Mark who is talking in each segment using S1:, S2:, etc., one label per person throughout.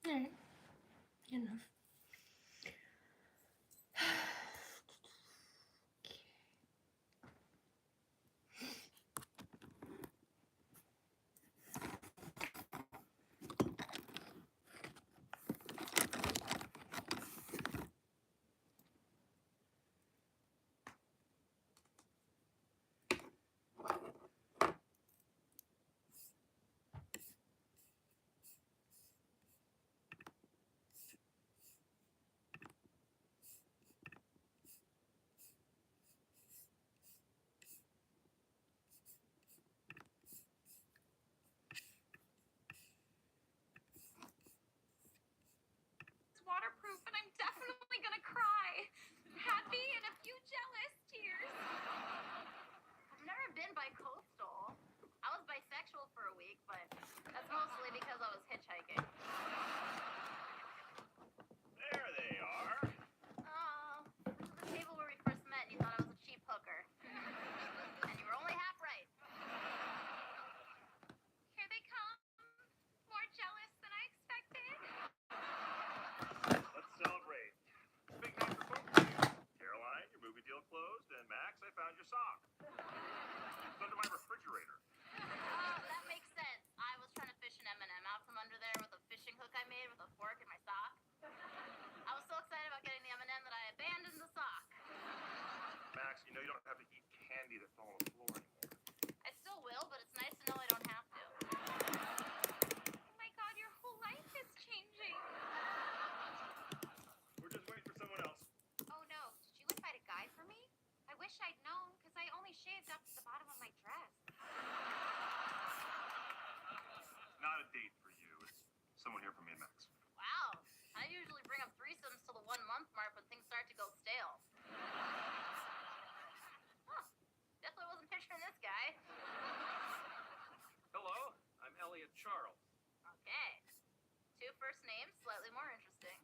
S1: Alright. Enough.
S2: Waterproof, and I'm definitely gonna cry. Happy and a few jealous tears. I've never been bi-coastal. I was bisexual for a week, but that's mostly because I was hitchhiking.
S3: There they are.
S2: Oh, this is the table where we first met and you thought I was a cheap hooker. And you were only half right. Here they come. More jealous than I expected.
S3: Let's celebrate. Big night for both of you. Caroline, your movie deal closed, and Max, I found your sock. It's under my refrigerator.
S2: Oh, that makes sense. I was trying to fish an M&M out from under there with a fishing hook I made with a fork in my sock. I was so excited about getting the M&M that I abandoned the sock.
S3: Max, you know you don't have to eat candy that fell on the floor anymore.
S2: I still will, but it's nice to know I don't have to. Oh my God, your whole life is changing.
S3: We're just waiting for someone else.
S2: Oh no, did you invite a guy for me? I wish I'd known, because I only shaved up to the bottom of my dress.
S3: Not a date for you. It's someone here for me and Max.
S2: Wow, I usually bring up threesomes till the 1 month mark when things start to go stale. Huh, definitely wasn't picturing this guy.
S3: Hello, I'm Elliot Charles.
S2: Okay, 2 first names, slightly more interesting.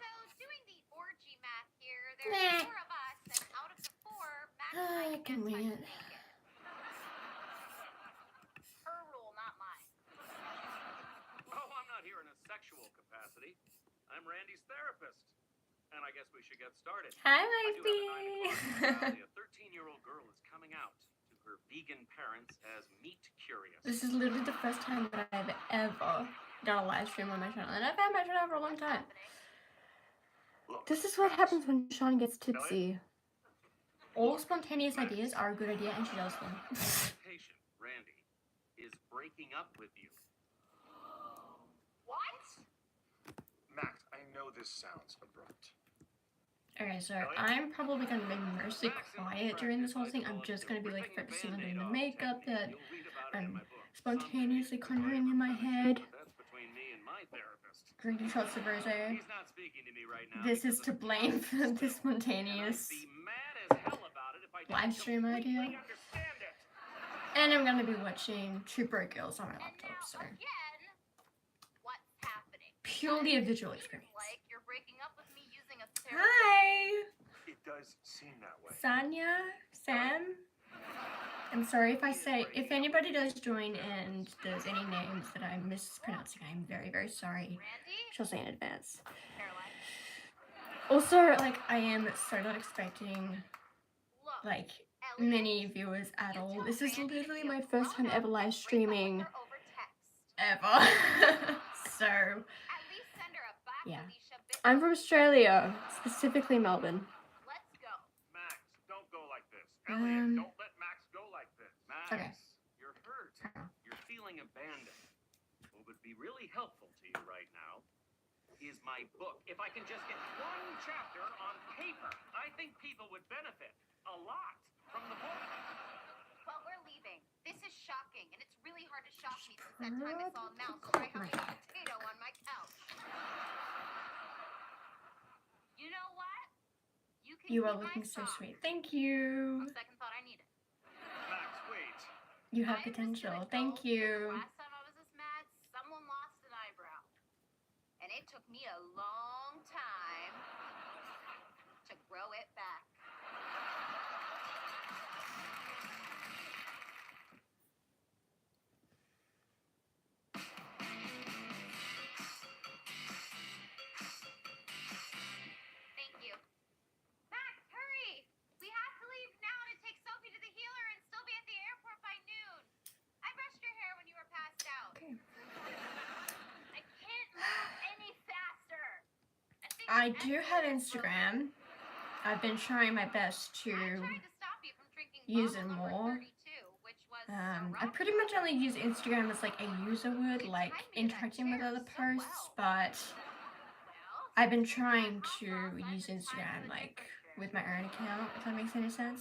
S2: So, doing the orgy math here, there's 4 of us, and out of the 4, Max and I
S1: I can
S2: can't touch
S1: wait.
S2: naked. Her rule, not mine.
S3: Oh, I'm not here in a sexual capacity. I'm Randy's therapist. And I guess we should get started.
S1: Hi,
S3: I do have a 9 o'clock
S1: Lifey.
S3: a 13-year-old girl is coming out to her vegan parents as meat curious.
S1: This is literally the first time that I've ever done a live stream on my channel, and I've had my channel for a long time.
S3: Look,
S1: This is what
S3: Max,
S1: happens when Sean gets tipsy. All spontaneous ideas are a good idea, and she does them.
S3: Patient Randy is breaking up with you.
S2: What?
S3: Max, I know this sounds abrupt.
S1: Okay, so I'm probably going to be mostly quiet during this whole thing. I'm just going to be like focusing on doing the makeup that I'm spontaneously conjuring in my head.
S3: That's between me and my therapist.
S1: Drinking shots of rosé.
S3: He's not speaking to me right now.
S1: This is to blame for this spontaneous live stream idea. And I'm going to be watching Two Broke Girls on my laptop, so
S2: Again, what's happening?
S1: purely a visual experience.
S2: Like you're breaking up with me using a
S1: Hi!
S3: It does seem that way.
S1: Sanya, Sam. I'm sorry if anybody does join and there's any names that I'm mispronouncing, I'm very, very sorry.
S2: Randy?
S1: She'll say in advance.
S2: Caroline.
S1: Also, like, I am so not expecting,
S2: Look,
S1: like,
S2: Elliot,
S1: many viewers at
S2: you
S1: all.
S2: tell
S1: This is
S2: Randy to
S1: literally
S2: be a
S1: my first time
S2: grown-up
S1: ever live
S2: and break up with
S1: streaming
S2: her over text.
S1: ever. So,
S2: At least send her a back,
S1: yeah.
S2: Alicia, bitch.
S1: I'm from Australia, specifically Melbourne.
S2: Let's go.
S3: Max, don't go like this. Elliot, don't let Max go like this. Max,
S1: Okay.
S3: you're hurt. You're feeling abandoned. What would be really helpful to you right now is my book. If I can just get 1 chapter on paper, I think people would benefit a lot from the book.
S2: But we're leaving. This is shocking, and it's really hard to shock me since that time I saw a mouse try hugging a potato on my couch. You know what? You can
S1: You are
S2: keep
S1: looking
S2: my
S1: so
S2: sock.
S1: sweet. Thank you.
S2: On second thought, I need it.
S3: Max, wait.
S1: You have
S2: I understood
S1: potential.
S2: it,
S1: Thank
S2: though,
S1: you.
S2: because last time I was this mad, someone lost an eyebrow. And it took me a long time to grow it back.
S1: I do have Instagram. I've been trying my best to use it more. I pretty much only use Instagram as like a user would, like interacting with other posts, but I've been trying to use Instagram like with my own account, if that makes any sense.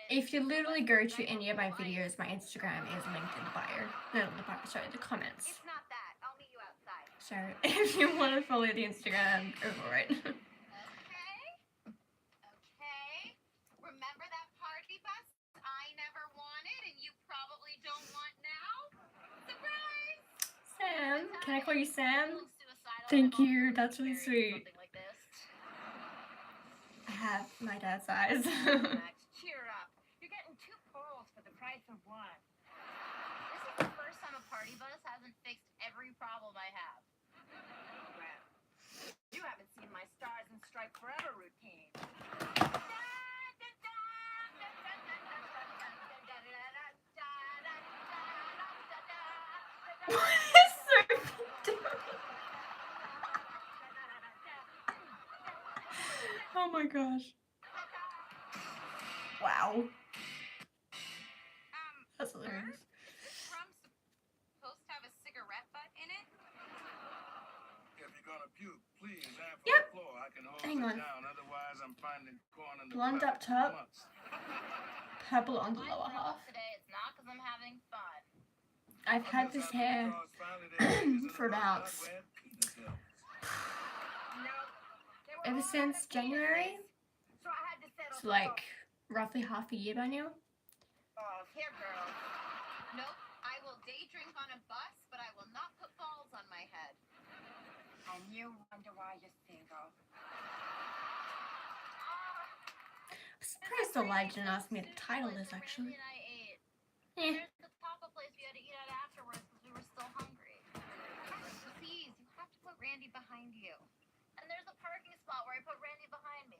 S1: If you literally go to any of my videos, my Instagram is linked in the bio. No, the bio, sorry, the comments.
S2: It's not that. I'll meet you outside.
S1: So if you want to follow the Instagram, go for it.
S2: Okay. Remember that party bus I never wanted and you probably don't want now? Surprise!
S1: Sam, can I call you
S2: You
S1: Sam?
S2: look suicidal.
S1: Thank
S2: I'm
S1: you,
S2: also
S1: that's really
S2: carrying
S1: sweet.
S2: something like this.
S1: I have my dad's eyes.
S4: Max, cheer up. You're getting 2 poles for the price of 1.
S2: This is the first time a party bus hasn't fixed every problem I have.
S4: Well, you haven't seen my Stars and Stripes Forever routine.
S1: What is so Oh my gosh. Wow. That's hilarious.
S2: Is this drum supposed to have a cigarette butt in it?
S5: If you're gonna puke, please have
S1: Yep.
S5: the floor. I can hold
S1: Hang
S5: it
S1: on.
S5: down. Otherwise, I'm finding corn in the
S1: Blonde
S5: closet
S1: up top.
S5: for months.
S1: Purple on the
S2: If I
S1: lower
S2: throw
S1: half.
S2: up today, it's not because I'm having fun.
S1: I've had this hair for about ever since January.
S4: So I had to settle
S1: It's
S4: for
S1: like roughly half a year by now.
S4: balls. Here, girl.
S2: Nope, I will day drink on a bus, but I will not put balls on my head.
S4: And you wonder why you're single.
S1: I'm surprised the live didn't ask me to title this actually.
S2: Randy and I ate.
S1: Eh.
S2: There's the taco place we had to eat at afterwards because we were still hungry. Please, you have to put Randy behind you. And there's a parking spot where I put Randy behind me.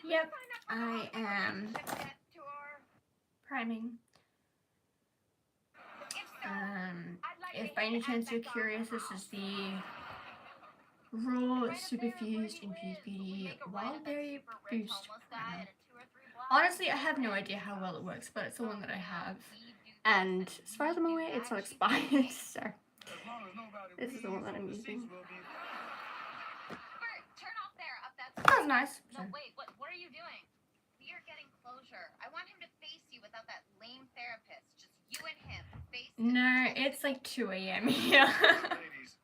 S1: Yep, I am
S4: That tour.
S1: priming.
S4: If so, I'd like
S1: If
S4: to
S1: by
S4: hit
S1: any
S4: the
S1: chance you're
S4: aspect on
S1: curious,
S4: the
S1: this
S4: house.
S1: is the raw superfused infused beauty wildberry boost. Honestly, I have no idea how well it works, but it's the one that I have. And as far as I'm aware, it's not expired, so this is the one that I'm using.
S2: Bert, turn off there, up that
S1: That was nice.
S2: No,
S1: So.
S2: wait, what are you doing? We are getting closure. I want him to face you without that lame therapist. Just you and him, face to
S1: No,
S2: face.
S1: it's like 2 a.m. here.
S5: Ladies,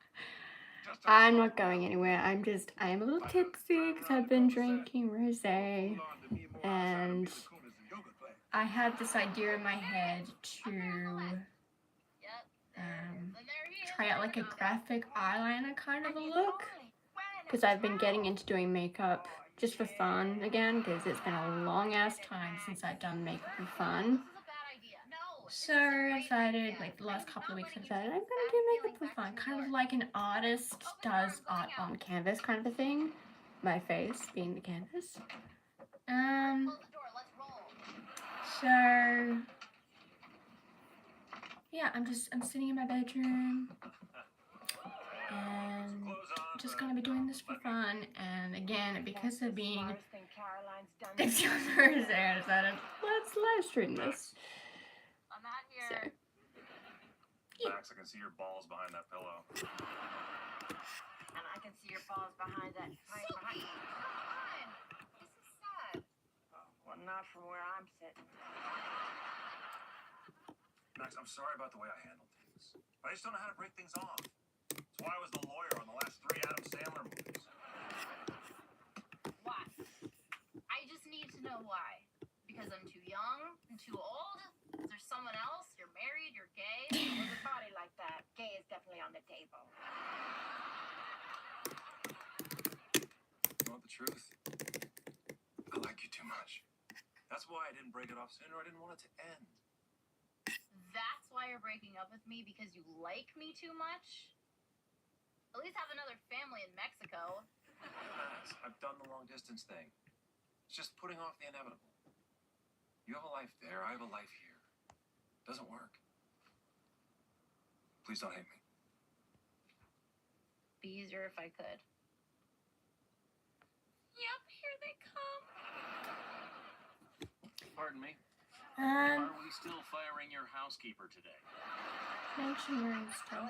S5: just a
S1: I'm not going anywhere. I am a little tipsy because I've been drinking rosé.
S5: hold on to me more outside of
S1: And
S5: Mila Kunis in yoga class.
S1: I had this idea in my head to
S2: Yep.
S1: um,
S2: And there he is.
S1: try out like a graphic eyeliner kind of a look. Because I've been getting into doing makeup just for fun again, because it's been a long ass time since I've done makeup for fun.
S2: This is a bad idea. No.
S1: So I decided, like the last couple of weeks, I decided I'm gonna do makeup for fun, kind of like an artist does art on canvas kind of a thing. My face being the canvas.
S2: Close the door. Let's roll.
S1: So yeah, I'm sitting in my bedroom and just gonna be doing this for fun. And again, because of being
S4: Smartest thing Caroline's done
S1: it's your Thursday, I decided let's live stream this.
S2: I'm not
S1: So
S2: here.
S6: Max, I can see your balls behind that pillow.
S4: And I can see your balls behind that pipe behind.
S2: Come on. This is sad.
S4: Well, not from where I'm sitting.
S6: Max, I'm sorry about the way I handled things. I just don't know how to break things off. That's why I was the lawyer on the last 3 Adam Sandler movies.
S2: Why? I just need to know why. Because I'm too young? I'm too old? Is there someone else? You're married? You're gay?
S4: With a body like that, gay is definitely on the table.
S6: You want the truth? I like you too much. That's why I didn't break it off sooner. I didn't want it to end.
S2: That's why you're breaking up with me? Because you like me too much? At least have another family in Mexico.
S6: Max, I've done the long distance thing. It's just putting off the inevitable. You have a life there. I have a life here. Doesn't work. Please don't hate me.
S2: be easier if I could. Yep, here they come.
S3: Pardon me.
S1: Um,
S3: Are we still firing your housekeeper today?
S1: mention still.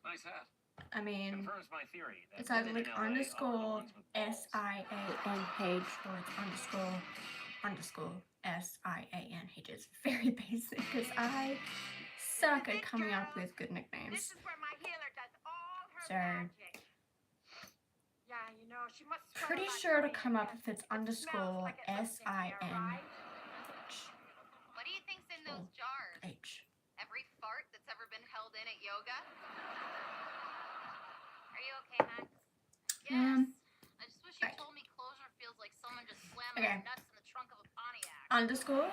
S3: Nice hat.
S1: I mean,
S3: Confirms my theory that
S1: it's either
S3: women
S1: like
S3: in LA are the
S1: underscore
S3: ones with balls.
S1: SIANH or it's underscore SIANH. It's very basic because I suck at coming up with good
S4: This
S1: nicknames.
S4: is where my healer does all her
S1: So,
S4: magic. Yeah, you know, she must sweat a
S1: pretty
S4: lot
S1: sure to
S4: doing
S1: come
S4: it,
S1: up if it's
S4: 'cause it smells
S1: underscore
S4: like it looks in here,
S1: SINH.
S4: right?
S2: What do you think's in those jars?
S1: H.
S2: Every fart that's ever been held in at yoga? Are you okay, Max? Yes. I just wish you
S1: right.
S2: told me closure feels like someone just slamming
S1: Okay.
S2: their nuts in the trunk of a Pontiac.
S1: Underscore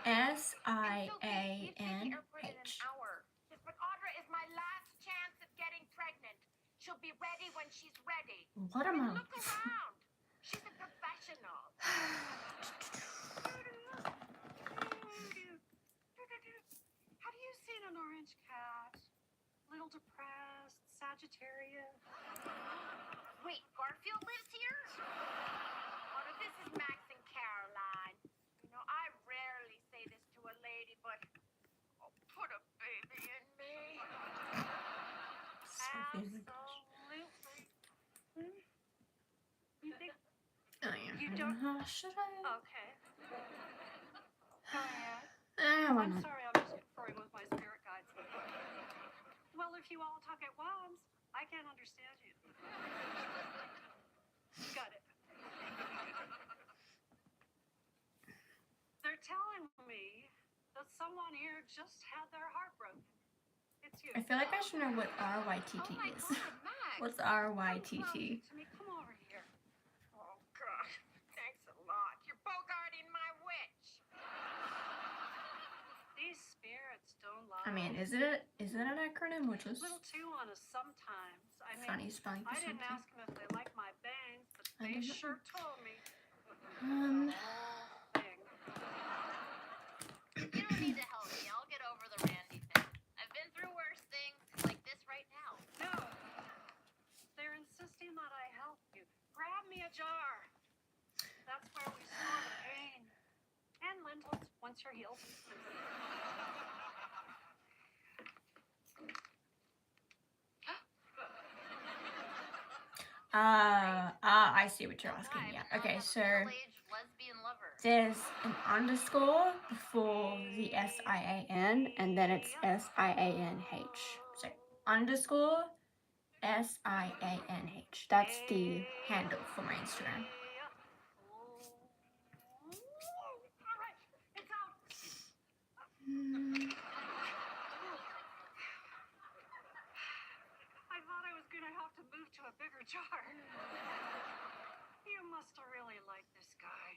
S4: It's okay. We've taken the airport in an
S1: SIANH.
S4: hour. Yes, but Audra is my last chance at getting pregnant. She'll be ready when she's ready.
S1: What
S4: I
S1: am
S4: mean,
S1: I?
S4: look around. She's a professional.
S7: Have you seen an orange cat? Little depressed, Sagittarius.
S2: Wait, Garfield lives here?
S4: Audra, this is Max and Caroline. You know, I rarely say this to a lady, but put a baby in me.
S7: Absolutely. You think? You don't-
S1: Should I?
S7: Okay. Go ahead.
S1: Why
S7: I'm
S1: not?
S7: sorry, I'm just conferring with my spirit guides. Well, if you all talk at once, I can't understand you. Got it. They're telling me that someone here just had their heart broken. It's you.
S1: I feel like I should know what
S2: Oh
S1: RYTT
S2: my
S1: is.
S2: god, Max!
S1: What's
S7: Come
S1: RYTT?
S7: closer to me. Come over here.
S4: Oh, God. Thanks a lot. You're bogarting my witch.
S7: These spirits don't lie.
S1: I mean, is it an acronym or
S7: A
S1: just
S7: little too honest sometimes. I mean,
S1: funny spelling or
S7: I didn't
S1: something?
S7: ask them if they like my bangs, but
S1: I
S7: they
S1: don't know.
S7: sure told me.
S1: Um,
S7: The whole thing.
S2: You don't need to help me. I'll get over the Randy thing. I've been through worse things, like this right now.
S7: No. They're insisting that I help you. Grab me a jar. That's where we store the pain. And lentils once you're healed.
S1: I see what you're asking.
S2: Alive,
S1: Yeah.
S2: and now I
S1: Okay,
S2: have a
S1: so
S2: middle-aged lesbian lover.
S1: there's an underscore before the SIAN, and then it's SIANH. So underscore SIANH. That's the handle for my Instagram.
S7: All right, it's out. I thought I was gonna have to move to a bigger jar. You must have really liked this guy.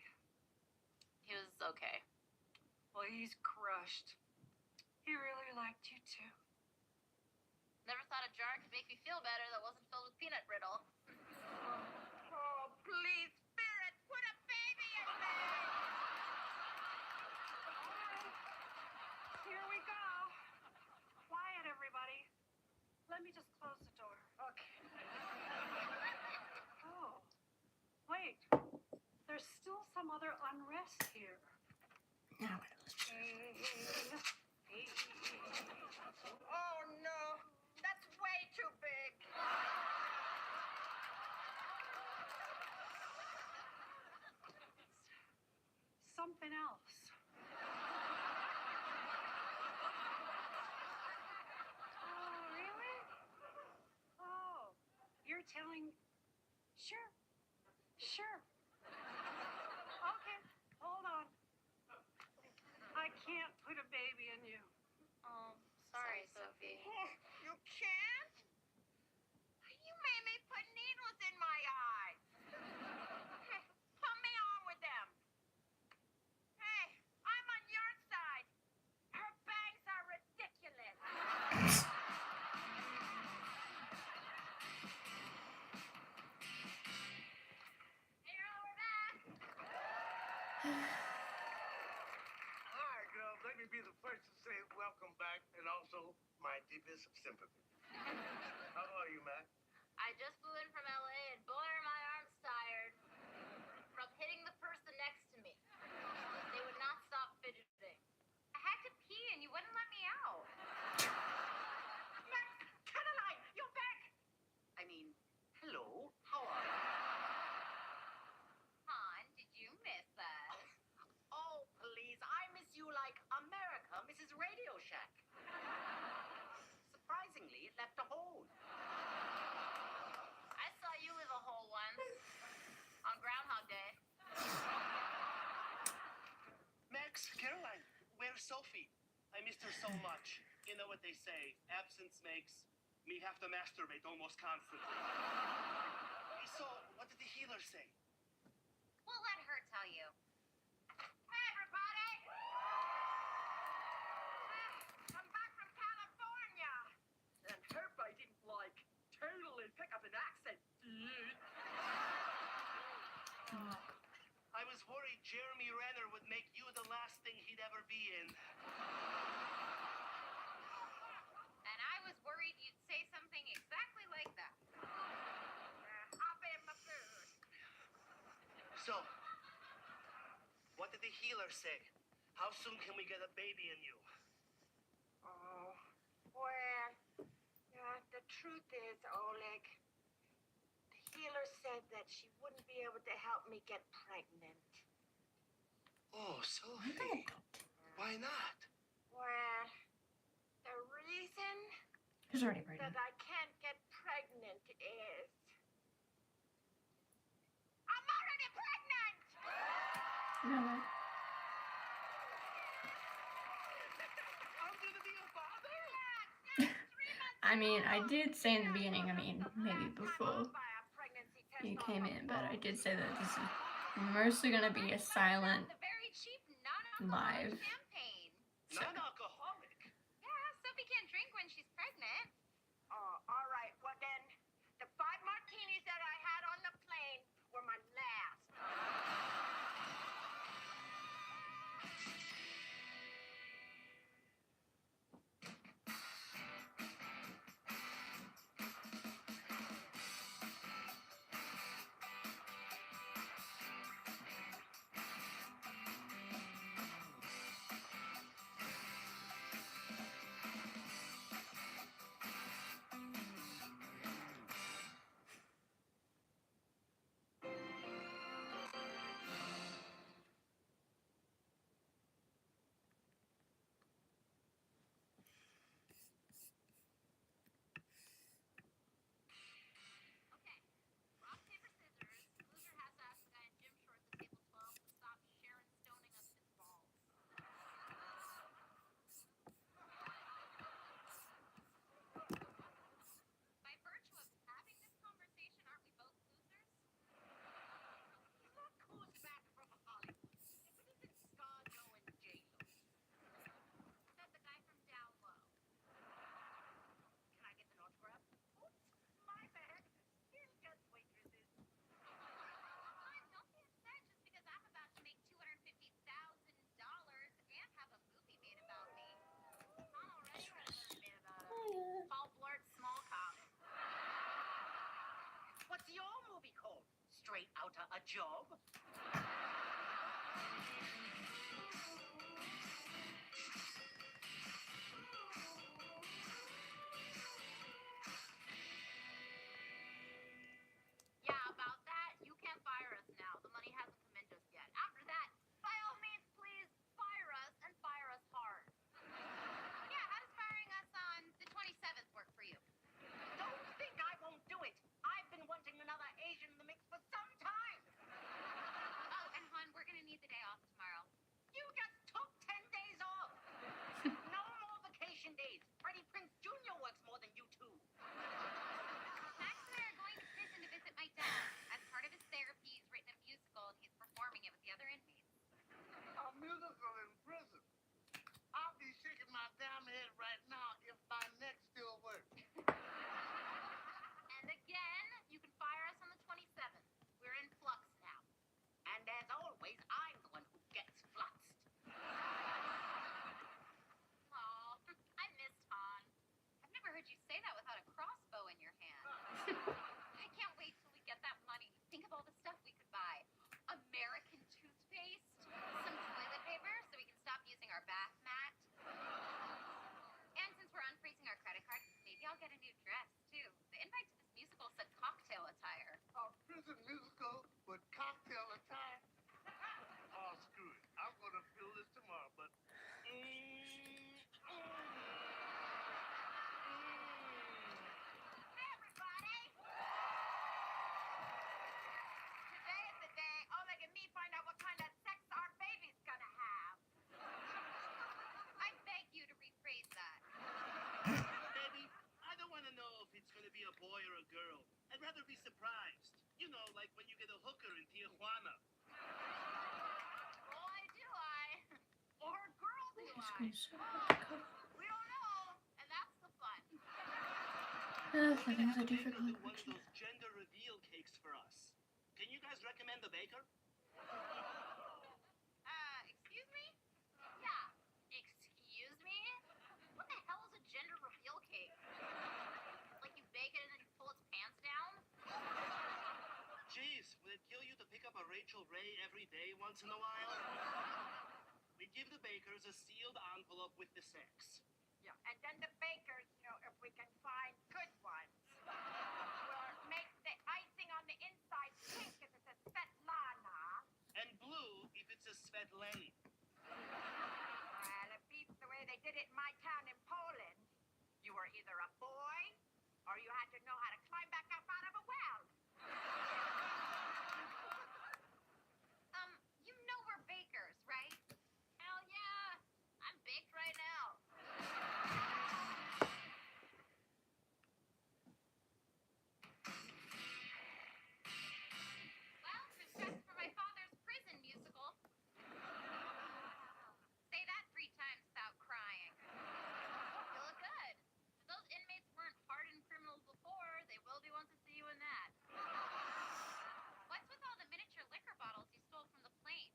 S2: He was okay.
S7: Well, he's crushed. He really liked you too.
S2: Never thought a jar could make me feel better that wasn't filled with peanut brittle.
S4: Oh, please, spirit, put a baby in me.
S7: Here we go. Quiet, everybody. Let me just close the door. Okay. Oh, wait. There's still some other unrest here.
S1: Now what else?
S4: Oh, no. That's way too big.
S7: Something else. Oh, really? Oh, you're telling... Sure. Sure. Okay, hold on. I can't put a baby in you.
S2: Oh, sorry, Sophie.
S4: You can't? You made me put needles in my eyes. Hey, put me on with them. Hey, I'm on your side. Her bangs are ridiculous.
S2: Here, we're back.
S5: All right, girls, let me be the first to say welcome back and also my deepest sympathy. How are you, Mac?
S2: I just flew in from LA and boy are my arms tired. From hitting the person next to me. They would not stop fidgeting. I had to pee and you wouldn't let me out.
S4: Max, Caroline, you're back.
S3: I mean, hello, how are you?
S2: Han, did you miss us?
S4: Oh, please, I miss you like America misses Radio Shack.
S3: Surprisingly, it left a hole.
S2: I saw you leave a hole once. On Groundhog Day.
S8: Max, Caroline, where's Sophie? I missed her so much. You know what they say, absence makes me have to masturbate almost constantly. So, what did the healer say?
S2: We'll let her tell you.
S4: Hey, everybody! I'm back from California.
S8: And hope I didn't, totally pick up an accent, dude. I was worried Jeremy Renner would make you the last thing he'd ever be in.
S2: And I was worried you'd say something exactly like that.
S4: I'll be in my food.
S8: So, what did the healer say? How soon can we get a baby in you?
S4: Oh, well, the truth is, Oleg, the healer said that she wouldn't be able to help me get pregnant.
S8: Oh, Sophie. Why not?
S4: Well, the reason
S1: She's already
S4: that
S1: pregnant.
S4: I can't get pregnant is... I'm already pregnant!
S1: No.
S8: I'm gonna be a father?
S1: I mean, I did say in the beginning, maybe before you came in, but I did say that this is mostly gonna be a silent
S2: The very cheap non-alcoholic
S1: live.
S2: champagne.
S1: So,
S8: Non-alcoholic?
S2: Yeah, Sophie can't drink when she's pregnant.
S4: Oh, all right. Well, then, the 5 martinis that I had on the plane were my last.
S2: Okay. Rock, paper, scissors. Loser has to ask the guy in gym shorts at table 12 to stop Sharon stoning us his balls. By virtue of having this conversation, aren't we both losers?
S4: Look who's back from Hollywood. If it isn't Scarjo and J-Lo.
S2: Said the guy from down low.
S4: Can I get an autograph? Oops, my bad. Still just waitresses.
S2: Fine, don't be upset just because I'm about to make $250,000 and have a movie made about me. Han already has a movie made about him. Paul Blart Small Cop.
S4: What's your movie called? Straight Outta a Job?
S2: Yeah, about that, you can't fire us now. The money hasn't come in just yet. After that, by all means, please fire us and fire us hard. Yeah, how does firing us on the 27th work for you?
S4: Don't think I won't do it. I've been wanting another Asian in the mix for some time.
S2: Oh, get dressed, too. The invite to this musical said cocktail attire.
S8: A prison musical with cocktail attire. Oh, screw it. I'm gonna fill this tomorrow, but.
S4: Hey, everybody! Today is the day Oleg and me find out what kind of sex our baby's gonna have.
S2: I beg you to rephrase that.
S8: Baby, I don't want to know if it's gonna be a boy or a girl. I'd rather be surprised. You know, like when you get a hooker in Tijuana.
S4: Boy, do I. Or girl, do
S1: He's
S4: I.
S1: going so
S4: We don't know.
S2: And that's the fun.
S1: the
S8: We're
S1: things
S8: gonna
S1: are
S8: have a baker
S1: difficult.
S8: do one of those gender reveal cakes for us. Can you guys recommend the baker?
S2: Excuse me? Yeah. Excuse me? What the hell is a gender reveal cake? Like you bake it and then you pull its pants down?
S8: Jeez, would it kill you to pick up a Rachel Ray every day once in a while? We give the bakers a sealed envelope with the sex.
S4: Yeah. And then the bakers, if we can find good ones, will make the icing on the inside pink if it's a Svetlana.
S8: And blue if it's a Svetlane.
S4: Well, it beats the way they did it in my town in Poland. You were either a boy or you had to know how to climb back up out of a well.
S2: You know we're bakers, right? Hell yeah. I'm baked right now. Well, I'm dressed for my father's prison musical. Say that 3 times without crying. You look good. If those inmates weren't hardened criminals before, they will be once I see you in that. What's with all the miniature liquor bottles you stole from the plane?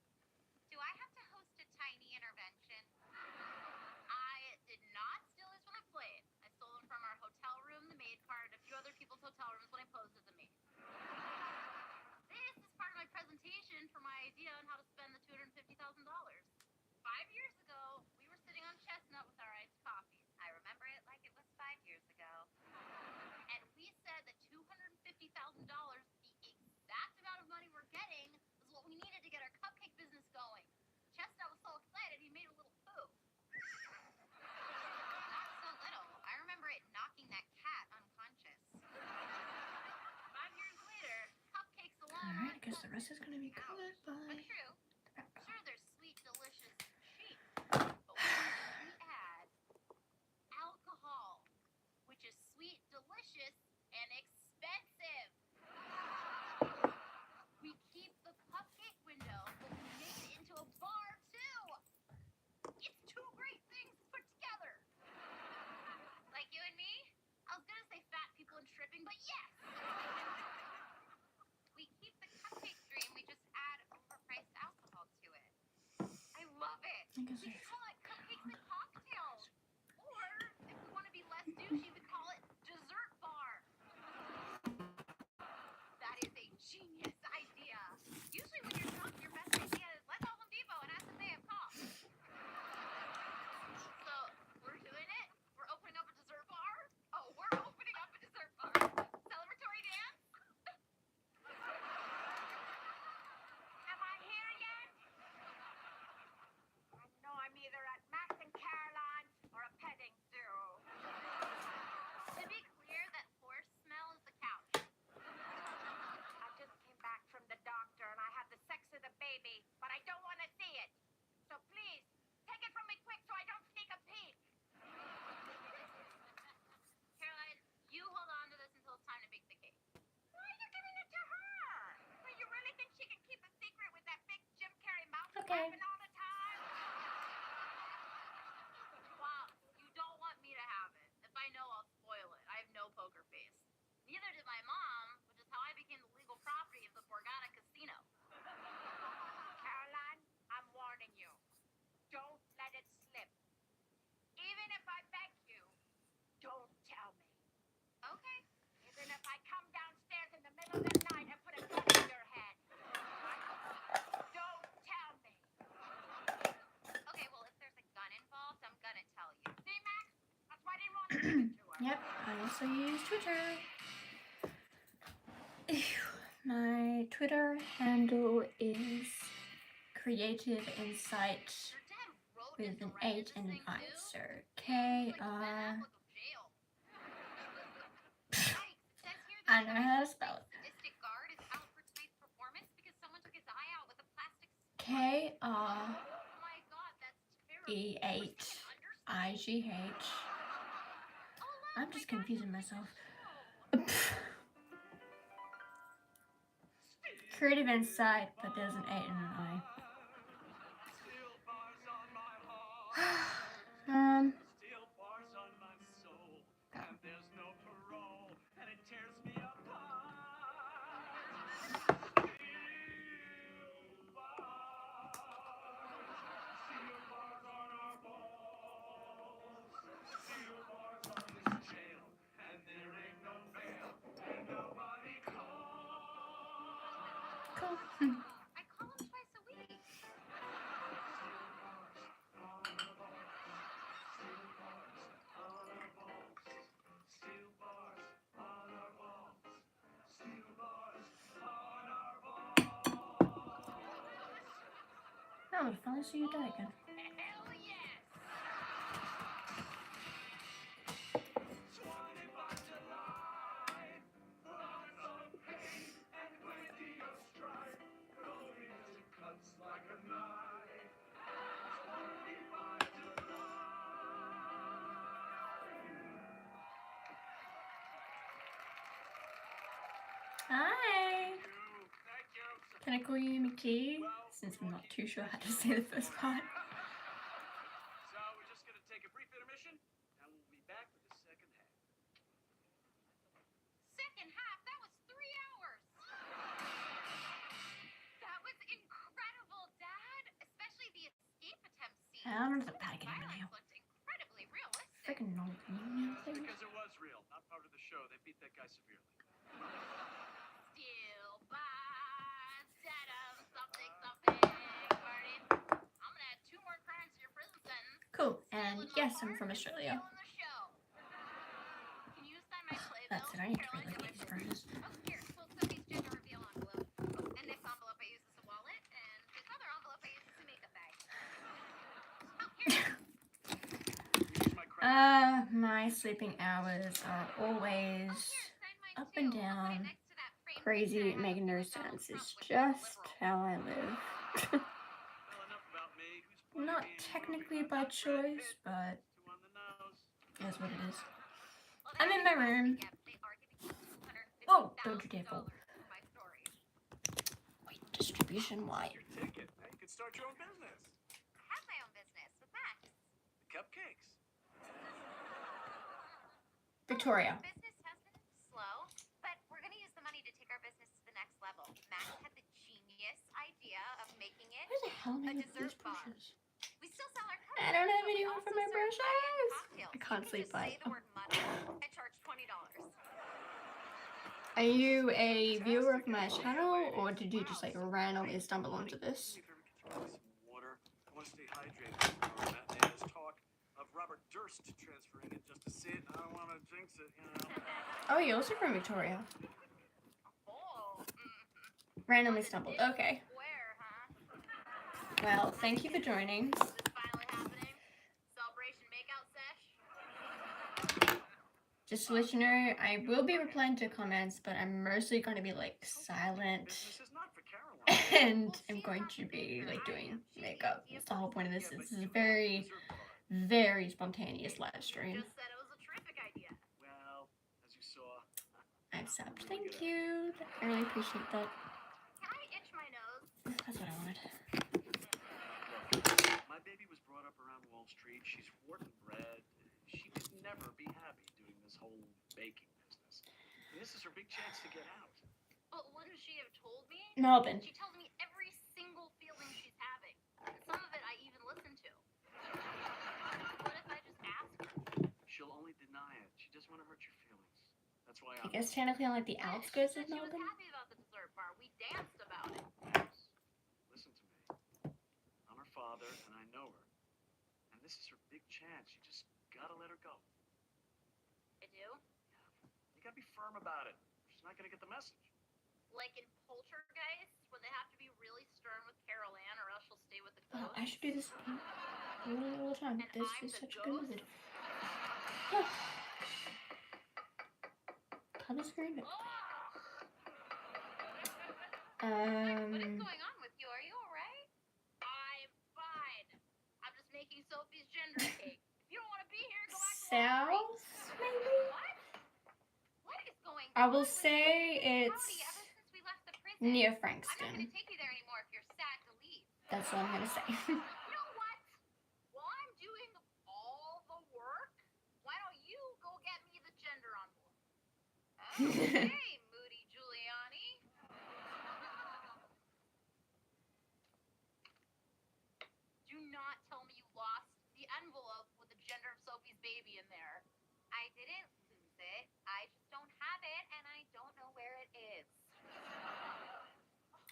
S2: Do I have to host a tiny intervention? I did not steal these from the plane. I stole them from our hotel room, the maid card, and a few other people's hotel rooms when I posed as a maid. This is part of my presentation for my idea on how to spend the $250,000. 5 years ago, we were sitting on Chestnut with our iced coffees. I remember it like it was 5 years ago. And we said that $250,000, the exact amount of money we're getting, was what we needed to get our cupcake business going. Chestnut was so excited, he made a little poo. Not so little. I remember it knocking that cat unconscious. 5 years later, cupcakes alone
S1: Alright, I guess the rest is going to be covered
S2: but
S1: by
S2: true. Sure, they're sweet, delicious, cheap. But what if we add alcohol, which is sweet, delicious, and expensive? We keep the cupcake window, but we make it into a bar too. It's 2 great things put together. Like you and me? I was gonna say fat people and stripping, but yes. We keep the cupcake dream, we just add overpriced alcohol to it. I love it.
S1: I guess
S2: We could call it cupcakes and cocktails. Or, if we want to be less douchey, we call it dessert bar. That is a genius idea. Usually when you're drunk, your best idea is let's go Home Depot and ask if they have coffee. So, we're doing it? We're opening up a dessert bar? Oh, we're opening up a dessert bar. Celebratory dance?
S4: Am I here yet? I know I'm either at Max and Caroline's or a petting zoo.
S2: To be clear, that horse smell is the couch.
S4: I just came back from the doctor and I had the sex of the baby, but I don't want to see it. So please, take it from me quick so I don't sneak a peek.
S2: Caroline, you hold on to this until it's time to bake the cake.
S4: Why are you giving it to her? Do you really think she can keep a secret with that big Jim Carrey mouth
S1: Okay.
S4: flapping all the time?
S2: Well, you don't want me to have it. If I know, I'll spoil it. I have no poker face. Neither did my mom, which is how I became the legal property of the Borgata Casino.
S4: Caroline, I'm warning you. Don't let it slip. Even if I beg you, don't tell me.
S2: Okay.
S4: Even if I come downstairs in the middle of the night and put a gun to your head. Don't tell me.
S1: also use Twitter. My Twitter handle is Creative Insight
S2: Your dad wrote
S1: with
S2: in
S1: an
S2: the
S1: 8 and an
S2: register
S1: I,
S2: too?
S1: so
S2: Like
S1: K-R.
S2: Ben Affleck of jail. Yikes, it says here
S1: I
S2: that
S1: know
S2: the
S1: how to
S2: guy's
S1: spell it.
S2: sadistic guard is out for tonight's performance because someone took his eye out with a plastic
S1: K-R-E-8-I-G-H.
S2: Oh my god, that's terrible. We're seeing an understudy. Oh, look,
S1: I'm
S2: my
S1: just
S2: dad's
S1: confusing
S2: in the
S1: myself.
S2: show.
S1: Creative Insight, but there's an 8 and an I.
S3: Steel bars on my heart. Steel bars on my soul. And there's no parole. And it tears me apart. Steel bars. Steel bars on our balls. Steel bars on this jail. And there ain't no bail. Ain't nobody calls.
S1: Cool.
S2: I call him twice a week.
S1: Oh, finally see you die again.
S2: Hell yes!
S1: Hi!
S3: Thank you.
S1: Can I call you McKee? Since I'm not too sure how to say the first part.
S3: So we're just gonna take a brief intermission, and we'll be back with the second half.
S2: Second half, that was 3 hours. That was incredible, Dad. Especially the escape attempt scene.
S1: I don't know
S2: Some
S1: the
S2: of that
S1: bag anymore.
S2: violence looked incredibly realistic.
S1: Freaking no thing.
S3: Because it was real, not part of the show. They beat that guy severely.
S2: Still by something, Marty. I'm gonna add 2 more crimes to your prison sentence.
S1: Cool. And
S2: Stealing my
S1: yes, I'm
S2: heart
S1: from
S2: and
S1: Australia.
S2: stealing the show. Can you sign my playbill?
S1: That's it. I need to
S2: Caroline,
S1: read like
S2: do
S1: these
S2: my
S1: phrases.
S2: Oh, here. Well, Sophie's gender reveal envelope. Oh, and this envelope I use as a wallet, and this other envelope I use as a makeup bag. Oh, here.
S3: Use my credit.
S1: My sleeping hours are always
S2: Sign mine
S1: up
S2: too.
S1: and
S2: I'll put it
S1: down,
S2: next to that framed
S1: crazy,
S2: picture I have
S1: making
S2: of
S1: no
S2: you and Donald
S1: sense.
S2: Trump
S1: It's
S2: with being
S1: just
S2: liberal.
S1: how I live.
S3: Well, enough about me. Who's playing
S1: Not
S3: me in the
S1: technically
S3: movie?
S1: by
S3: Not Brad
S1: choice,
S3: Pitt.
S1: but
S3: Too on the nose.
S1: it is what it is.
S2: Well,
S1: I'm in my
S2: that's
S1: room.
S2: interesting. Yep, they are giving me
S1: Whoa, don't you dare fall.
S2: $250,000 for my story.
S1: Wait, distribution wide.
S6: Your ticket. Now you can start your own business.
S2: I have my own business with Max.
S6: Cupcakes.
S1: Victoria.
S2: Business has been slow, but we're going to use the money to take our business to the next level. Max had the genius idea of making it
S1: Where the hell am I
S2: a
S1: with these
S2: dessert bar.
S1: brushes?
S2: We still sell our cups.
S1: I don't have
S2: but we
S1: anyone for
S2: also
S1: my
S2: serve
S1: brushes.
S2: high-end cocktails.
S1: I can't
S2: You can
S1: sleep
S2: just say
S1: by.
S2: the word money and charge $20.
S1: Are you a viewer of my channel, or did you just like randomly stumble onto this?
S6: If you ever get to drink some water, I want to stay hydrated. Our matinee has talk of Robert Durst transferring it just to see it. I don't want to jinx it, you know.
S1: Oh, you're also from Victoria.
S2: Oh,
S1: Randomly stumbled. Okay.
S2: Where, huh?
S1: Well, thank you for joining.
S2: Is this finally happening? Celebration makeout sesh?
S1: Just to let you know, I will be replying to comments, but I'm mostly going to be like silent,
S6: Business is not for Caroline.
S1: and I'm going to be like doing makeup. That's the whole point of this. This is a very, very spontaneous live stream.
S2: Just said it was a terrific idea.
S6: Well, as you saw,
S1: I'm subbed. Thank you. I really appreciate that.
S2: Can I itch my nose?
S1: That's what I wanted.
S6: my baby was brought up around Wall Street. She's Wharton bred. She could never be happy doing this whole baking business. And this is her big chance to get out.
S2: But wouldn't she have told me?
S1: Melbourne.
S2: She tells me every single feeling she's having. And some of it I even listen to. What if I just ask her?
S6: She'll only deny it. She doesn't want to hurt your feelings. That's why
S1: I guess technically on like the outskirts
S2: She
S1: of
S2: said she was
S1: Melbourne.
S2: happy about the dessert bar. We danced about it.
S6: Listen to me. I'm her father, and I know her. And this is her big chance. You just gotta let her go.
S2: I do?
S6: Of gotta be firm about it. She's not gonna get the message.
S2: Like in Poltergeist, when they have to be really stern with Carol Ann, or else she'll stay with the
S1: Oh,
S2: ghost.
S1: I should do this all the time.
S2: And
S1: This
S2: I'm
S1: is
S2: the
S1: such a good
S2: ghost?
S1: method. Color screen it.
S2: What is
S1: Um,
S2: going on with you? Are you alright? I'm fine. I'm just making Sophie's gender cake. If you don't want to be here, go back to Wall Street.
S1: south, maybe?
S2: What? What is going
S1: I
S2: on
S1: will
S2: with
S1: say
S2: you?
S1: it's
S2: Howdy, ever since we left the prison.
S1: near
S2: I'm not
S1: Frankston.
S2: going to take you there anymore if you're sad to leave.
S1: That's what I'm gonna say.
S2: You know what? While I'm doing all the work, why don't you go get me the gender envelope? Okay, Moody Giuliani. Do not tell me you lost the envelope with the gender of Sophie's baby in there. I didn't lose it. I just don't have it, and I don't know where it is.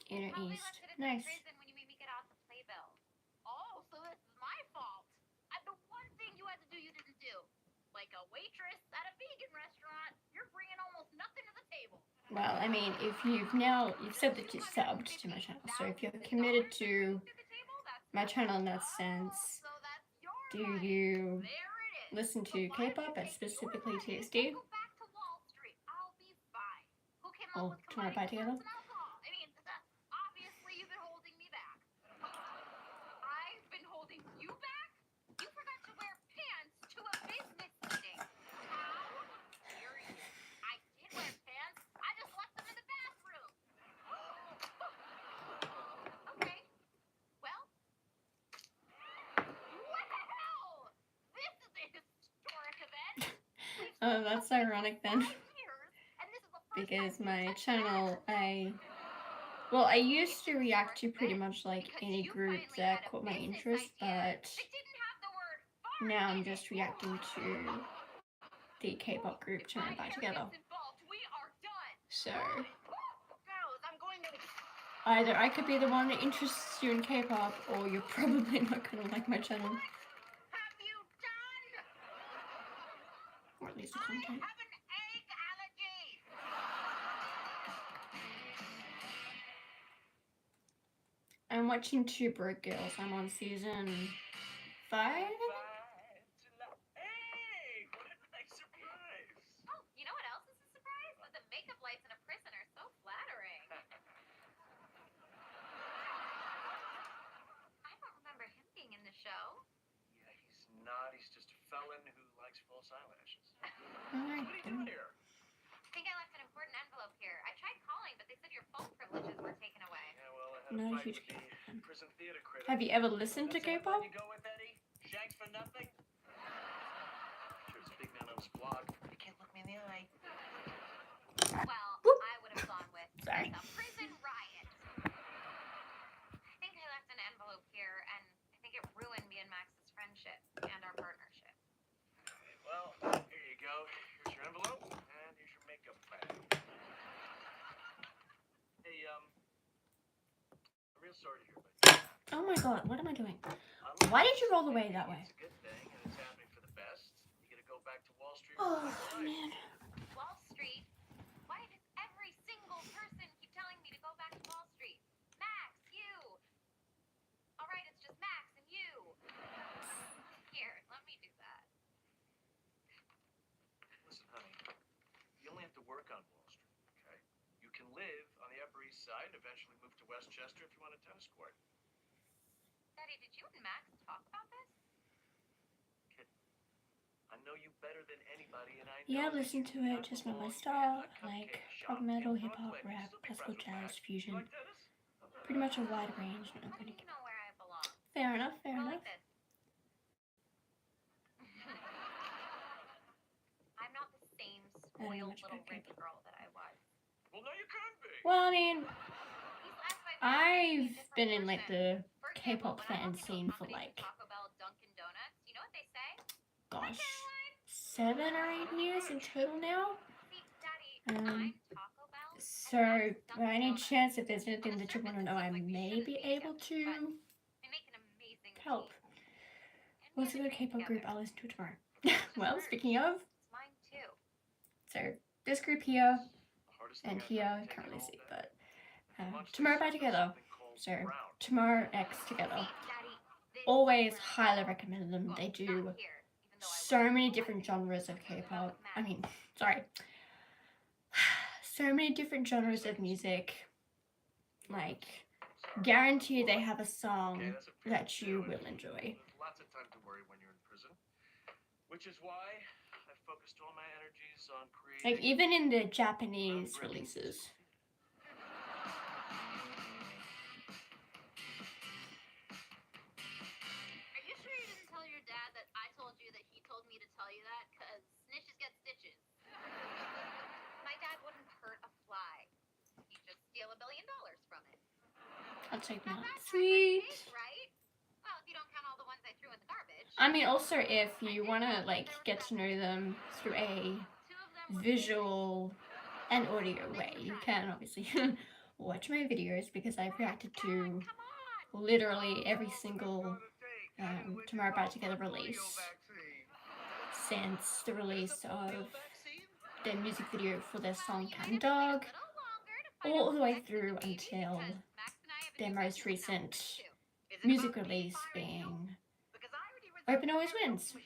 S1: Inner
S2: Probably
S1: East.
S2: left it in
S1: Nice.
S2: the prison when you made me get off the playbill. Oh, so this is my fault. The one thing you had to do you didn't do. Like a waitress at a vegan restaurant, you're bringing almost nothing to the table.
S1: Well, I mean, if you've said that you subbed to my channel, so if you're committed to my channel in that sense,
S2: So that's your
S1: do
S2: money.
S1: you
S2: There it is.
S1: listen
S2: So
S1: to
S2: why don't
S1: K-pop
S2: you
S1: and
S2: take your
S1: specifically
S2: money and
S1: TXT?
S2: go back to Wall Street? I'll be fine. Who came
S1: Or
S2: up with
S1: Tomorrow
S2: combining
S1: Pie together?
S2: drugs and alcohol? I mean, obviously you've been holding me back. I've been holding you back? You forgot to wear pants to a business meeting. How dare you? I did wear pants. I just left them in the bathroom. Okay. Well. Wow! This is a historic event.
S1: Oh, that's ironic then.
S2: 5 years, and this is the first
S1: Because
S2: time
S1: my
S2: we've touched
S1: channel,
S2: that.
S1: I used to react to pretty much like any group that caught my interest, but now I'm just reacting to the K-pop group Tomorrow Pie together. So either I could be the one that interests you in K-pop, or you're probably not gonna like my channel,
S4: Have you done?
S1: or at least the
S4: I
S1: content.
S4: have an egg allergy.
S1: I'm watching Two Broke Girls. I'm on season 5.
S6: Hey, what a nice surprise.
S2: Oh, you know what else is a surprise? That the makeup lights in a prison are so flattering. I don't remember him being in the show.
S6: Yeah, he's not. He's just a felon who likes false eyelashes.
S1: Alright
S6: What are you doing
S1: then.
S6: here?
S2: I think I left an important envelope here. I tried calling, but they said your phone privileges were taken away.
S6: Yeah, well, I had
S1: Not
S6: a
S1: a
S6: fight
S1: huge
S6: with the
S1: K-pop fan.
S6: prison theater critic.
S1: Have you ever listened to
S6: That's the
S1: K-pop?
S6: plan you go with, Eddie? Shanks for nothing? Sure, it's a big man on his vlog. You can't look me in the eye.
S2: Well,
S1: Whoop.
S2: I would have gone with
S1: Sorry.
S2: the prison riot. I think I left an envelope here, and I think it ruined me and Max's friendship and our partnership.
S6: Well, here you go. Here's your envelope, and here's your makeup bag. Hey, I'm real sorry to hear about you.
S1: Oh my god, what am I doing?
S6: Unlike
S1: Why did you
S6: us,
S1: roll away
S6: maybe
S1: that way?
S6: It's a good thing, and it's happening for the best. You get to go back to Wall Street.
S1: Oh
S6: with your life.
S1: man.
S2: Wall Street? Why does every single person keep telling me to go back to Wall Street? Max, you. All right, it's just Max and you. Here, let me do that.
S6: Listen, honey, you only have to work on Wall Street, okay? You can live on the Upper East Side and eventually move to Westchester if you want a tennis court.
S2: Daddy, did you and Max talk about this?
S6: Kid, I know you better than anybody, and I know
S1: Yeah,
S6: that
S1: listen
S6: you
S1: to
S6: do
S1: it,
S6: not
S1: just not my
S6: belong in
S1: style.
S6: a
S1: Like
S6: cupcake shop
S1: pop metal,
S6: in
S1: hip hop,
S6: Brooklyn.
S1: rap,
S6: Still be
S1: classical
S6: friends with
S1: jazz,
S6: Max.
S1: fusion.
S6: You like tennis?
S1: Pretty much a wide range. Not
S2: How do
S1: gonna
S2: you know where I belong?
S1: Fair enough, fair
S2: Go
S1: enough.
S2: like this. I'm not the same
S1: I don't know
S2: spoiled
S1: much
S2: little
S1: about
S2: rich
S1: K-pop.
S2: girl that I was.
S6: Well, no, you can be.
S1: Well, I mean,
S2: These last 5 years,
S1: I've
S2: different
S1: been in like
S2: person.
S1: the
S2: For example,
S1: K-pop
S2: when I
S1: fan
S2: walk into a
S1: scene for
S2: combination
S1: like,
S2: Taco Bell, Dunkin' Donuts, you know what they say?
S1: gosh,
S2: Caroline?
S1: 7 or 8 years in total now.
S2: See, Daddy,
S1: Um,
S2: I'm Taco Bell. and
S1: So,
S2: Max is
S1: by any
S2: Dunkin' Donuts.
S1: chance, if there's anything
S2: On the
S1: that you want to
S2: surface,
S1: know,
S2: it
S1: I
S2: seems like we
S1: may
S2: shouldn't
S1: be
S2: be
S1: able
S2: together,
S1: to
S2: They make an amazing
S1: help.
S2: team. And we
S1: What's a
S2: have a
S1: good
S2: dream
S1: K-pop group
S2: together.
S1: I'll listen to tomorrow?
S2: It's not just
S1: Well,
S2: hers.
S1: speaking of,
S2: It's mine too.
S1: so this group here
S6: The hardest thing
S1: and
S6: I've
S1: here,
S6: had to take
S1: can't
S6: in
S1: really
S6: all
S1: see,
S6: day.
S1: but
S6: Much
S1: Tomorrow by
S6: less
S1: Together.
S6: something called
S1: So
S6: brown.
S1: Tomorrow X Together.
S2: Daddy, this
S1: Always
S2: is
S1: highly recommend them.
S2: well,
S1: They
S2: not
S1: do
S2: here, even though I
S1: so
S2: love
S1: many
S2: it.
S1: different genres of
S2: It's about
S1: K-pop. I
S2: Matt.
S1: mean, sorry. So many different genres of music. Like,
S6: Sorry.
S1: guarantee they have a
S6: Okay,
S1: song
S6: that's a fair
S1: that you
S6: do.
S1: will enjoy.
S6: There's lots of time to worry when you're in prison, which is why I focused all my energies on creating.
S1: Like, even in the Japanese
S6: groundbreaking
S1: releases.
S2: Are you sure you didn't tell your dad that I told you that he told me to tell you that? Because snitches get stitches. My dad wouldn't hurt a fly. He'd just steal $1 billion from it.
S1: I'll take
S2: Now
S1: that.
S2: that's
S1: Sweet.
S2: case, right? Well, if you don't count all the ones I threw in the garbage.
S1: I mean, also, if you want to, like, get to know them through a
S2: Two of them were
S1: visual and audio way, you can obviously watch my videos because I've reacted to literally every single Tomorrow by Together release since the release of their music video for their song Cat Dog, all the way through until their most recent music release being Open Always Wins.
S2: I'm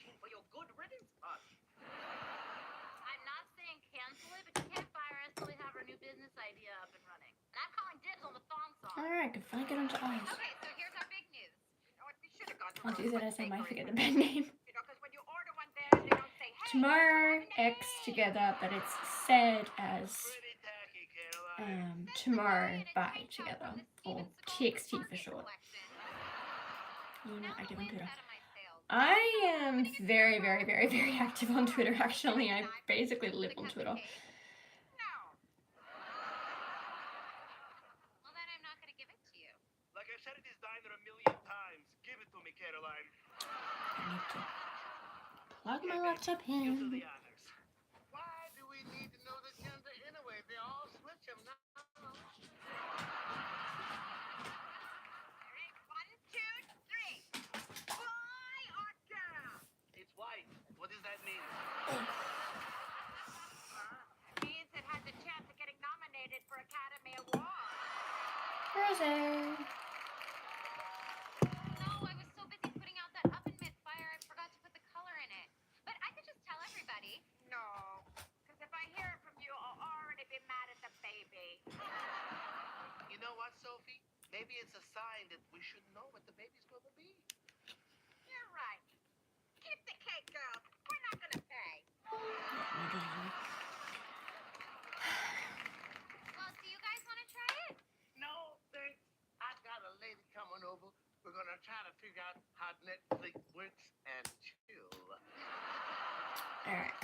S2: not saying cancel it, but you can't fire us till we have our new business idea up and running. And I'm calling dibs on the thong song.
S1: Alright, good finally get onto eyes.
S2: Okay, so here's our big news.
S4: You know what? We should have gone to
S1: I'll do that as I might
S4: Bakery
S1: forget the band name.
S4: You know, because when you order one there, they don't say, hey,
S1: Tomorrow X Together, but it's said as
S8: Pretty tacky, Caroline.
S1: Tomorrow by Together, or TXT for short. You know, I get on Twitter. I am very, very, very, very active on Twitter, actually. I basically live on Twitter.
S4: No.
S2: Well, then I'm not going to give it to you.
S8: Like I said at this diner 1,000,000 times, give it to me, Caroline.
S1: I need to plug my laptop
S8: You do
S1: in.
S8: the honors.
S5: Why do we need to know the gender anyway? They all switch them now.
S4: All right, 1, 2, 3. Boy or girl?
S8: It's white. What does that mean?
S4: Means it has a chance of getting nominated for Academy Award.
S1: Rose.
S2: No, I was so busy putting out that oven mitt fire, I forgot to put the color in it. But I could just tell everybody.
S4: No, because if I hear it from you, I'll already be mad at the baby.
S8: You know what, Sophie? Maybe it's a sign that we should know what the baby's going to be.
S4: You're right. Keep the cake, girls. We're not going to pay.
S2: Well, do you guys want to try it?
S5: No, thanks. I got a lady coming over. We're gonna try to figure out how Netflix works and chill.
S1: Alright.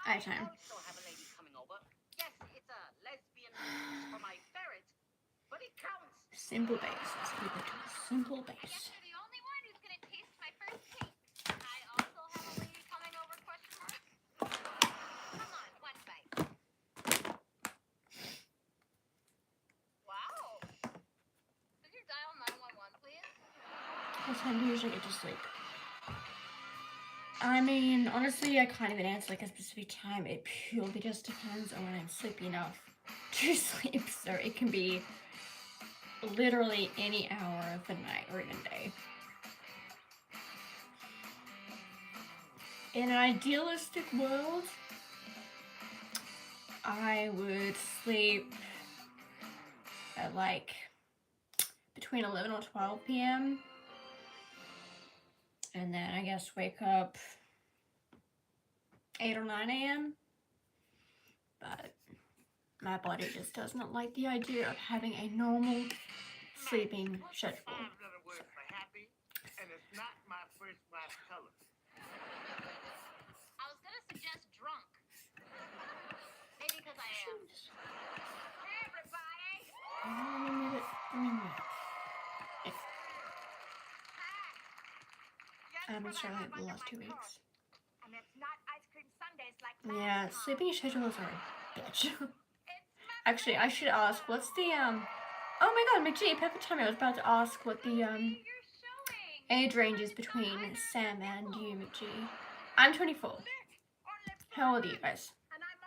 S4: I
S1: Time.
S4: also have a lady coming over. Yes, it's a lesbian for my ferret, but it counts.
S1: Simple bass. Let's keep it to a simple
S2: I guess
S1: bass.
S2: you're the only one who's going to taste my first cake. I also have a lady coming over, question mark. Come on, one bite.
S4: Wow.
S2: Could you dial 911, please?
S1: What time do you usually get to sleep? I mean, honestly, I can't even answer like a specific time. It purely just depends on when I'm sleepy enough to sleep. So it can be literally any hour of the night or even day. In an idealistic world, I would sleep at like between 11 or 12 p.m. and then I guess wake up 8 or 9 a.m. But my body just does not like the idea of having a normal sleeping schedule.
S5: 5 letter word for happy, and it's not my first wife's color.
S2: I was going to suggest drunk. Maybe because I am.
S4: Hey, everybody.
S1: I haven't started the last 2 weeks.
S4: And it's not ice cream sundaes like
S1: Yeah,
S4: last time.
S1: sleeping schedules are a bitch.
S4: It's my
S1: Actually, I should ask, what's the, oh my god, McGee, perfect time. I was about to ask what the,
S2: You're showing.
S1: age range is between Sam and you, McGee. I'm 24. How old are you guys?
S4: And I'm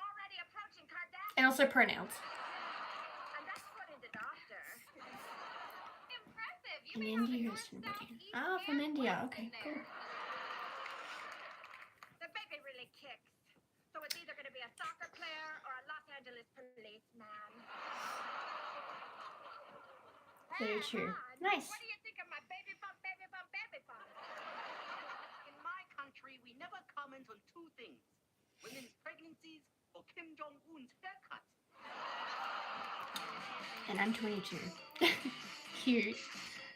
S1: And also pronouns.
S4: And that's what in the doctor.
S2: Impressive. You
S1: In
S2: may have
S1: India,
S2: the
S1: who's from
S2: north, south,
S1: India?
S2: east,
S1: Ah, from
S2: and
S1: India.
S2: west
S1: Okay,
S2: in
S1: cool.
S2: there.
S4: The baby really kicks. So it's either going to be a soccer player or a Los Angeles policeman.
S1: Very
S4: Hey,
S1: true.
S4: hon,
S1: Nice.
S4: What do you think of my baby bump, baby bump, baby bump?
S5: In my country, we never comment on two things: women's pregnancies or Kim Jong Un's haircut.
S1: And I'm 22. Cute.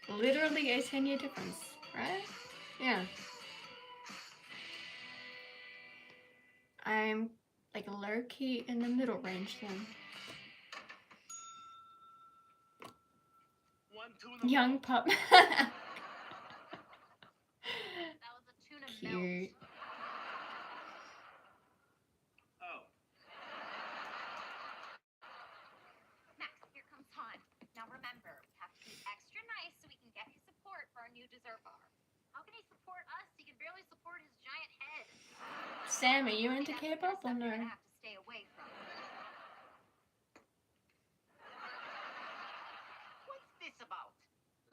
S1: Literally a 10-year difference, right? Yeah. I'm like low-key in the middle range then.
S8: One tuna.
S1: Young pup.
S2: That was a tuna
S1: Cute.
S2: melt.
S8: Oh.
S2: Max, here comes Han. Now remember, we have to be extra nice so we can get his support for our new dessert bar. How can he support us? He can barely support his giant head.
S1: Sam, are you
S2: Maybe
S1: into
S2: that's the kind of
S1: K-pop or
S2: stuff you're
S1: no?
S2: gonna have to stay away from.
S5: What's this about?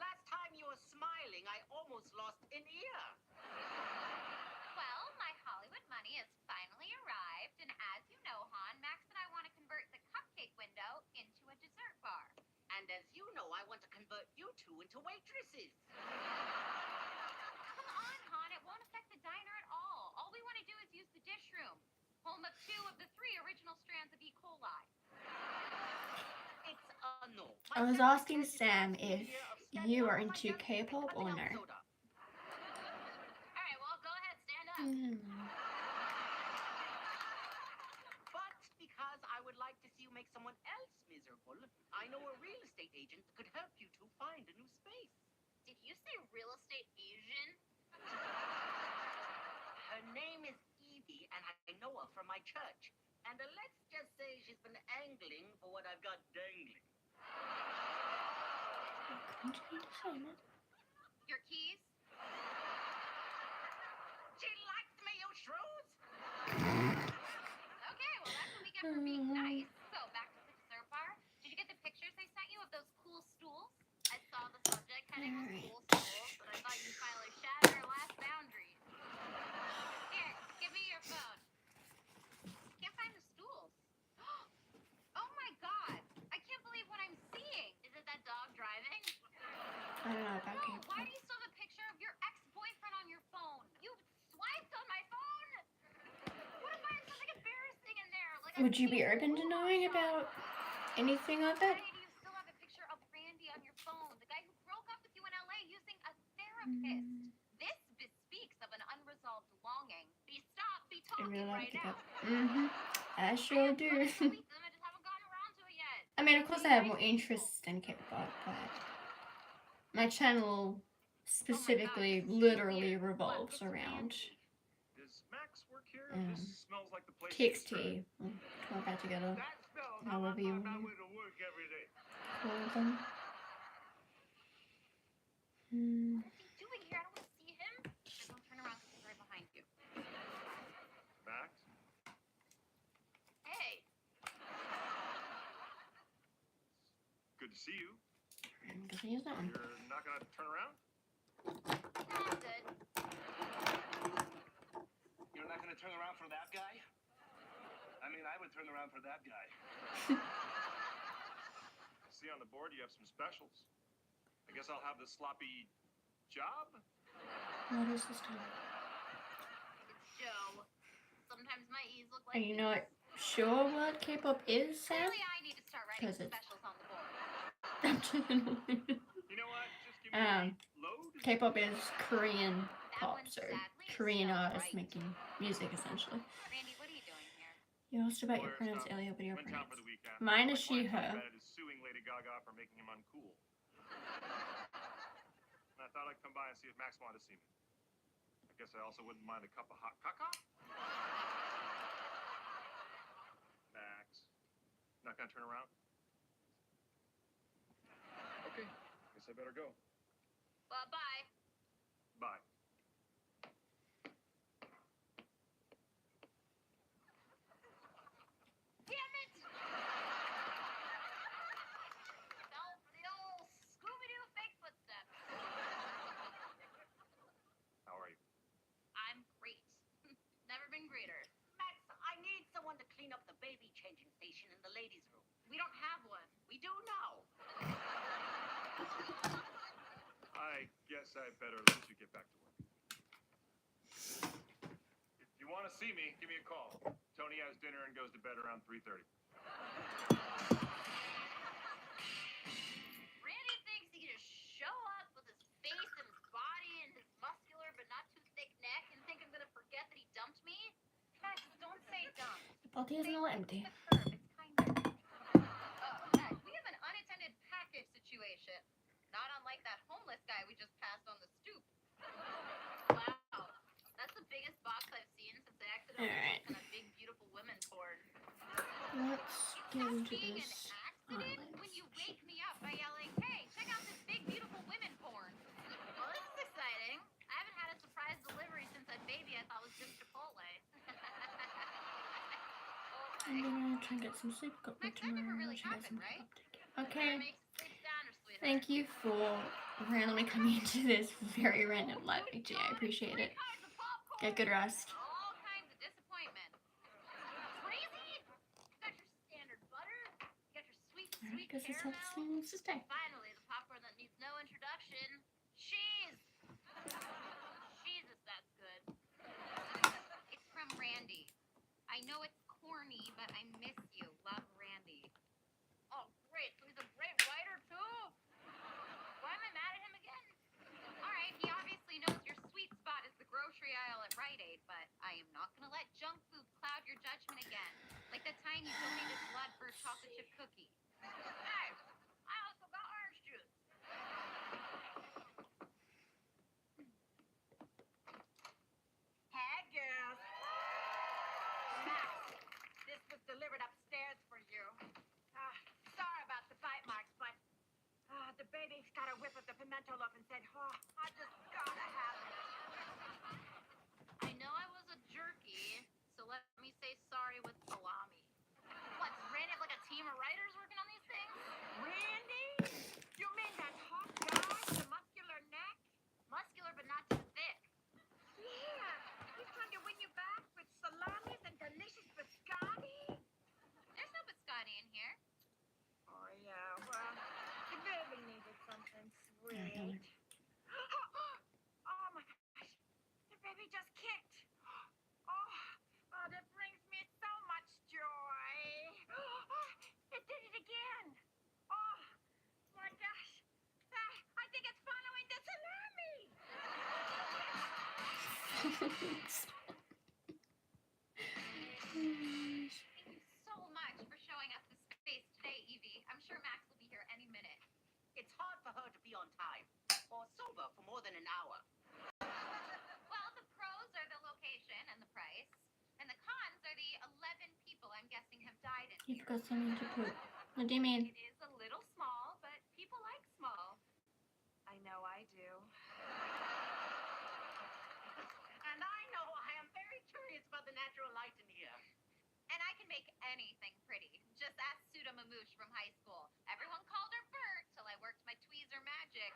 S5: Last time you were smiling, I almost lost an ear.
S2: Well, my Hollywood money has finally arrived, and as you know, Han, Max and I want to convert the cupcake window into a dessert bar.
S5: And as you know, I want to convert you two into waitresses.
S2: Come on, Han, it won't affect the diner at all. All we want to do is use the dish room, home of 2 of the 3 original strands of E. coli.
S5: It's a no.
S1: I was asking Sam if you are into K-pop or no.
S2: All right, well, go ahead, stand up.
S5: But because I would like to see you make someone else miserable, I know a real estate agent that could help you to find a new space.
S2: Did you say real estate Asian?
S5: Her name is Evie, and I know her from my church. And let's just say she's been angling for what I've got dangling.
S2: Your keys?
S5: She likes me, you shrews!
S2: Okay, well, that's what we get for being nice. So, back to the dessert bar. Did you get the pictures I sent you of those cool stools? I saw the subject heading was cool stools, but I thought you finally shattered our last boundary. Here, give me your phone. Can't find the stools. Oh my god! I can't believe what I'm seeing. Is it that dog driving?
S1: I don't know about
S2: No,
S1: K-pop.
S2: why do you still have a picture of your ex-boyfriend on your phone? You swiped on my phone? What if I had something embarrassing in there? Like a
S1: Would you be
S2: secret
S1: open to
S2: Polaroid
S1: knowing
S2: shot?
S1: about anything of
S2: Why
S1: it?
S2: do you still have a picture of Randy on your phone? The guy who broke up with you in LA using a therapist. This bespeaks of an unresolved longing. Be stop, be
S1: I
S2: talking
S1: really like
S2: right now.
S1: K-pop. I sure
S2: I have
S1: do.
S2: wanted to delete them, I just haven't gotten around to it yet.
S1: I mean, of course I have more interest in K-pop, but my channel specifically literally revolves around
S3: Does Max work here?
S1: Um,
S3: This smells like the place. he
S1: TXT. We'll talk about together.
S5: That smells how I
S1: However you
S5: find my
S1: want
S5: way to work every day.
S1: to call them.
S2: What's he doing here? I don't want to see him. Don't turn around because he's right behind you.
S3: Max?
S2: Hey,
S3: Good to see you.
S1: I'm gonna use that one.
S3: You're not gonna turn around?
S2: I'm good.
S8: You're not gonna turn around for that guy? I mean, I would turn around for that guy.
S3: I see on the board you have some specials. I guess I'll have the sloppy job?
S1: What is this time?
S2: It's Joe. Sometimes my E's look
S1: Are
S2: like
S1: you
S2: this.
S1: not sure what K-pop is, Sam?
S2: Clearly, I need to start writing
S1: 'Cause it's-
S2: specials on the board.
S3: You know what? Just give me load.
S1: K-pop is Korean
S2: That
S1: pop,
S2: one's
S1: so
S2: sadly
S1: Korean
S2: spelled
S1: artists
S2: right.
S1: making music essentially.
S2: Randy, what are you doing here?
S1: You asked about your
S3: Lawyer
S1: pronouns
S3: stuff.
S1: earlier, what are your
S3: I'm in town for
S1: pronouns?
S3: the weekend.
S1: Mine
S3: My
S1: is she,
S3: client,
S1: her.
S3: Red, is suing Lady Gaga for making him uncool. And I thought I'd come by and see if Max wanted to see me. I guess I also wouldn't mind a cup of hot caca. Max, not gonna turn around? Okay, guess I better go.
S2: Well, bye.
S3: Bye.
S2: Damn it! have one. We do know.
S9: I guess I better let you get back to work. If you want to see me, give me a call. Tony has dinner and goes to bed around 3:30.
S2: Randy thinks he can just show up with his face and his body and his muscular but not too thick neck and think I'm gonna forget that he dumped me? Max, don't say dump.
S1: Body is now empty.
S2: The curve. It's kinder. Oh, heck, we have an unattended package situation. Not unlike that homeless guy we just passed on the stoop. Wow. That's the biggest box I've seen since I accidentally
S1: Alright.
S2: clicked on a big, beautiful women porn.
S1: Let's get
S2: Stop
S1: into
S2: being
S1: this.
S2: an accident when you wake me up by yelling, hey, check out this big, beautiful women porn. Well, this is exciting. I haven't had a surprise delivery since that baby I thought was just Chipotle.
S1: I'm gonna try and get some sleep. Got me
S2: Max, that never
S1: tomorrow.
S2: really
S1: Try and get some
S2: happened, right?
S1: update. Okay.
S2: Makes you sleep sounder, sweetheart.
S1: Thank you for randomly coming into this very random live VG. I appreciate it. Get good rest.
S2: All kinds of disappointment. Crazy? You got your standard butter. You got your sweet,
S1: Alright,
S2: sweet
S1: guess that's how this
S2: caramel.
S1: thing needs to stay.
S2: Finally, the popcorn that needs no introduction. Cheese. Jesus, that's good. It's from Randy. I know it's corny, but I miss you. Love, Randy. Oh, great. So he's a great writer, too? Why am I mad at him again? All right, he obviously knows your sweet spot is the grocery aisle at Rite Aid, but I am not going to let junk food cloud your judgment again. Like the time you donated blood for a chocolate chip cookie. Hey, I also got orange juice.
S4: Hey, girls. Max, this was delivered upstairs for you. Sorry about the bite marks, but the baby got a whiff of the pimento loaf and said, oh, I just gotta have it.
S2: I know I was a jerky, so let me say sorry with salami. What's Randy have like a team of writers working on these things?
S4: Randy? You mean that hot guy with the muscular neck?
S2: Muscular but not too thick.
S4: Yeah, he's trying to win you back with salamis and delicious biscotti.
S2: There's no biscotti in here.
S4: Oh, yeah, well, the baby needed something
S1: Alright,
S4: sweet. Oh, my gosh. The baby just kicked. Oh, that brings me so much joy. It did it again. Oh, my gosh. I think it's following the salami.
S2: Thank you so much for showing us the space today, Evie. I'm sure Max will be here any minute.
S5: It's hard for her to be on time or sober for more than an hour.
S2: Well, the pros are the location and the price, and the cons are the 11 people I'm guessing have died in
S1: You've
S2: here.
S1: got something to put. What do you mean?
S2: It is a little small, but people like small.
S4: I know I do.
S5: And I know I am very curious about the natural light in here.
S2: And I can make anything pretty. Just ask Suda Mamoosh from high school. Everyone called her Bert till I worked my tweezer magic.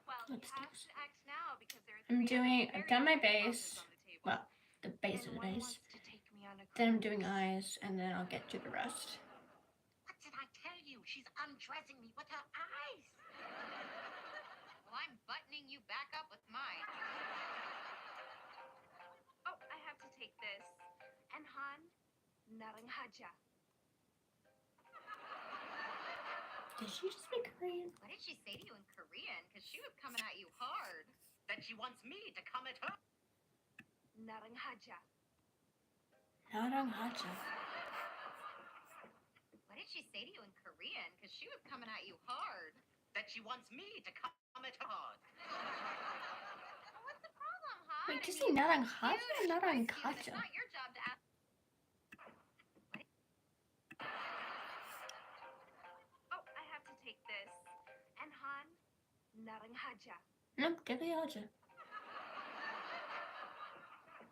S4: Well, you have
S1: Lipsticks.
S4: to act now because there are
S1: I'm
S4: three
S1: doing.
S4: other
S1: I've done my
S4: very
S1: base.
S4: on the table.
S1: Well, the base of
S4: And
S1: the
S4: one
S1: base.
S4: wants to take me on a
S1: Then I'm
S4: cruise.
S1: doing eyes, and then I'll get to the rest.
S5: What did I tell you? She's undressing me with her eyes.
S2: Well, I'm buttoning you back up with mine.
S4: Oh, I have to take this. And Han, naranja.
S1: Did she just speak Korean?
S2: What did she say to you in Korean? Because she was coming at you hard.
S5: That she wants me to come at her.
S4: Naranja.
S1: Naranja.
S2: What did she say to you in Korean? Because she was coming at you hard.
S5: That she wants me to come at her hard.
S2: Well, what's the problem, huh?
S1: Wait, did you say naranja or naranja?
S2: It's not your job to ask.
S4: Oh, I have to take this. And Han, naranja.
S1: No, get the Aja.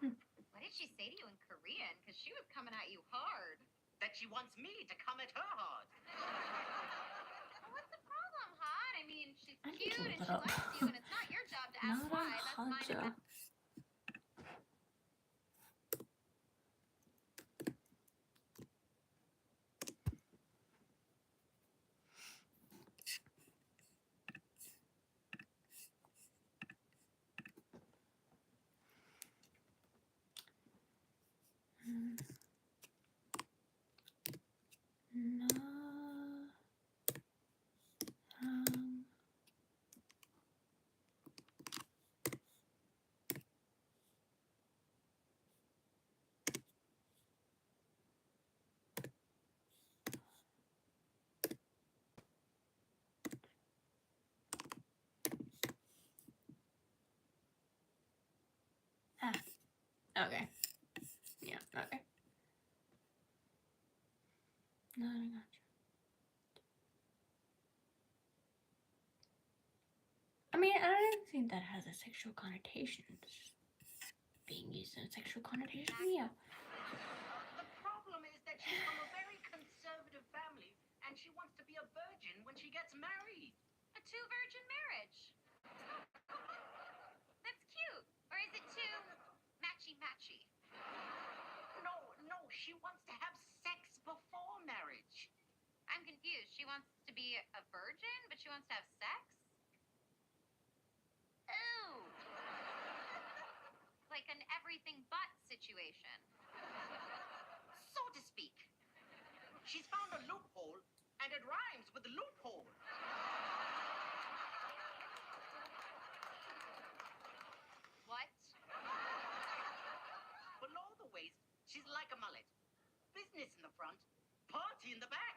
S2: What did she say to you in Korean? Because she was coming at you hard.
S5: That she wants me to come at her hard.
S2: Well, what's the problem, hon? I mean, she's
S1: I need
S2: cute
S1: to
S2: and
S1: look
S2: she
S1: it up.
S2: likes you, and it's not your job to ask why. That's mine.
S1: Naranja. No. Okay. Yeah, okay. No, I got you. I mean, I don't think that has a sexual connotation. It's being used in a sexual connotation, yeah.
S5: The problem is that she's from a very conservative family, and she wants to be a virgin when she gets married.
S2: A two-virgin marriage. That's cute. Or is it too matchy-matchy?
S5: No, she wants to have sex before marriage.
S2: I'm confused. She wants to be a virgin, but she wants to have sex? Ooh. Like an everything but situation.
S5: So to speak. She's found a loophole, and it rhymes with the loophole.
S2: What?
S5: Below the waist, she's like a mullet. Business in the front, party in the back.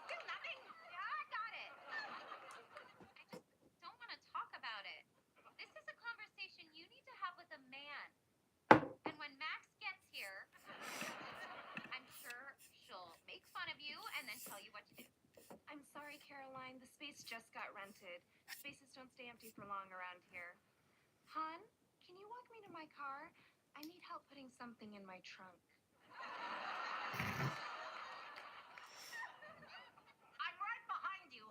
S2: Still nothing? Yeah, I got it. I just don't want to talk about it. This is a conversation you need to have with a man. And when Max gets here, I'm sure she'll make fun of you and then tell you what to do.
S10: I'm sorry, Caroline. The space just got rented. Spaces don't stay empty for long around here. Hon, can you walk me to my car? I need help putting something in my trunk.
S5: I'm right behind you.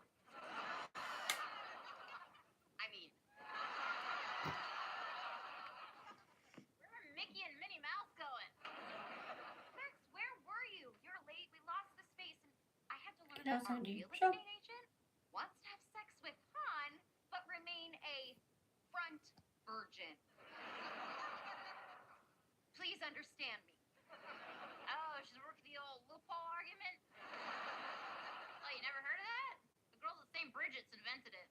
S5: I mean,
S2: Where are Mickey and Minnie Mouse going? Max, where were you? You're late. We lost the space, and I had to learn that
S1: That's
S2: our
S1: not
S2: real
S1: you. Sure.
S2: estate agent wants to have sex with Han, but remain a front virgin. Please understand me. Oh, she's working the old loophole argument? Oh, you never heard of that? The girls at St. Bridget's invented it.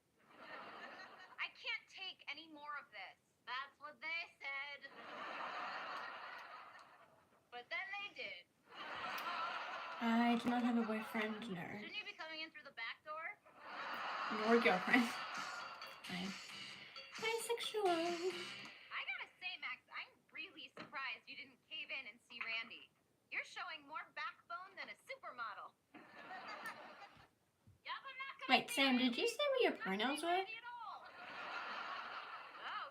S2: I can't take any more of this. That's what they said. But then they did.
S1: I do not have a boyfriend, nor
S2: Shouldn't you be coming in through the back door?
S1: girlfriend. I'm bisexual.
S2: I gotta say, Max, I'm really surprised you didn't cave in and see Randy. You're showing more backbone than a supermodel. Yup, I'm not gonna
S1: Wait,
S2: see
S1: Sam, did
S2: Randy.
S1: you say what your
S2: Not see
S1: pronouns were?
S2: Randy at all.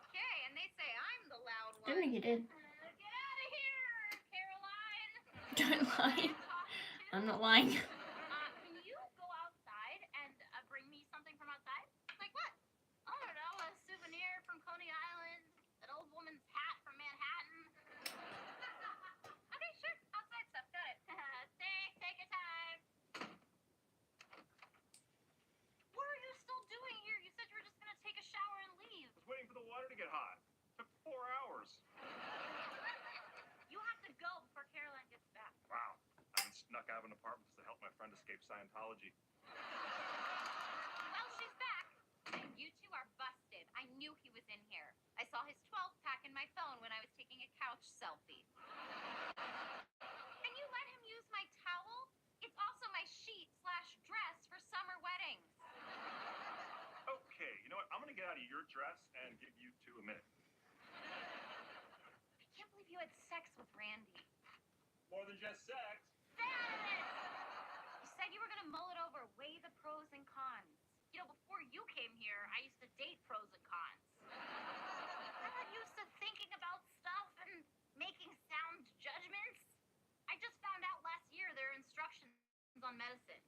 S2: Okay, and they say I'm the loud
S1: I
S2: one.
S1: don't think you did.
S2: Get out of here, Caroline.
S1: Don't lie.
S2: I'm talking to.
S1: I'm not lying.
S2: Can you go outside and bring me something from outside? Like what? I don't know, a souvenir from Coney Island, an old woman's hat from Manhattan. Okay, sure. Outside stuff. Got it. Take your time. What are you still doing here? You said you were just gonna take a shower and leave.
S9: I was waiting for the water to get hot. Took 4 hours.
S2: You have to go before Caroline gets back.
S9: Wow. I snuck out of an apartment just to help my friend escape Scientology.
S2: Well, she's back. And you two are busted. I knew he was in here. I saw his 12-pack in my phone when I was taking a couch selfie. And you let him use my towel? It's also my sheet/dress for summer weddings.
S9: Okay, you know what? I'm gonna get out of your dress and give you 2 a minute.
S2: I can't believe you had sex with Randy.
S9: More than just sex.
S2: You said you were gonna mull it over, weigh the pros and cons. You know, before you came here, I used to date pros and cons. I'm not used to thinking about stuff and making sound judgments. I just found out last year there are instructions on medicine.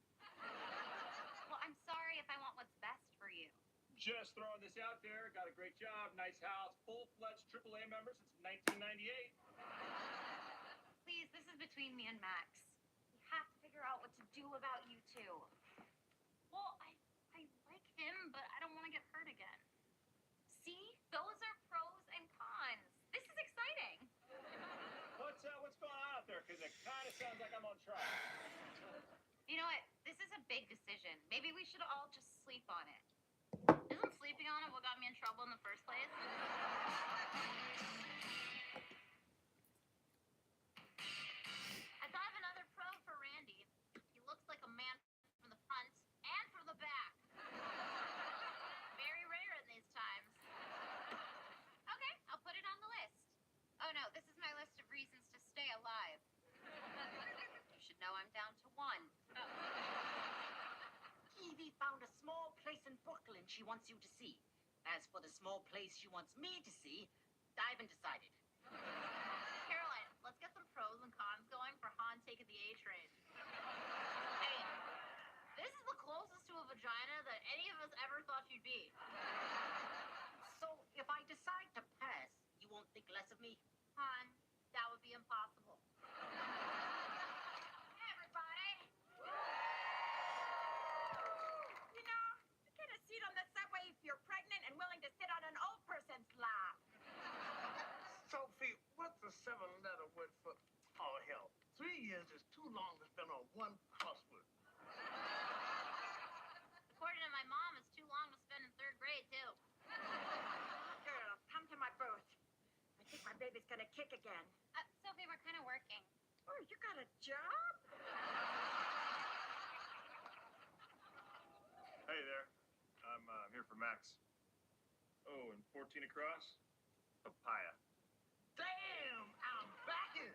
S2: Well, I'm sorry if I want what's best for you.
S9: Just throwing this out there. Got a great job, nice house, full-fledged AAA member since 1998.
S2: Please, this is between me and Max. We have to figure out what to do about you two. Well, I like him, but I don't want to get hurt again. See? Those are pros and cons. This is exciting.
S9: What's going on out there, because it kind of sounds like I'm on trial.
S2: You know what? This is a big decision. Maybe we should all just sleep on it. Isn't sleeping on it what got me in trouble in the first place? I thought of another pro for Randy. He looks like a man from the front and from the back. Very rare in these times. Okay, I'll put it on the list. Oh no, this is my list of reasons to stay alive. You should know I'm down to one.
S5: Evie found a small place in Brooklyn she wants you to see. As for the small place she wants me to see, I haven't decided.
S2: Caroline, let's get some pros and cons going for Han taking the A train. Hey, this is the closest to a vagina that any of us ever thought you'd be.
S5: So if I decide to pass, you won't think less of me?
S2: Han, that would be impossible.
S4: Hey, everybody. You know, you get a seat on the subway if you're pregnant and willing to sit on an old person's lap.
S8: Sophie, what's the 7-letter word for... Oh, hell. 3 years is too long to spend on one crossword.
S2: According to my mom, it's too long to spend in 3rd grade, too.
S4: Girl, come to my booth. I think my baby's gonna kick again.
S2: Sophie, we're kind of working.
S4: Oh, you got a job?
S9: Hey there. I'm here for Max. Oh, and 14 across? Papaya.
S8: Damn, I'm back in.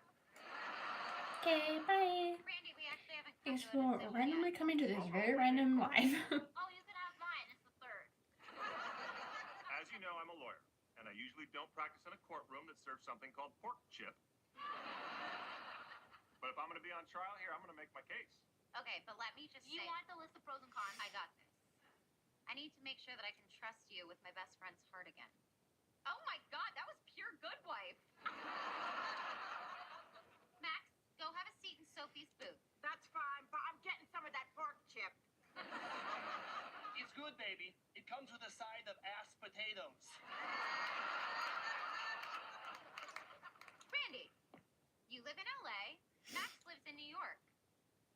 S1: Okay, bye.
S2: Randy, we actually haven't come
S1: Thanks
S2: to a
S1: for
S2: decision
S1: randomly
S2: yet.
S1: coming to this very random live.
S2: Oh, you can have mine. It's the 3rd.
S9: As you know, I'm a lawyer, and I usually don't practice in a courtroom that serves something called pork chip. But if I'm going to be on trial here, I'm going to make my case.
S2: Okay, but let me just say... You want the list of pros and cons? I got this. I need to make sure that I can trust you with my best friend's heart again. Oh my god, that was pure good wife. Max, go have a seat in Sophie's booth.
S4: That's fine, but I'm getting some of that pork chip.
S8: It's good, baby. It comes with a side of ass potatoes.
S2: Randy, you live in LA. Max lives in New York.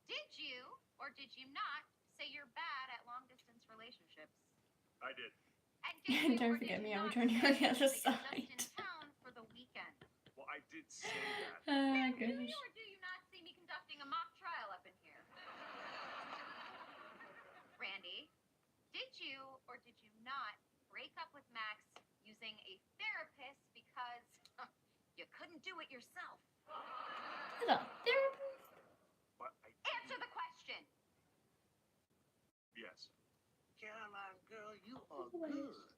S2: Did you, or did you not, say you're bad at long-distance relationships?
S9: I did.
S2: And did you,
S1: Don't
S2: or
S1: forget
S2: did
S1: me,
S2: you
S1: I'm
S2: not
S1: returning
S2: say
S1: on the other
S2: that you're
S1: side.
S2: just in town for the weekend?
S9: Well, I did say that.
S1: Oh,
S2: Do you
S1: gosh.
S2: or do you not see me conducting a mock trial up in here? Randy, did you or did you not break up with Max using a therapist because you couldn't do it yourself?
S1: Hello, therapist.
S9: But I
S2: Answer the question.
S9: Yes.
S8: Caroline, girl, you are
S1: What is-
S8: good.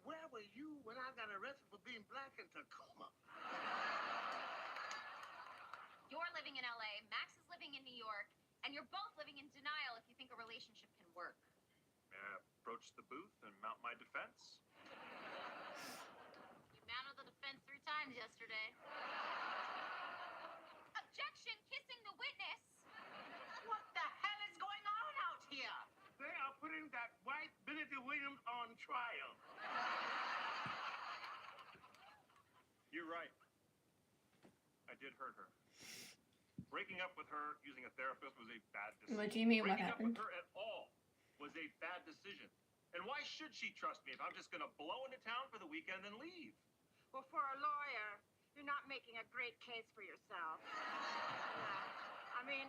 S8: Where were you when I got arrested for being black in Tacoma?
S2: You're living in LA, Max is living in New York, and you're both living in denial if you think a relationship can work.
S9: May I approach the booth and mount my defense?
S2: You mounted the defense 3 times yesterday. Objection! Kissing the witness!
S5: What the hell is going on out here?
S8: They are putting that white Billy D. Williams on trial.
S9: You're right. I did hurt her. Breaking up with her using a therapist was a bad decision.
S1: What do you mean, what
S9: Breaking
S1: happened?
S9: up with her at all was a bad decision. And why should she trust me if I'm just going to blow into town for the weekend and leave?
S4: Well, for a lawyer, you're not making a great case for yourself. I mean,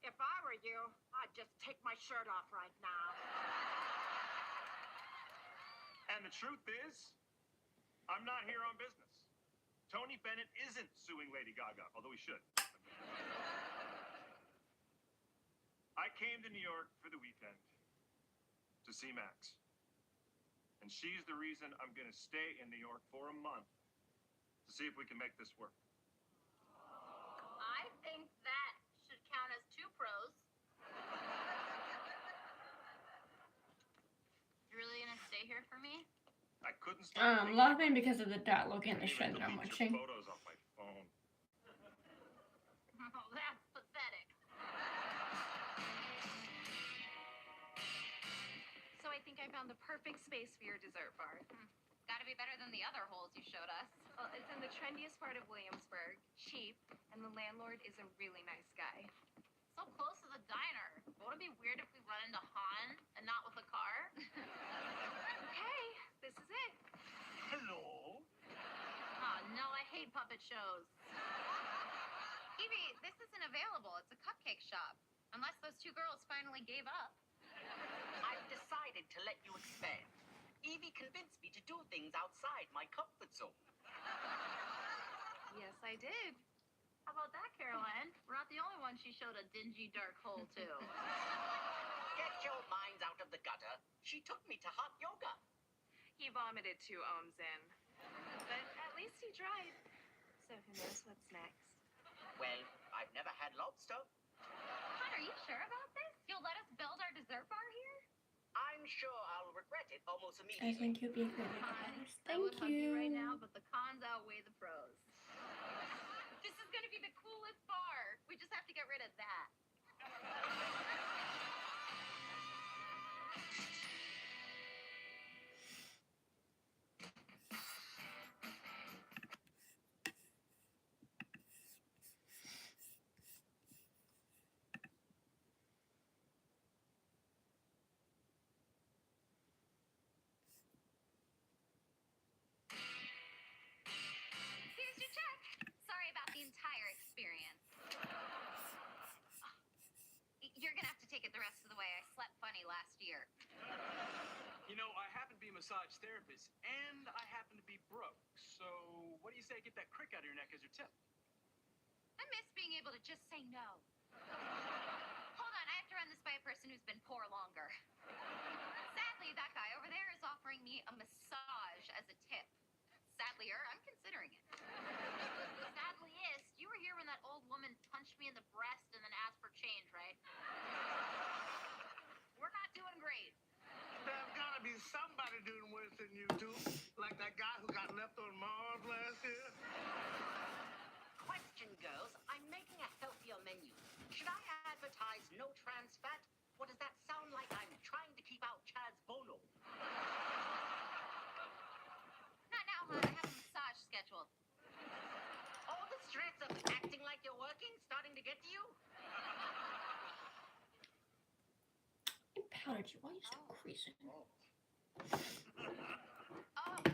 S4: if I were you, I'd just take my shirt off right now.
S9: And the truth is, I'm not here on business. Tony Bennett isn't suing Lady Gaga, although he should. I came to New York for the weekend to see Max. And she's the reason I'm going to stay in New York for a month to see if we can make this work.
S2: I think that should count as 2 pros. You really gonna stay here for me?
S9: I couldn't stop
S1: I'm
S9: thinking
S1: laughing
S9: about
S1: because of the dialogue in
S9: it.
S1: the
S9: I
S1: show
S9: even
S1: that I'm
S9: delete
S1: watching.
S9: your photos off my phone.
S2: Oh, that's pathetic.
S10: So I think I found the perfect space for your dessert bar.
S2: Gotta be better than the other holes you showed us.
S10: Well, it's in the trendiest part of Williamsburg, cheap, and and the landlord is a really nice guy.
S2: So close to the diner. Won't it be weird if we run into Han and not with a car?
S10: Hey, this is it.
S8: Hello.
S2: Oh, no, I hate puppet shows. Evie, this isn't available. It's a cupcake shop. Unless those two girls finally gave up.
S5: I've decided to let you expand. Evie convinced me to do things outside my comfort zone.
S10: Yes, I did.
S2: How about that, Caroline? We're not the only ones she showed a dingy, dark hole to.
S5: Get your minds out of the gutter. She took me to hot yoga.
S10: He vomited 2 ohms in. But at least he tried. So who knows what's next?
S5: Well, I've never had lobster.
S2: Han, are you sure about this? You'll let us build our dessert bar here?
S5: I'm sure I'll regret it almost
S1: I
S5: immediately.
S1: think you'll be great at
S2: Han,
S1: this.
S2: I would
S1: Thank
S2: hug you right
S1: you.
S2: now, but the cons outweigh the pros. This is gonna be the coolest bar. We just have to get rid of that. Here's your check. Sorry about the entire experience. You're gonna have to take it the rest of the way. I slept funny last year.
S6: You know, I happen to be a massage therapist, and I happen to be broke. So, what do you say I get that crick out of your neck as your tip?
S2: I miss being able to just say no. Hold on, I have to run this by a person who's been poor longer. Sadly, that guy over there is offering me a massage as a tip. Sadlier, I'm considering it. Sadliest, you were here when that old woman punched me in the breast and then asked for change, right? We're not doing great.
S8: There's gotta be somebody doing worse than you two. Like that guy who got left on Mars last year.
S5: Question, girls. I'm making a healthier menu. Should I advertise no trans fat? Or does that sound like I'm trying to keep out Chaz Bono?
S2: Not now, hon. I have a massage scheduled.
S5: All the stress of acting like you're working starting to get to you?
S1: I powdered you. Why are you still creasing?
S2: Oh,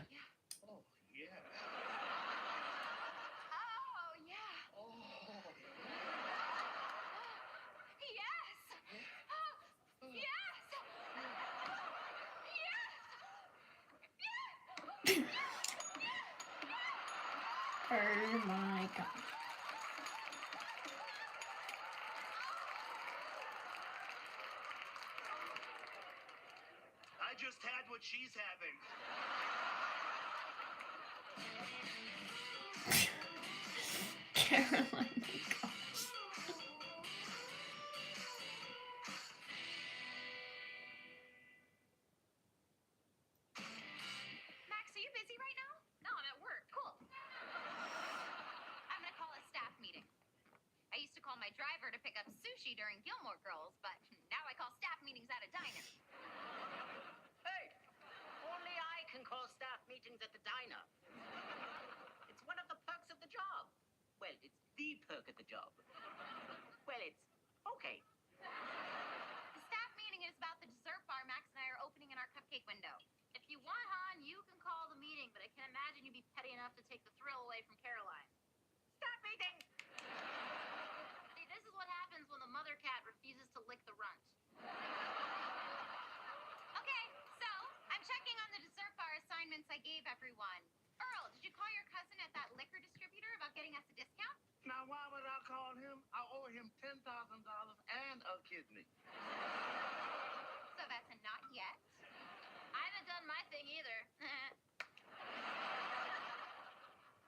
S2: yeah.
S8: Oh, yeah.
S2: Oh, yeah.
S8: Oh.
S2: Yes. Oh, yes. Yes.
S1: Oh my god.
S8: I just had what she's having.
S1: Caroline.
S2: Max, are you busy right now? No, I'm at work. Cool. I'm gonna call a staff meeting. I used to call my driver to pick up sushi during Gilmore Girls, but now I call staff meetings at a diner.
S5: Hey, only I can call staff meetings at the diner. It's one of the perks of the job. Well, it's the perk of the job. Well, it's okay.
S2: The staff meeting is about the dessert bar Max and I are opening in our cupcake window. If you want, Han, you can call the meeting, but I can imagine you'd be petty enough to take the thrill away from Caroline.
S5: Staff meeting!
S2: See, this is what happens when the mother cat refuses to lick the runt. Okay, so I'm checking on the dessert bar assignments I gave everyone. Earl, did you call your cousin at that liquor distributor about getting us a discount?
S8: Now, why would I call him? I owe him $10,000 and a kidney.
S2: So that's a not yet. I haven't done my thing either.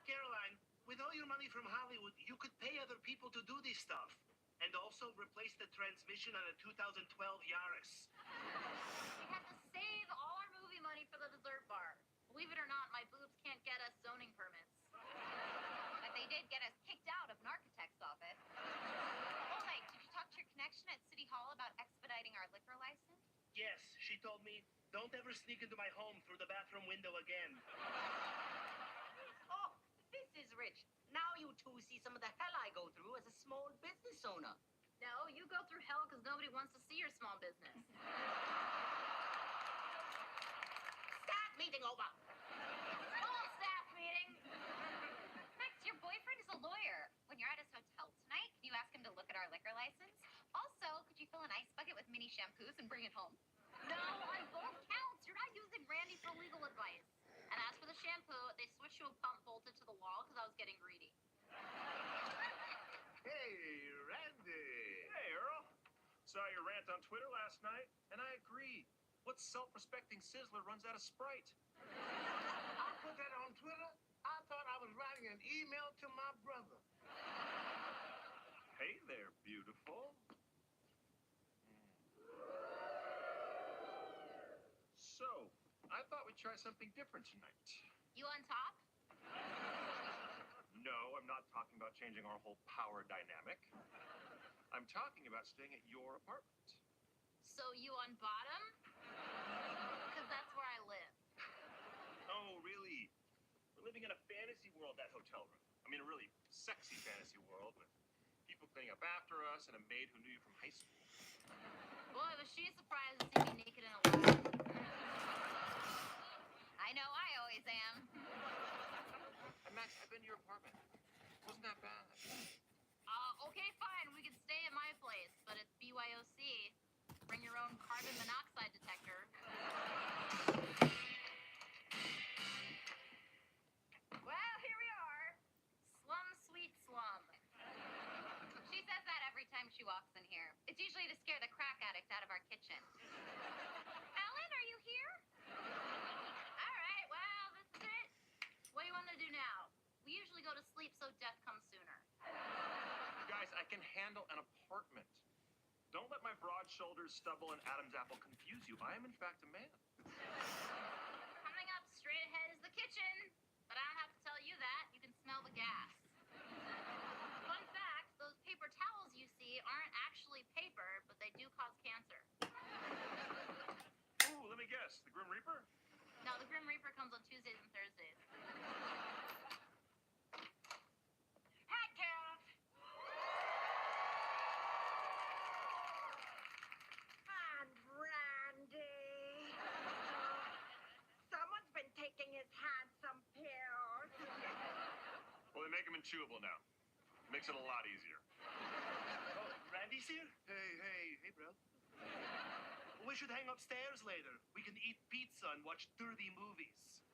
S8: Caroline, with all your money from Hollywood, you could pay other people to do this stuff. And also replace the transmission on a 2012 Yaris.
S2: We had to save all our movie money for the dessert bar. Believe it or not, my boobs can't get us zoning permits. But they did get us kicked out of an architect's office. Oh, wait, did you talk to your connection at City Hall about expediting our liquor license?
S8: Yes, she told me, don't ever sneak into my home through the bathroom window again.
S5: Oh, this is rich. Now you two see some of the hell I go through persona.
S2: No, you go through hell because nobody wants to see your small business.
S5: Staff meeting over.
S2: Small staff meeting.
S10: Max, your boyfriend is a lawyer. When you're at his hotel tonight, can you ask him to look at our liquor license? Also, could you fill an ice bucket with mini shampoos and bring it home?
S2: No, on both counts. You're not using Randy for legal advice. And as for the shampoo, they switched to a pump bolted to the wall because I was getting greedy.
S9: Hey, Randy. Hey, Earl. Saw your rant on Twitter last night, and I agree. What self-respecting sizzler runs out of Sprite?
S8: I put that on Twitter. I thought I was writing an email to my brother.
S9: Hey there, beautiful. So, I thought we'd try something different tonight.
S2: You on top?
S9: No, I'm not talking about changing our whole power dynamic. I'm talking about staying at your apartment.
S2: So you on bottom? Because that's where I live.
S9: Oh, really? We're living in a fantasy world, that hotel room. I mean, a really sexy fantasy world with people cleaning up after us and a maid who knew you from high school.
S2: Boy, was she surprised to see me naked and alone. I know I always am.
S9: And Max, I've been to your apartment. It wasn't that bad.
S2: Okay, fine. We can stay at my place, but it's BYOC. Bring your own carbon monoxide detector. Well, here we are. Slum, sweet slum.
S10: She says that every time she walks in here. It's usually to scare the crack addict out of our kitchen. Ellen, are you here?
S2: All right, well, this is it. What do you want to do now? We usually go to sleep so death comes sooner.
S9: You guys, I can handle an apartment. Don't let my broad shoulders, stubble, and Adam's apple confuse you. I am, in fact, a man.
S2: Coming up straight ahead is the kitchen. But I don't have to tell you that. You can smell the gas. Fun fact, those paper towels you see aren't actually paper, but they do cause cancer.
S9: Ooh, let me guess. The Grim Reaper?
S2: No, the Grim Reaper comes on Tuesdays and Thursdays.
S4: Hi, Carol. And Randy. Someone's been taking his handsome pills.
S9: Well, they make them chewable now. Makes it a lot easier.
S8: Oh, Randy's here? Hey, bro. We should hang upstairs later. We can eat pizza and watch dirty movies.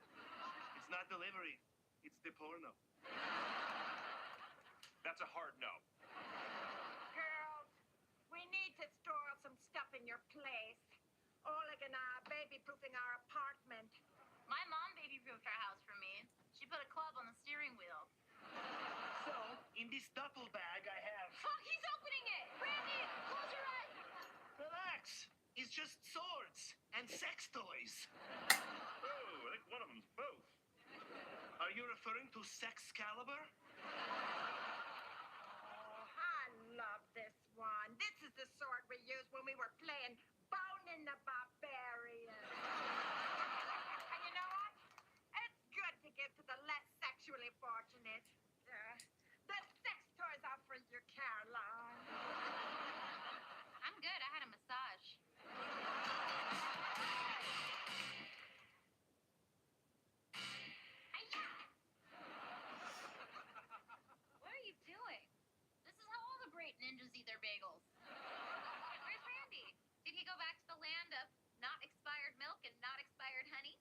S8: It's not delivery. It's the porno.
S9: That's a hard no.
S4: Girls, we need to store some stuff in your place. Oleg and I are baby-proofing our apartment.
S2: My mom baby-proofed our house for me. She put a club on the steering wheel.
S8: So, in this duffel bag I have...
S2: Fuck, he's opening it! Randy, close your eyes!
S8: Relax. It's just swords and sex toys.
S9: Oh, I think one of them's both.
S8: Are you referring to Sexcalibur?
S4: Oh, I love this one. This is the sword we used when we were playing Bonin the Barbarian. And you know what? It's good to give to the less sexually fortunate. The sex toys are for you, Caroline.
S10: I'm good. I had a massage. What are you doing?
S2: This is how all the great ninjas eat their bagels.
S10: Where's Randy? Did he go back to the land of not expired milk and not expired honey?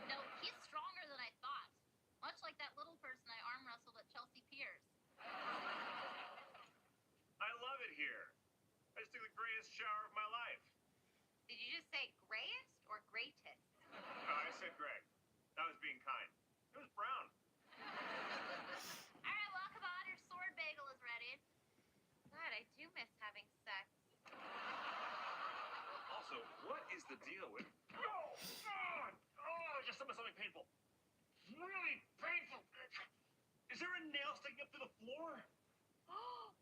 S2: No, he's stronger than I thought. Much like that little person I arm wrestled at Chelsea Piers.
S9: I love it here. I just took the greatest shower of my life.
S10: Did you just say grayest or greatest?
S9: No, I said gray. That was being kind. It was brown.
S2: All right, well, come on, your sword bagel is ready.
S10: God, I do miss having sex.
S9: Also, what is the deal with... Oh, God! Oh, I just stumbled something painful. Really painful. Is there a nail sticking up through the floor?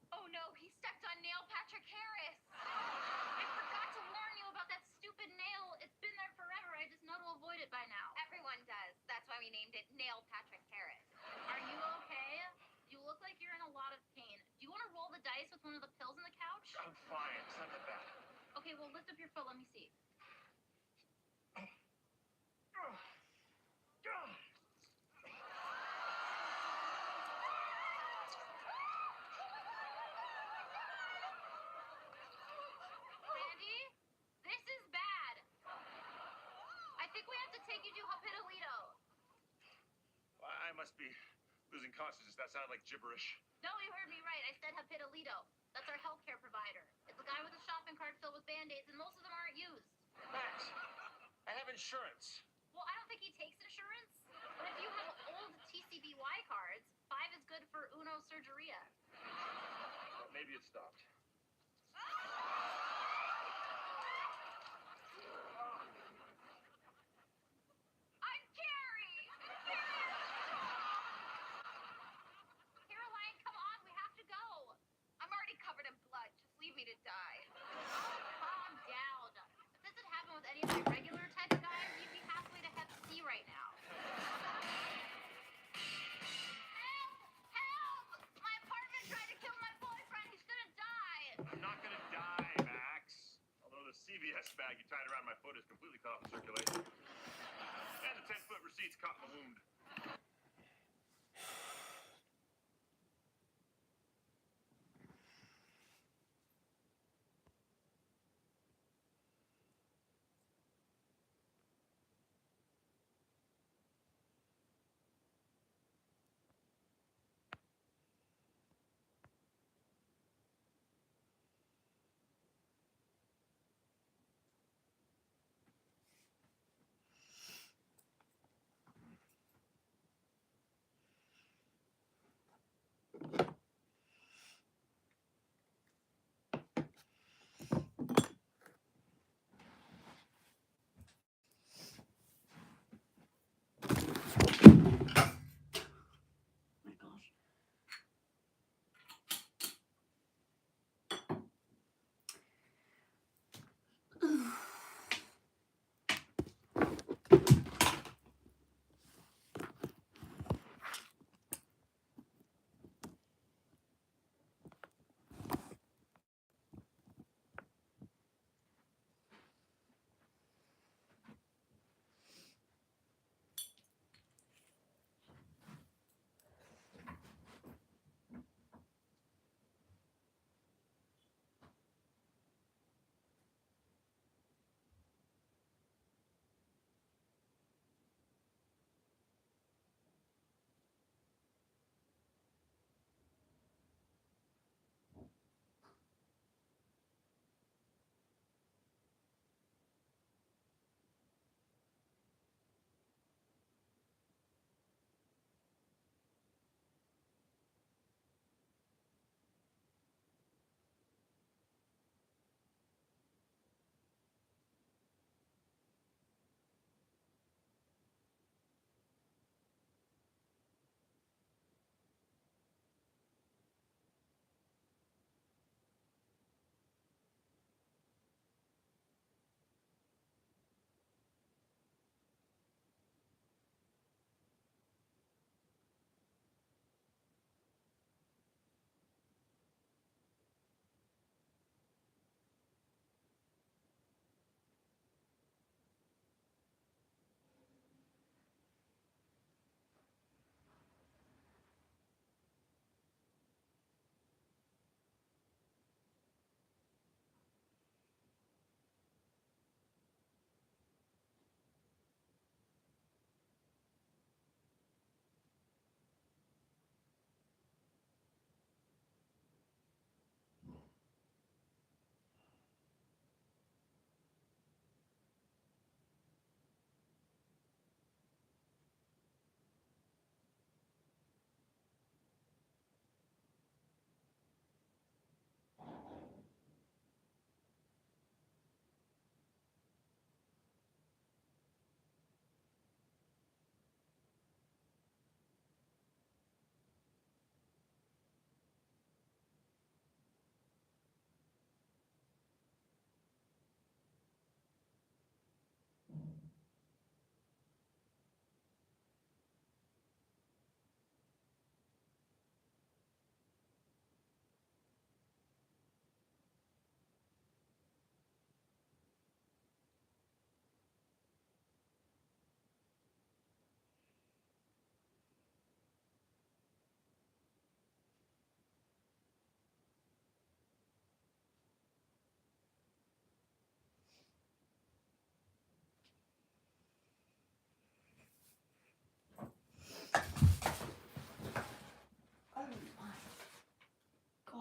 S10: Oh no, he stepped on Nail Patrick Harris.
S2: I forgot to warn you about that stupid nail. It's been there forever. I just know to avoid it by now.
S10: Everyone does. That's why we named it Nail Patrick Harris.
S2: Are you okay? You look like you're in a lot of pain. Do you want to roll the dice with one of the pills Okay, well, lift up your foot. Let me see. Randy, this is bad. I think we have to take you to Hapidolito.
S9: I must be losing consciousness. That sounded like gibberish.
S2: No, you heard me right. I said Hapidolito. That's our healthcare provider. It's a guy with a shopping cart filled with Band-Aids, and most of them aren't used.
S9: Max, I have insurance.
S2: Well, I don't think he takes insurance. But if you have old TCBY cards, 5 is good for Uno Surgeria.
S9: Well, maybe it stopped.
S2: I'm Carrie! Caroline, come on, we have to go.
S10: I'm already covered in blood. Just leave me to die.
S2: Calm down. If this had happened with any of my regular type of guys, you'd be halfway to Hep C right now. Help! Help! My apartment tried to kill my boyfriend. He's gonna die.
S9: I'm not gonna die, Max. Although the CVS bag you tied around my foot is completely cut off the circulation. And the 10-foot receipt's caught in the wound.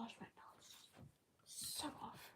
S1: gosh, my mouth is so off.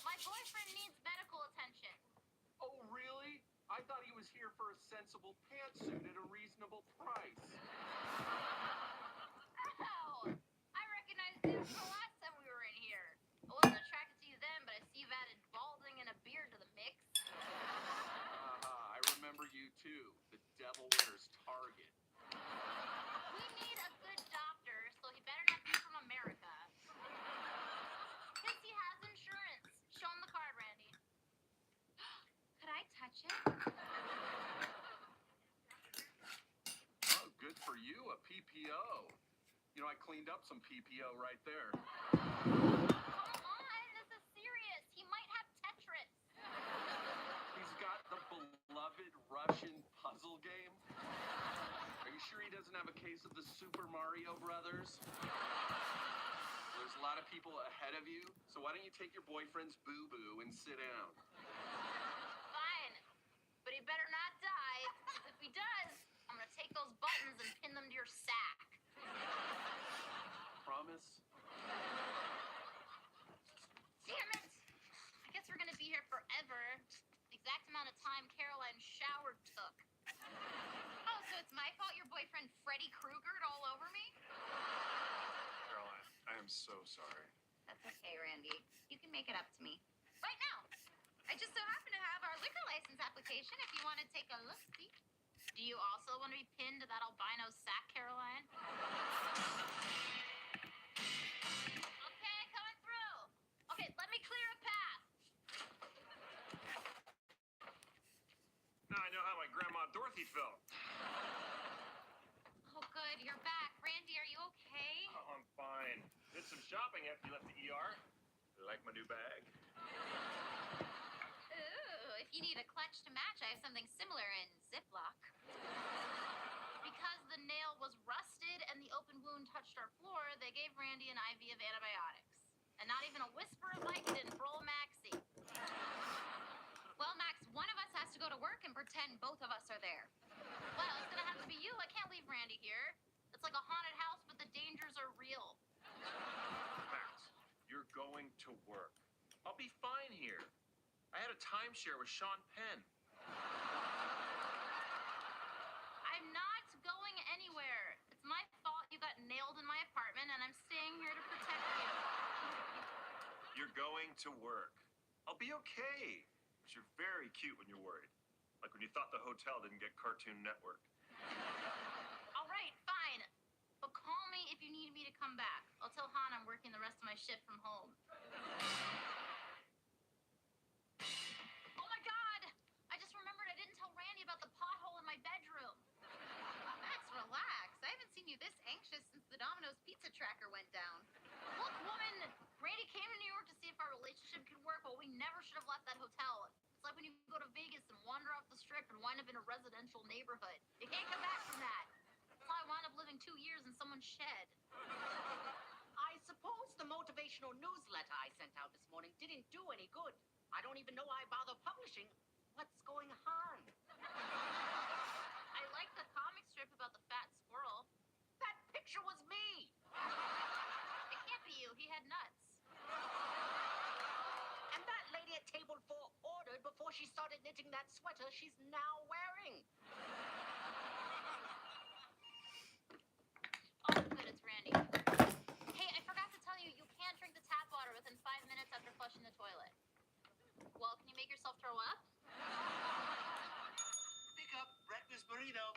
S2: My boyfriend needs medical attention.
S3: Oh, really? I thought he was here for a sensible pantsuit at a reasonable price.
S2: Ow! I recognized you from the last time we were in here. I wasn't attracted to you then, but I see you've added balding and a beard to the mix.
S3: I remember you too. The devil wears Target.
S2: We need a good doctor, so he better not be from America. Tipsy has insurance. Show him the card, Randy.
S10: Could I touch it?
S3: Oh, good for you, a PPO. You know, I cleaned up some PPO right there.
S2: Come on, this is serious. He might have Tetris.
S3: He's got the beloved Russian puzzle game. Are you sure he doesn't have a case of the Super Mario Brothers? There's a lot of people ahead of you, so why don't you take your boyfriend's boo-boo and sit down?
S2: Fine, but he better not die. 'Cause if he does, I'm gonna take those buttons and pin them to your sack.
S3: Promise?
S2: Damn it! I guess we're gonna be here forever. The exact amount of time Caroline's shower took.
S10: Oh, so it's my fault your boyfriend Freddy Kruegered all over me?
S9: Caroline, I am so sorry.
S10: That's okay, Randy. You can make it up to me. Right now. I just so happen to have our liquor license application if you want to take a look-see.
S2: Do you also want to be pinned to that albino sack, Caroline? Okay, coming through. Okay, let me clear a path.
S9: Now I know how my grandma Dorothy felt.
S10: Oh, good. You're back. Randy, are you okay?
S9: Oh, I'm fine. Did some shopping after you left the ER. Like my new bag?
S10: Ooh, if you need a clutch to match, I have something similar in Ziploc.
S2: Because the nail was rusted and the open wound touched our floor, they gave Randy an IV of antibiotics. And not even a whisper of Vicodin for old Maxie.
S10: Well, Max, one of us has to go to work and pretend both of us are there.
S2: Well, it's gonna have to be you. I can't leave Randy here. It's like a haunted house, but the dangers are real.
S3: Max, you're going to work. I'll be fine here. I had a timeshare with Sean Penn.
S2: I'm not going anywhere. It's my fault you got nailed in my apartment, and I'm staying here to protect you.
S9: You're going to work. I'll be okay. But you're very cute when you're worried. Like when you thought the hotel didn't get Cartoon Network.
S2: All right, fine. But call me if you need me to come back. I'll tell Han I'm working the rest of my shift from home. Oh my God! I just remembered I didn't tell Randy about the pothole in my bedroom.
S10: Max, relax. I haven't seen you this anxious since the Domino's pizza tracker went down.
S2: Look, woman, Randy came to New York to see if our relationship could work, but we never should have left that hotel. It's like when you go to Vegas and wander off the strip and wind up in a residential neighborhood. You can't come back from that. That's how I wound up living 2 years in someone's shed.
S5: I suppose the motivational newsletter I sent out this morning didn't do any good. I don't even know why I bother publishing. What's going on?
S2: I like the comic strip about the fat squirrel.
S5: That picture was me.
S2: It can't be you. He had nuts.
S5: And that lady at table 4 ordered before she started knitting that sweater she's now wearing.
S2: Oh, good, it's Randy. Hey, I forgot to tell you, you can't drink the tap water within 5 minutes after flushing the toilet. Well, can you make yourself throw up?
S8: Pick up breakfast burrito.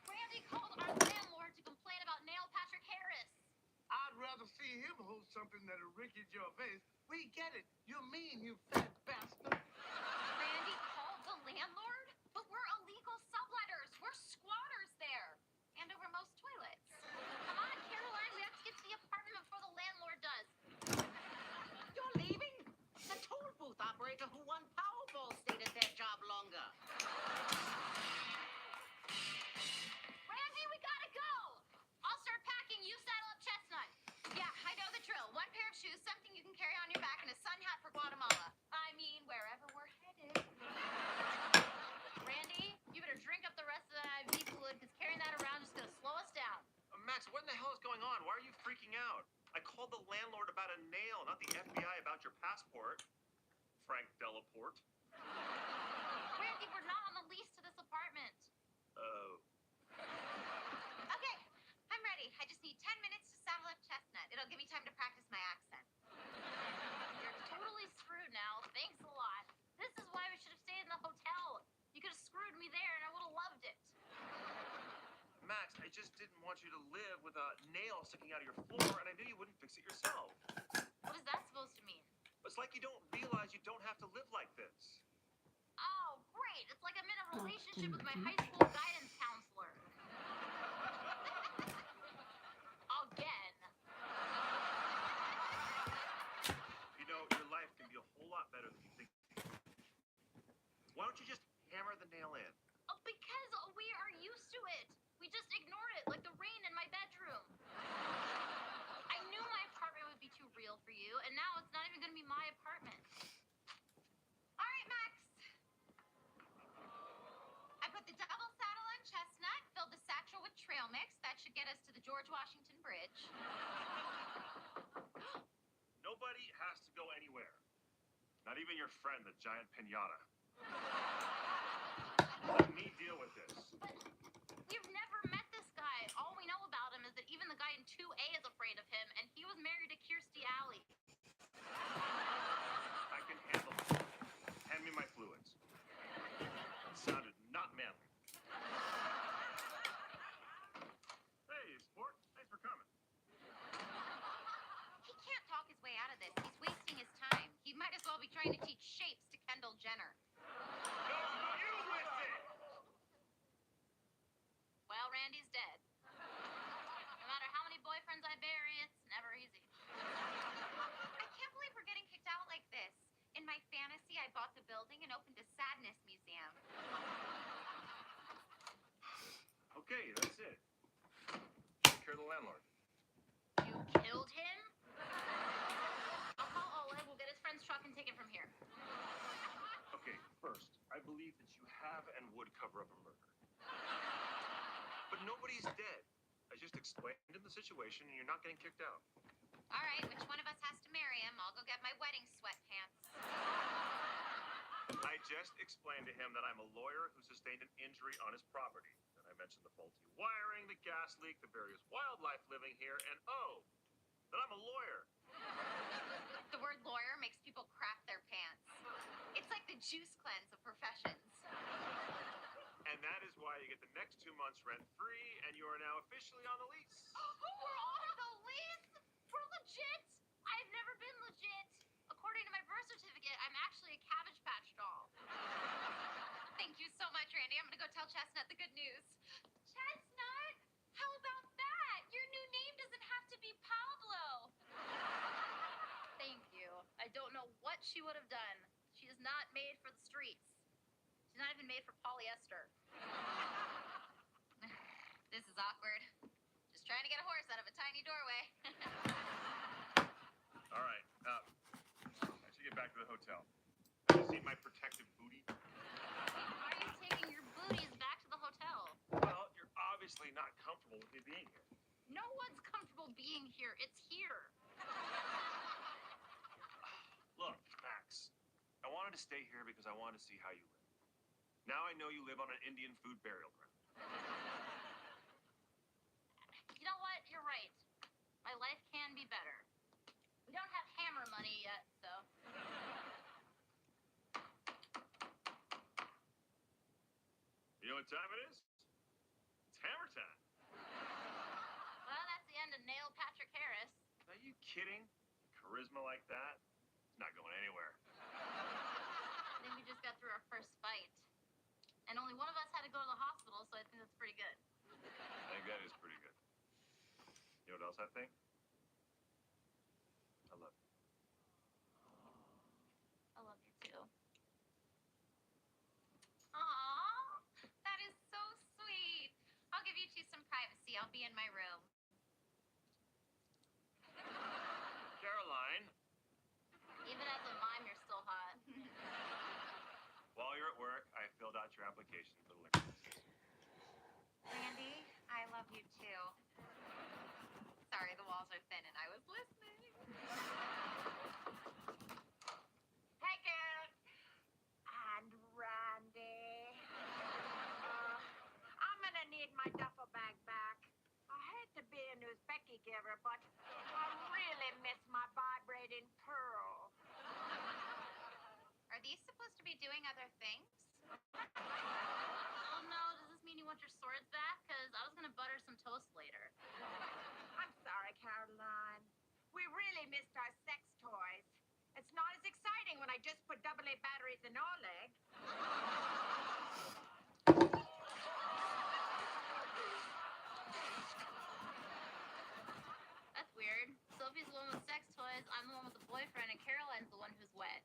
S2: Randy called our landlord to complain about Neil Patrick Harris.
S11: I'd rather see him hold something than a Ricky Gervais. We get it. You're mean, you fat bastard.
S10: Randy called the landlord? But we're illegal subletters. We're squatters there. And over most toilets.
S2: Come choose something you can carry on your back and a sun hat for Guatemala. I mean, wherever we're headed. Randy, you better drink up the rest of that IV fluid because carrying that around is going to slow us down.
S3: Max, what in the hell is going on? Why are you freaking out? I called the landlord about a nail, not the FBI about your passport. Frank Delaporte.
S2: Randy, we're not on the lease to this apartment.
S3: Oh.
S2: Okay, I'm ready. I just need 10 minutes to saddle up Chestnut. It'll give me time to practice my accent. You're totally screwed now. Thanks a lot. This is why we should have stayed in the hotel. You could have screwed me there and I would have loved it.
S3: Max, I just didn't want you to live with a nail sticking out of your floor, and I knew you wouldn't fix it yourself.
S2: What is that supposed to mean?
S3: It's like you don't realize you don't have to live like this.
S2: Oh, great. It's like I'm in a relationship with my high school guidance counselor. Again.
S3: You know, your life can be a whole lot better than you think. Why don't you just hammer the nail in?
S2: Oh, because we are used to it. We just ignore it like the rain in my bedroom. I knew my apartment would be too real for you, and now it's not even going to be my apartment. All right, Max. I put the double saddle on Chestnut, filled the satchel with trail mix. That should get us to the George Washington Bridge.
S3: Nobody has to go anywhere. Not even your friend, the giant pinata. Let me deal with this.
S2: But we've never met this guy. All we know about him is that even the guy in 2A is afraid of him, and he was married to Kirstie Alley.
S3: I can handle it. Hand me my fluids. It sounded not manly. Hey, sport. Thanks for coming.
S2: He can't talk his way out of this. He's wasting his time. He might as well be trying to teach shapes to Kendall Jenner.
S3: No, you listen!
S2: Well, Randy's dead. No matter how many boyfriends I bury, it's never easy. I can't believe we're getting kicked out like this. In my fantasy, I bought the building and opened a sadness museum.
S3: Okay, that's it. Take care of the landlord.
S2: You killed him? I'll call Oleg. We'll get his friend's truck and take it from here.
S3: Okay, first, I believe that you have and would cover up a murder. But nobody's dead. I just explained him the situation and you're not getting kicked out.
S2: All right, which one of us has to marry him? I'll go get my wedding sweatpants.
S3: I just explained to him that I'm a lawyer who sustained an injury on his property. And I mentioned the faulty wiring, the gas leak, the various wildlife living here, and that I'm a lawyer.
S2: The word lawyer makes people crap their pants. It's like the juice cleanse of professions.
S3: And that is why you get the next 2 months rent-free, and you are now officially on the lease.
S2: We're on the lease? We're legit? I've never been legit. According to my birth certificate, I'm actually a Cabbage Patch doll. Thank you so much, Randy. I'm gonna go tell Chestnut the good news. Chestnut? How about that? Your new name doesn't have to be Pablo. Thank you. I don't know what she would have done. She is not made for the streets. She's not even made for polyester. This is awkward. Just trying to get a horse out of a tiny doorway.
S3: All right, I should get back to the hotel. Have you seen my protective booty?
S2: Why are you taking your booties back to the hotel?
S3: Well, you're obviously not comfortable with me being here.
S2: No one's comfortable being here. It's here.
S3: Look, Max, I wanted to stay here because I wanted to see how you live. Now I know you live on an Indian food burial ground.
S2: You know what? You're right. My life can be better. We don't have hammer money yet, so.
S3: You know what time it is? It's hammer time.
S2: Well, that's the end of Nail Patrick Harris.
S3: Are you kidding? Charisma like that? It's not going anywhere.
S2: I think we just got through our first fight. And only one of us had to go to the hospital, so I think that's pretty good.
S3: I think that is pretty good. You know what else I think? I love you.
S2: I love you too. Aww, that is so sweet. I'll give you two some privacy. I'll be in my room.
S3: Caroline,
S9: filled out your application for the liquor license.
S10: Randy, I love you too. Sorry, the walls are thin and I was listening.
S4: Hey, Karen. And Randy. I'm gonna need my duffel bag back. I hate to be a Uzbeki-giver, but I really miss my vibrating pearl.
S10: Are these supposed to be doing other things? Oh no, does this mean you want your swords back? Because I was gonna butter some toast later.
S4: I'm sorry, Caroline. We really missed our sex toys. It's not as exciting when I just put AA batteries in Oleg.
S10: That's weird. Sophie's the one with sex toys, I'm the one with the boyfriend, and Caroline's the one who's wet.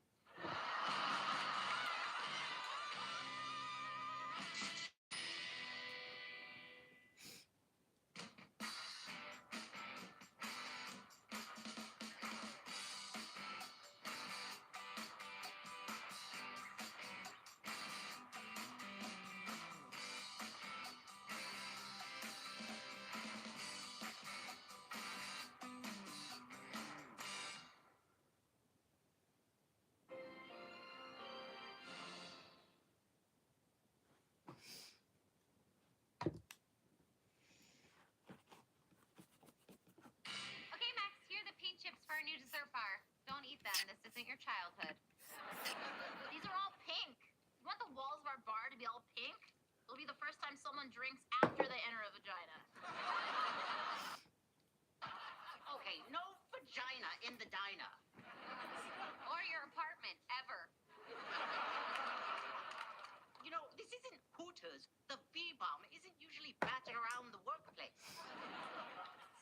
S10: Okay, Max, here are the paint chips for our new dessert bar. Don't eat them. This isn't your childhood. These are all pink. You want the walls of our bar to be all pink? It'll be the first time someone drinks after they enter a vagina.
S5: Okay, no vagina in the diner.
S10: Or your apartment, ever.
S5: You know, this isn't Hooters. The V-bomb isn't usually batting around the workplace.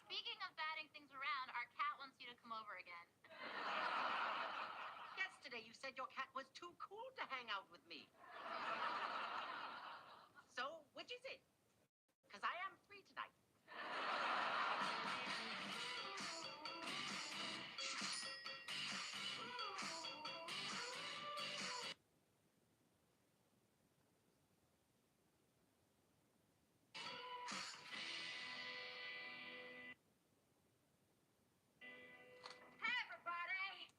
S10: Speaking of batting things around, our cat wants you to come over again.
S5: Yesterday you said your cat was too cool to hang out with me. So, which is it? Because I am free tonight.
S4: Hey, everybody.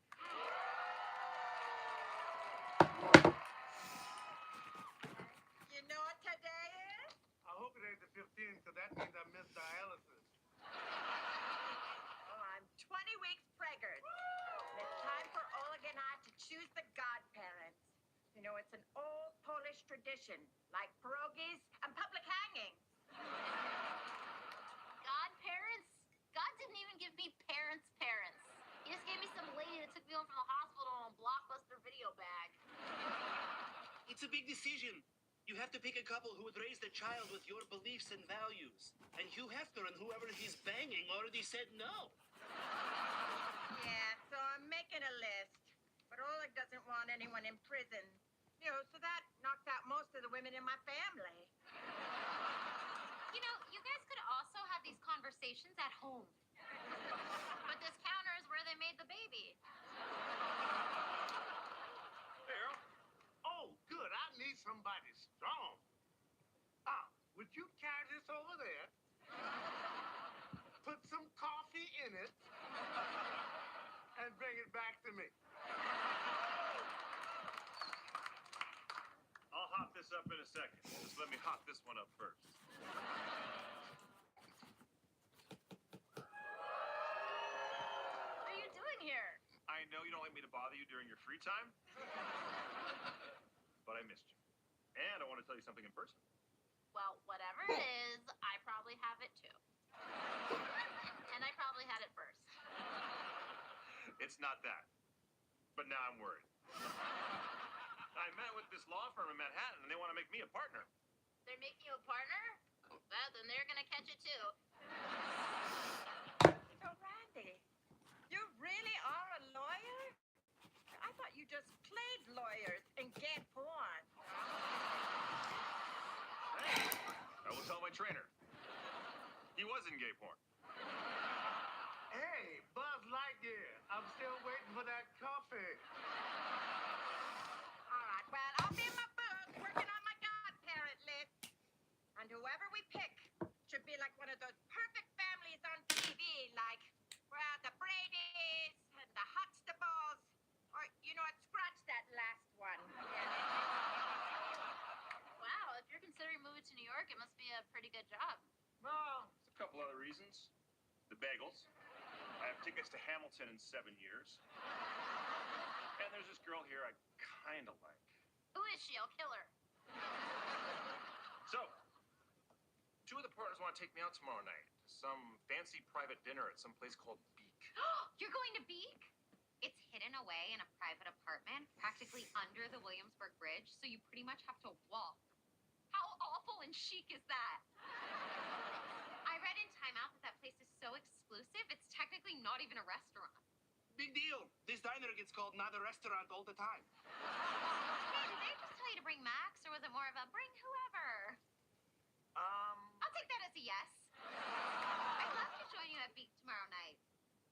S4: You know what today is?
S11: I hope it ain't the 15th, because that means I missed dialysis.
S4: Oh, I'm 20 weeks pregnant. And it's time for Oleg and I to choose the godparents. You know, it's an old Polish tradition, like pierogies and public hangings.
S10: Godparents? God didn't even give me parents' parents. He just gave me some lady that took me home from the hospital on a Blockbuster video bag.
S8: It's a big decision. You have to pick a couple who would raise the child with your beliefs and values. And Hugh Hefner and whoever he's banging already said no.
S4: Yeah, so I'm making a list. But Oleg doesn't want anyone in prison. You know, so that knocks out most of the women in my family.
S10: You know, you guys could also have these conversations at home. But this counter is where they made the baby.
S11: Well, oh, good. I need somebody strong. Would you carry this over there? Put some coffee in it and bring it back to me.
S9: I'll hop this up in a second. Just let me hop this one up first.
S10: What are you doing here?
S9: I know you don't like me to bother you during your free time, but I missed you. And I want to tell you something in person.
S10: Well, whatever it is, I probably have it too. And I probably had it first.
S9: It's not that. But now I'm worried. I met with this law firm in Manhattan, and they want to make me a partner.
S10: They're making you a partner? Well, then they're gonna catch it too.
S4: So, Randy, you really are a lawyer? I thought you just played lawyers and gay porn.
S9: Hey, I will tell my trainer. He was in gay porn.
S11: Hey, Buzz Lightyear, I'm still waiting for that coffee.
S4: All right, well, I'll be in my books working on my should be like one of those perfect families on TV, like where the Brady's and the Huxtables, or you know what? Scratch that last one.
S10: Wow, if you're considering moving to New York, it must be a pretty good job.
S9: Well, there's a couple other reasons. The bagels. I have tickets to Hamilton in 7 years. And there's this girl here I kind of like.
S10: Who is she? I'll kill her.
S9: So, 2 of the partners want to take me out tomorrow night to some fancy private dinner at some place called Beak.
S10: You're going to Beak? It's hidden away in a private apartment, practically under the Williamsburg Bridge, so you pretty much have to walk. How awful and chic is that? I read in Time Out that place is so exclusive, it's technically not even a restaurant.
S8: Big deal. This diner gets called not a restaurant all the time.
S10: Hey, did they just tell you to bring Max, or was it more of a bring whoever? I'll take that as a yes. I'd love to join you at Beak tomorrow night.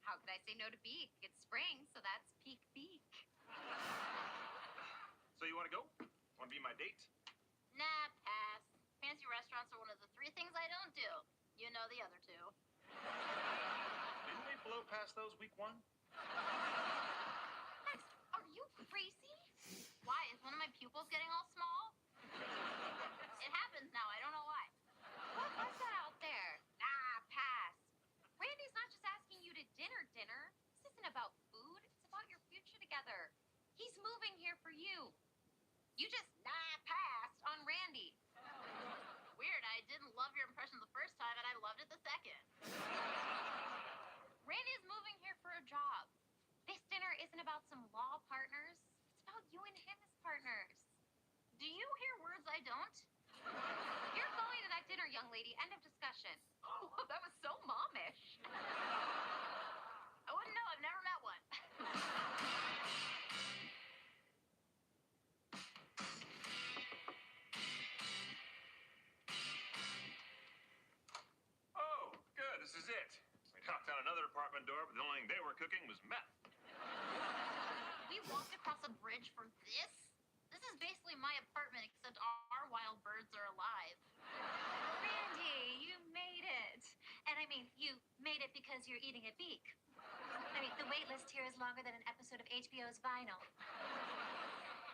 S10: How could I say no to Beak? It's spring, so that's peak Beak.
S9: So you want to go? Want to be my date?
S10: Nah, pass. Fancy restaurants are one of the 3 things I don't do. You know the other 2.
S9: Didn't we blow past those week 1?
S10: Max, are you crazy? Why? Is one of my pupils getting all small? It happens now. I don't know why. What was that out there? Nah, pass. Randy's not just asking you to dinner. This isn't about food. It's about your future together. He's moving here for you. You just passed on Randy. Weird. I didn't love your impression the first time, and I loved it the second. Randy's moving here for a job. This dinner isn't about some law partners. It's about you and him as partners. Do you hear words I don't? You're going to that dinner, young lady. End of discussion. Oh, that was so momish. I wouldn't know. I've never met one.
S9: Oh, good. This is it. We knocked on another apartment door, but the only thing they were cooking was meth.
S10: We walked across a bridge for this? This is basically my apartment, except our wild birds are alive. Randy, you made it. And I mean, you made it because you're eating at Beak. I mean, the wait list here is longer than an episode of HBO's Vinyl.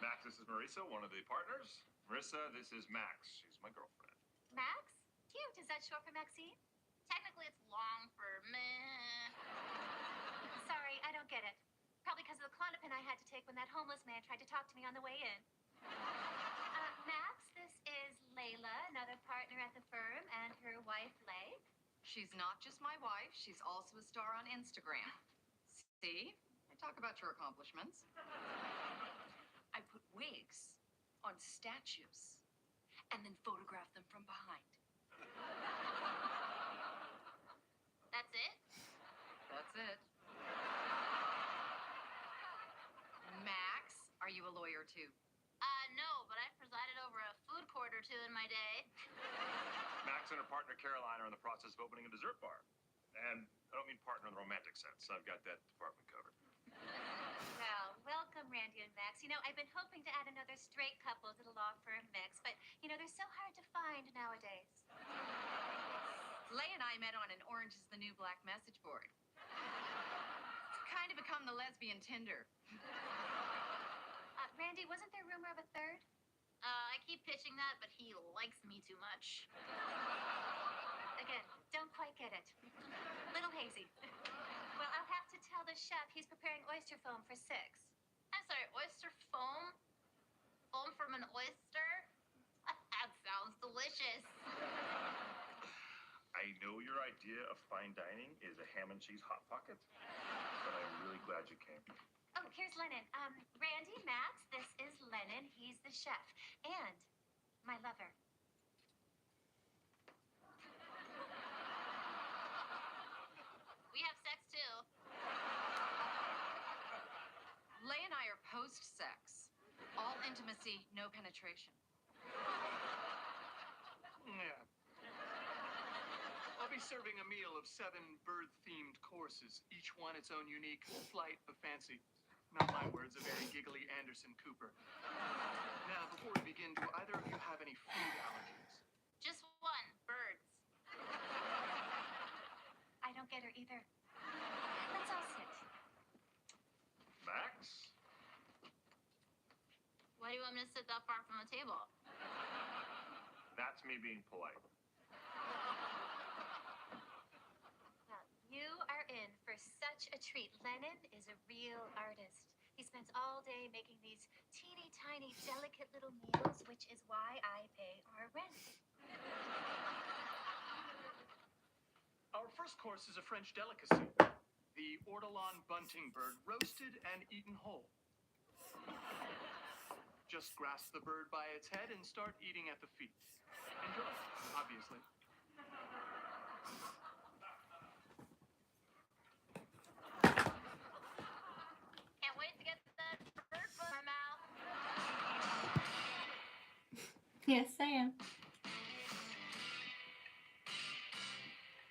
S9: Max, this is Marisa, one of the partners. Marissa, this is Max. She's my girlfriend.
S10: Max? Cute. Is that short for Maxine? Technically, it's long for meh. Sorry, I don't get it. Probably because of the Klonopin I had to take when that homeless man tried to talk to me on the way in. Max, this is Layla, another partner at the firm, and her wife, Lay.
S12: She's not just my wife, she's also a star on Instagram. See? I talk about your accomplishments. I put wigs on statues and then photograph them from behind.
S10: That's it?
S12: That's it. Max, are you a lawyer too?
S10: No, but I presided over a food court or 2 in my day.
S9: Max and her partner Caroline are in the process of opening a dessert bar. And I don't mean partner in the romantic sense. I've got that department covered.
S10: Well, welcome, Randy and Max. You know, I've been hoping to add another straight couple to the law firm mix, but, you know, they're so hard to find nowadays.
S12: Lay and I met on an Orange is the New Black message board. It's kind of become the lesbian Tinder.
S10: Randy, wasn't there rumor of a 3rd? I keep pitching that, but he likes me too much. Again, don't quite get it. Little hazy. Well, I'll have to tell the chef he's preparing oyster foam for 6. I'm sorry, oyster foam? Foam from an oyster? That sounds delicious.
S9: I know your idea of fine dining is a ham and cheese hot pocket, but I'm really glad you came.
S10: Oh, here's Lennon. Randy, Max, this is Lennon. He's the chef. And my lover. We have sex, too.
S12: Lay and I are post-sex. All intimacy, no penetration.
S6: Yeah. I'll be serving a meal of 7 bird-themed courses, each one its own unique flight of fancy. Not my words, a very giggly Anderson Cooper. Now, before we begin, do either of you have any food allergies?
S10: Just one. Birds. get her either. Let's all sit.
S9: Max?
S10: Why do you want me to sit that far from the table?
S9: That's me being polite.
S10: Well, you are in for such a treat. Lennon is a real artist. He spends all day making these teeny tiny, delicate little meals, which is why I pay our rent.
S13: Our first course is a French delicacy. The ortolan bunting bird, roasted and eaten whole. Just grasp the bird by its head and start eating at the feet. Enjoy, obviously.
S10: Can't wait to get that bird foot in my mouth.
S1: Yes, I am.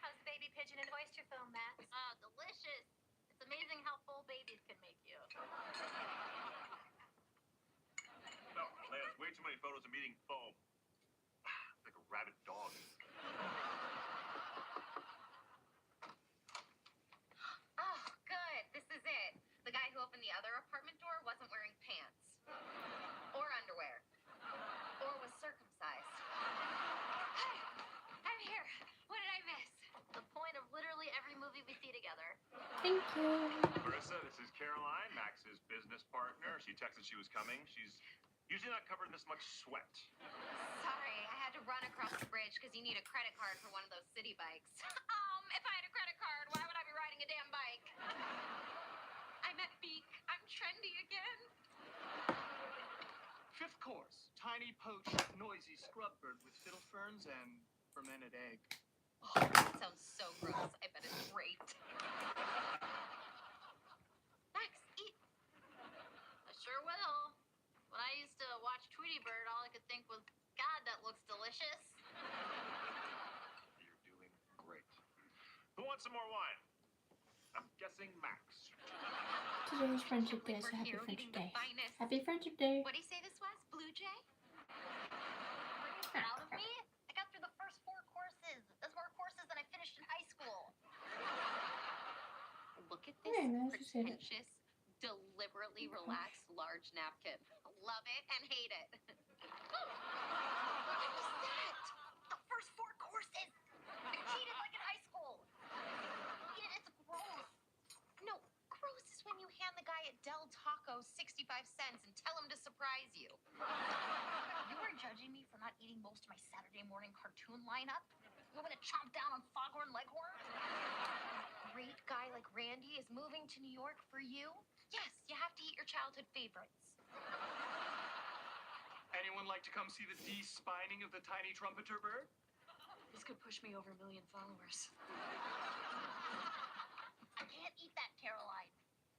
S10: How's the baby pigeon and oyster foam, Max? Oh, delicious. It's amazing how full babies can make you.
S9: No, there's way too many photos of me eating foam. Like a rabid dog.
S10: Oh, good. This is it. The guy who opened the other apartment door wasn't wearing pants. Or underwear. Or was circumcised. Hi, I'm here. What did I miss? The point of literally every movie we see together.
S1: Thank you.
S9: Marissa, this is Caroline, Max's business partner. She texted she was coming. She's usually not covered in this much sweat.
S10: Sorry, I had to run across the bridge because you need a credit card for one of those city bikes. If I had a credit card, why would I be riding a damn bike? I'm at peak. I'm trendy again.
S13: Fifth course, tiny poached, noisy scrub bird with fiddle ferns and fermented egg.
S10: Oh, that sounds so gross. I bet it's great. Max, eat. I sure will. When I used to watch Tweety Bird, all I could think was, God, that looks delicious.
S9: You're doing great. Who wants some more wine? I'm guessing Max.
S1: Today's Friendship Day,
S10: We're
S1: so happy
S10: here
S1: Friendship
S10: eating the
S1: Day.
S10: finest.
S1: Happy Friendship Day.
S10: What do you say this was? Blue Jay? Are you proud of me? I got through the first 4 courses. That's more courses than I finished in high school. Look at this
S1: Very nice to say that.
S10: pretentious, deliberately relaxed large napkin. Love it and hate it. What was that? The first 4 courses. I cheated like in high school. Eat it, it's gross. No, gross is when you hand the guy at Del Taco 65 cents and tell him to surprise you. You were judging me for not eating most of my Saturday morning cartoon lineup? You want me to chomp down on Foghorn Leghorn? Great guy like Randy is moving to New York for you? Yes, you have to eat your childhood favorites.
S13: Anyone like to come see the de-spining of the tiny trumpeter bird?
S12: This could push me over 1 million followers.
S10: I can't eat that, Caroline.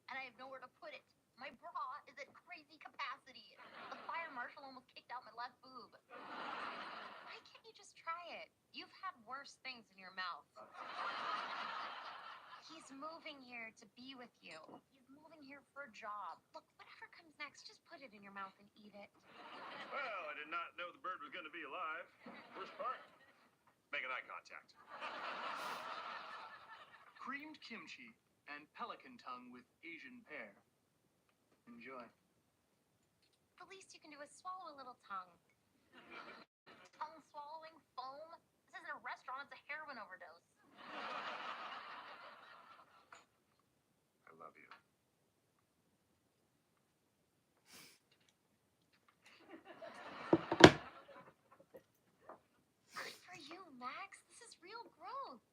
S10: And I have nowhere to put it. My bra is at crazy capacity. The fire marshal almost kicked out my left boob. Why can't you just try it? You've had worse things in your mouth. He's moving here to be with you. He's moving here for a job. Look, whatever comes next, just put it in your mouth and eat it.
S9: Well, I did not know the bird was going to be alive. First part, making eye contact.
S13: Creamed kimchi and pelican tongue with Asian pear. Enjoy.
S10: The least you can do is swallow a little tongue. Tongue swallowing foam? This isn't a restaurant, it's a heroin overdose.
S9: I love you.
S10: Good for you, Max. This is real growth.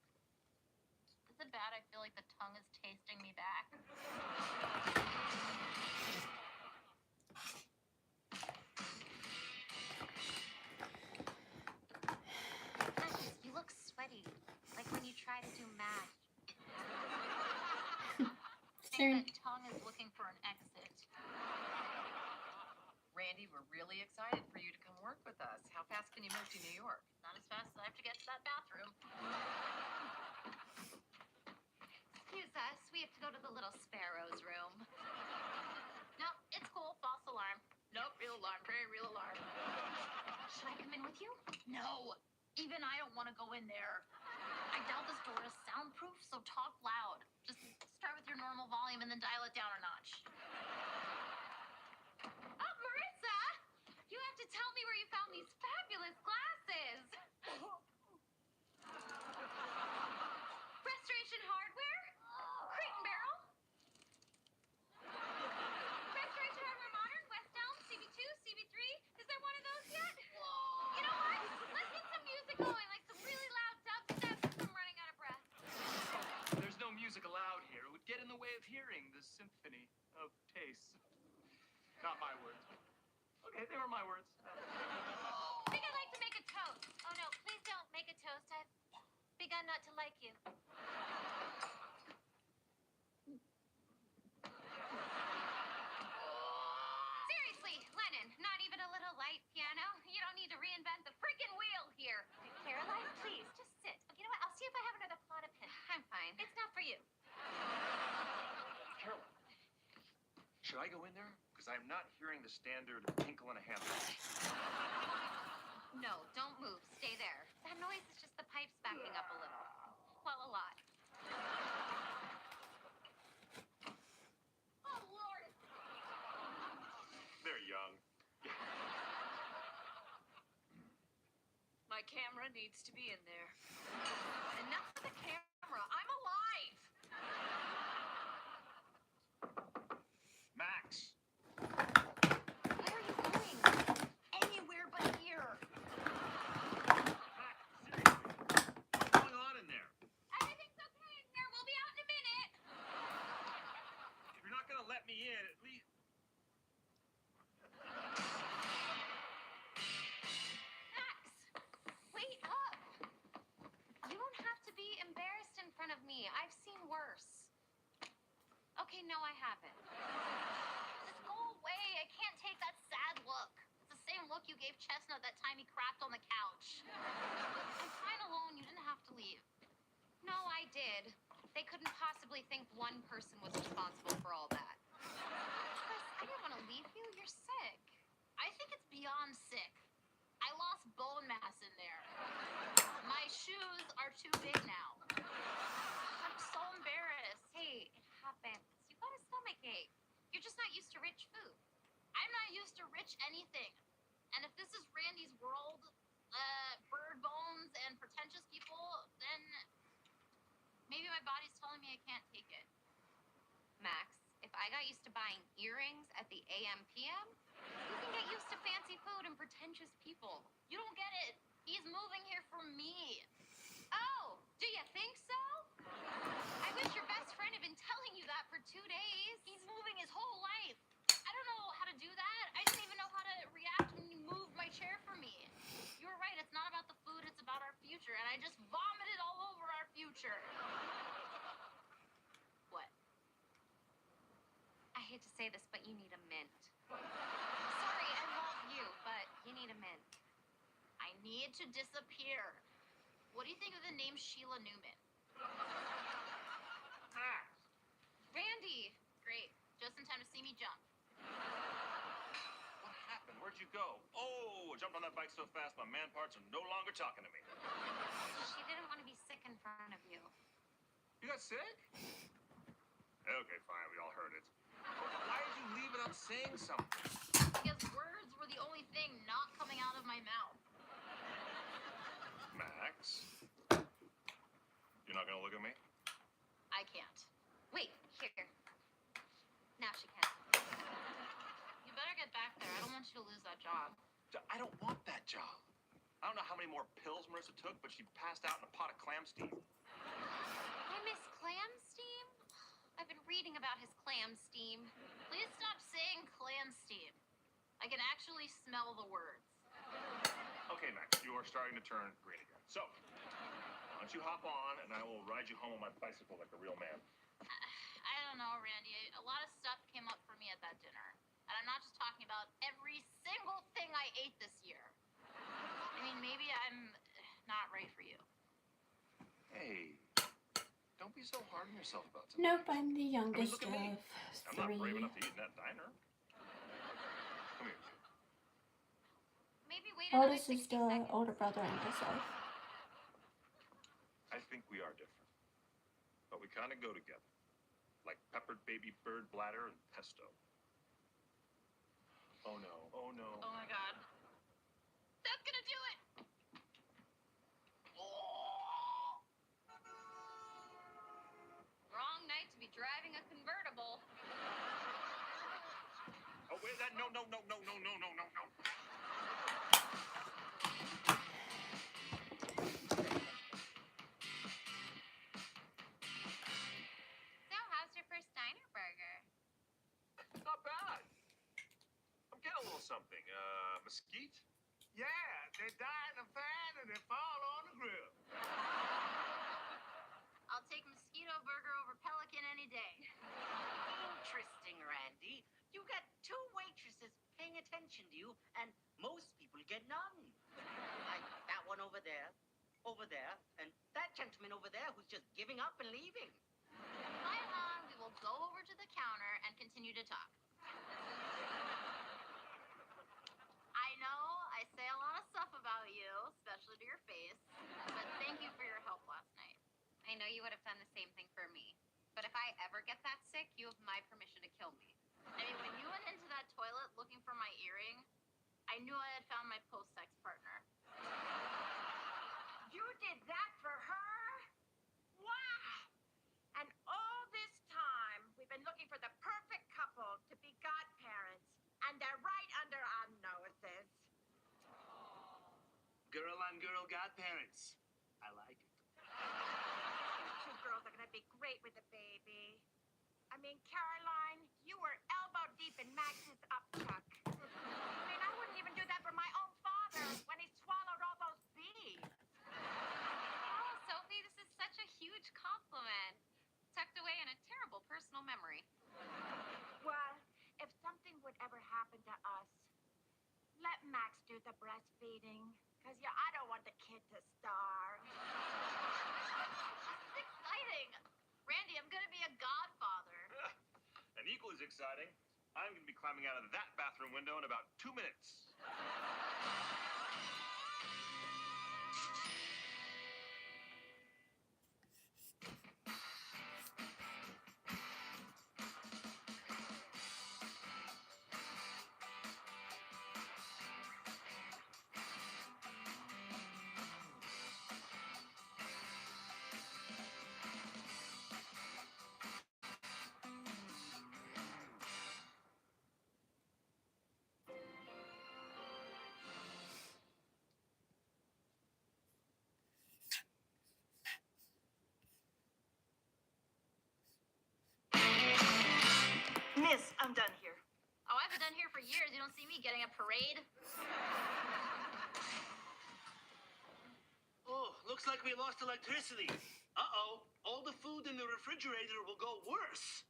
S10: Is it bad I feel like the tongue is tasting me back? Max, you look sweaty. Like when you try to do math. I think that tongue is looking for an exit.
S12: Randy, we're really excited for you to come work with us. How fast can you move to New York?
S10: Not as fast as I have to get to that bathroom. Excuse us, we have to go to the little sparrow's room. Nope, it's cool, false alarm. Nope, real alarm, very real alarm. Should I come in with you? No, even I don't want to go in there. I I doubt this door is soundproof, so talk loud. Just start with your normal volume and then dial it down a notch. Oh, Marissa! You have to tell me where you found these fabulous glasses. Restoration Hardware? Crate and Barrel? Restoration Hardware Modern? West Elm? CB2? CB3? Is there one of those yet? You know what? Let's get some music going, like some really loud dubstep since I'm running out of breath.
S13: There's no music allowed here. It would get in the way of hearing the symphony of taste. Not my words. Okay, they were my words.
S10: I think I'd like to make a toast. Oh no, please don't make a toast. I've begun not to like you. Seriously, Lennon, not even a little light piano? You don't need to reinvent the freaking wheel here. Caroline, please, just sit. You know what? I'll see if I have another plot pin. I'm fine. It's not for you.
S9: Caroline, should I go in there? Because I'm not hearing the standard tinkle and a hammer.
S10: No, don't move. Stay there. That noise is just the pipes backing up a little. Well, a lot. Oh, Lord!
S9: They're young.
S12: My camera needs to be in there. Enough of the camera. I'm alive.
S9: Max!
S10: Where are you going?
S12: Anywhere but here.
S9: Max, seriously. What's going on in there?
S10: Everything's okay in here. We'll be out in a minute.
S9: If you're not going to let me in, at least...
S10: Max, wait up. You don't have to be embarrassed in front of me. I've seen worse. Okay, no, I haven't. Just go away. I can't take that sad look. It's the same look you gave Chestnut that time he crapped on the couch. I'm fine alone. You didn't have to leave. No, I did. They couldn't possibly think one person was responsible for all that. Chris, I didn't want to leave you. You're sick. I think it's beyond sick. I lost bone mass in there. My shoes are too big now. I'm so embarrassed. Hey, it happens. You got a stomach ache. You're just not used to rich food. I'm not used to rich anything. And if this is Randy's world, bird bones and pretentious people, then maybe my body's telling me I can't take it. Max, if I got used to buying earrings at the AM PM, you can get used to fancy food and pretentious people. You don't get it. He's moving here for me. Oh, do you think so? I wish your best friend had been telling you that for 2 days. He's moving his whole life. I don't know how to do that. I didn't even know how to react when you moved my chair for me. You were right. It's not about the food. It's about our future. And I just vomited all over our future. What? I hate to say this, but you need a mint. Sorry, I love you, but you need a mint. I need to disappear. What do you think of the name Sheila Newman?
S9: Max!
S10: Randy! Great. Just in time to see me jump.
S9: What happened? Where'd you go? Oh, I jumped on that bike so fast my man parts are no longer talking to me.
S10: She didn't want to be sick in front of you.
S9: You got sick? Okay, fine. We all heard it. Why did you leave without saying something?
S10: Because words were the only thing not coming out of my mouth.
S9: Max? You're not gonna look at me?
S10: I can't. Wait, here. Now she can. You better get back there. I don't want you to lose that job.
S9: I don't want that job. I don't know how many more pills Marissa took, but she passed out in a pot of clam steam.
S10: I miss clam steam? I've been reading about his clam steam. Please stop saying clam steam. I can actually smell the words.
S9: Okay, Max, you are starting to turn green again. So, why don't you hop on, and I will ride you home on my bicycle like a real man.
S10: I don't know, Randy. A lot of stuff came up for me at that dinner. And I'm not just talking about every single thing I ate this year. I mean, maybe I'm not right for you.
S9: Hey, don't be so hard on yourself about something.
S1: Nope, I'm the youngest
S9: look at me.
S1: of
S9: I'm not brave
S1: 3.
S9: enough to eat in that diner. Come here.
S10: Maybe wait another
S1: Oldest
S10: 60
S1: is the
S10: seconds.
S1: older brother and myself.
S9: I think we are different. But we kind of go together. Like peppered baby bird bladder and pesto. Oh no, oh no.
S10: Oh my god. That's gonna do it! Wrong night to be driving a convertible.
S9: Oh, wait, that, no.
S10: So, how's your first diner burger?
S9: Not bad. I'm getting a little something. Mesquite?
S11: Yeah, they die in the fan and they fall on the grill.
S10: I'll take mosquito burger over pelican any day.
S5: Interesting, Randy. You got two waitresses paying attention to you, and most people get none. Like that one over there, and that gentleman over there who's just giving up and leaving.
S10: By along, we will go over to the counter and continue to talk. I know I say a lot of stuff about you, especially to your face, but thank you for your help last night. I know you would have done the same thing for me, but if I ever get that sick, you have my permission to kill me. I mean, when you went into that toilet looking for my earring, I knew I had found my post-sex partner.
S4: You did that for her? Wow! And all this time, we've been looking for the perfect couple to be godparents, and they're right under our noses.
S8: Girl on girl godparents. I like it.
S4: You two girls are gonna be great with the baby. I mean, Caroline, you were elbow deep in Max's upchuck. I mean, I wouldn't even do that for my own father when he swallowed all those bees.
S10: Oh, Sophie, this is such a huge compliment. Tucked away in a terrible personal memory.
S4: Well, if something would ever happen to us, let Max do the breastfeeding. Because, yeah, I don't want the kid to starve.
S10: This is exciting. Randy, I'm going to be a godfather.
S9: And equally as exciting, I'm going to be climbing out of that bathroom window in about 2 minutes.
S4: Miss, I'm done here.
S10: Oh, I've been done here for years. You don't see me getting a parade.
S8: Oh, looks like we lost electricity. Uh-oh. All the food in the refrigerator will go worse.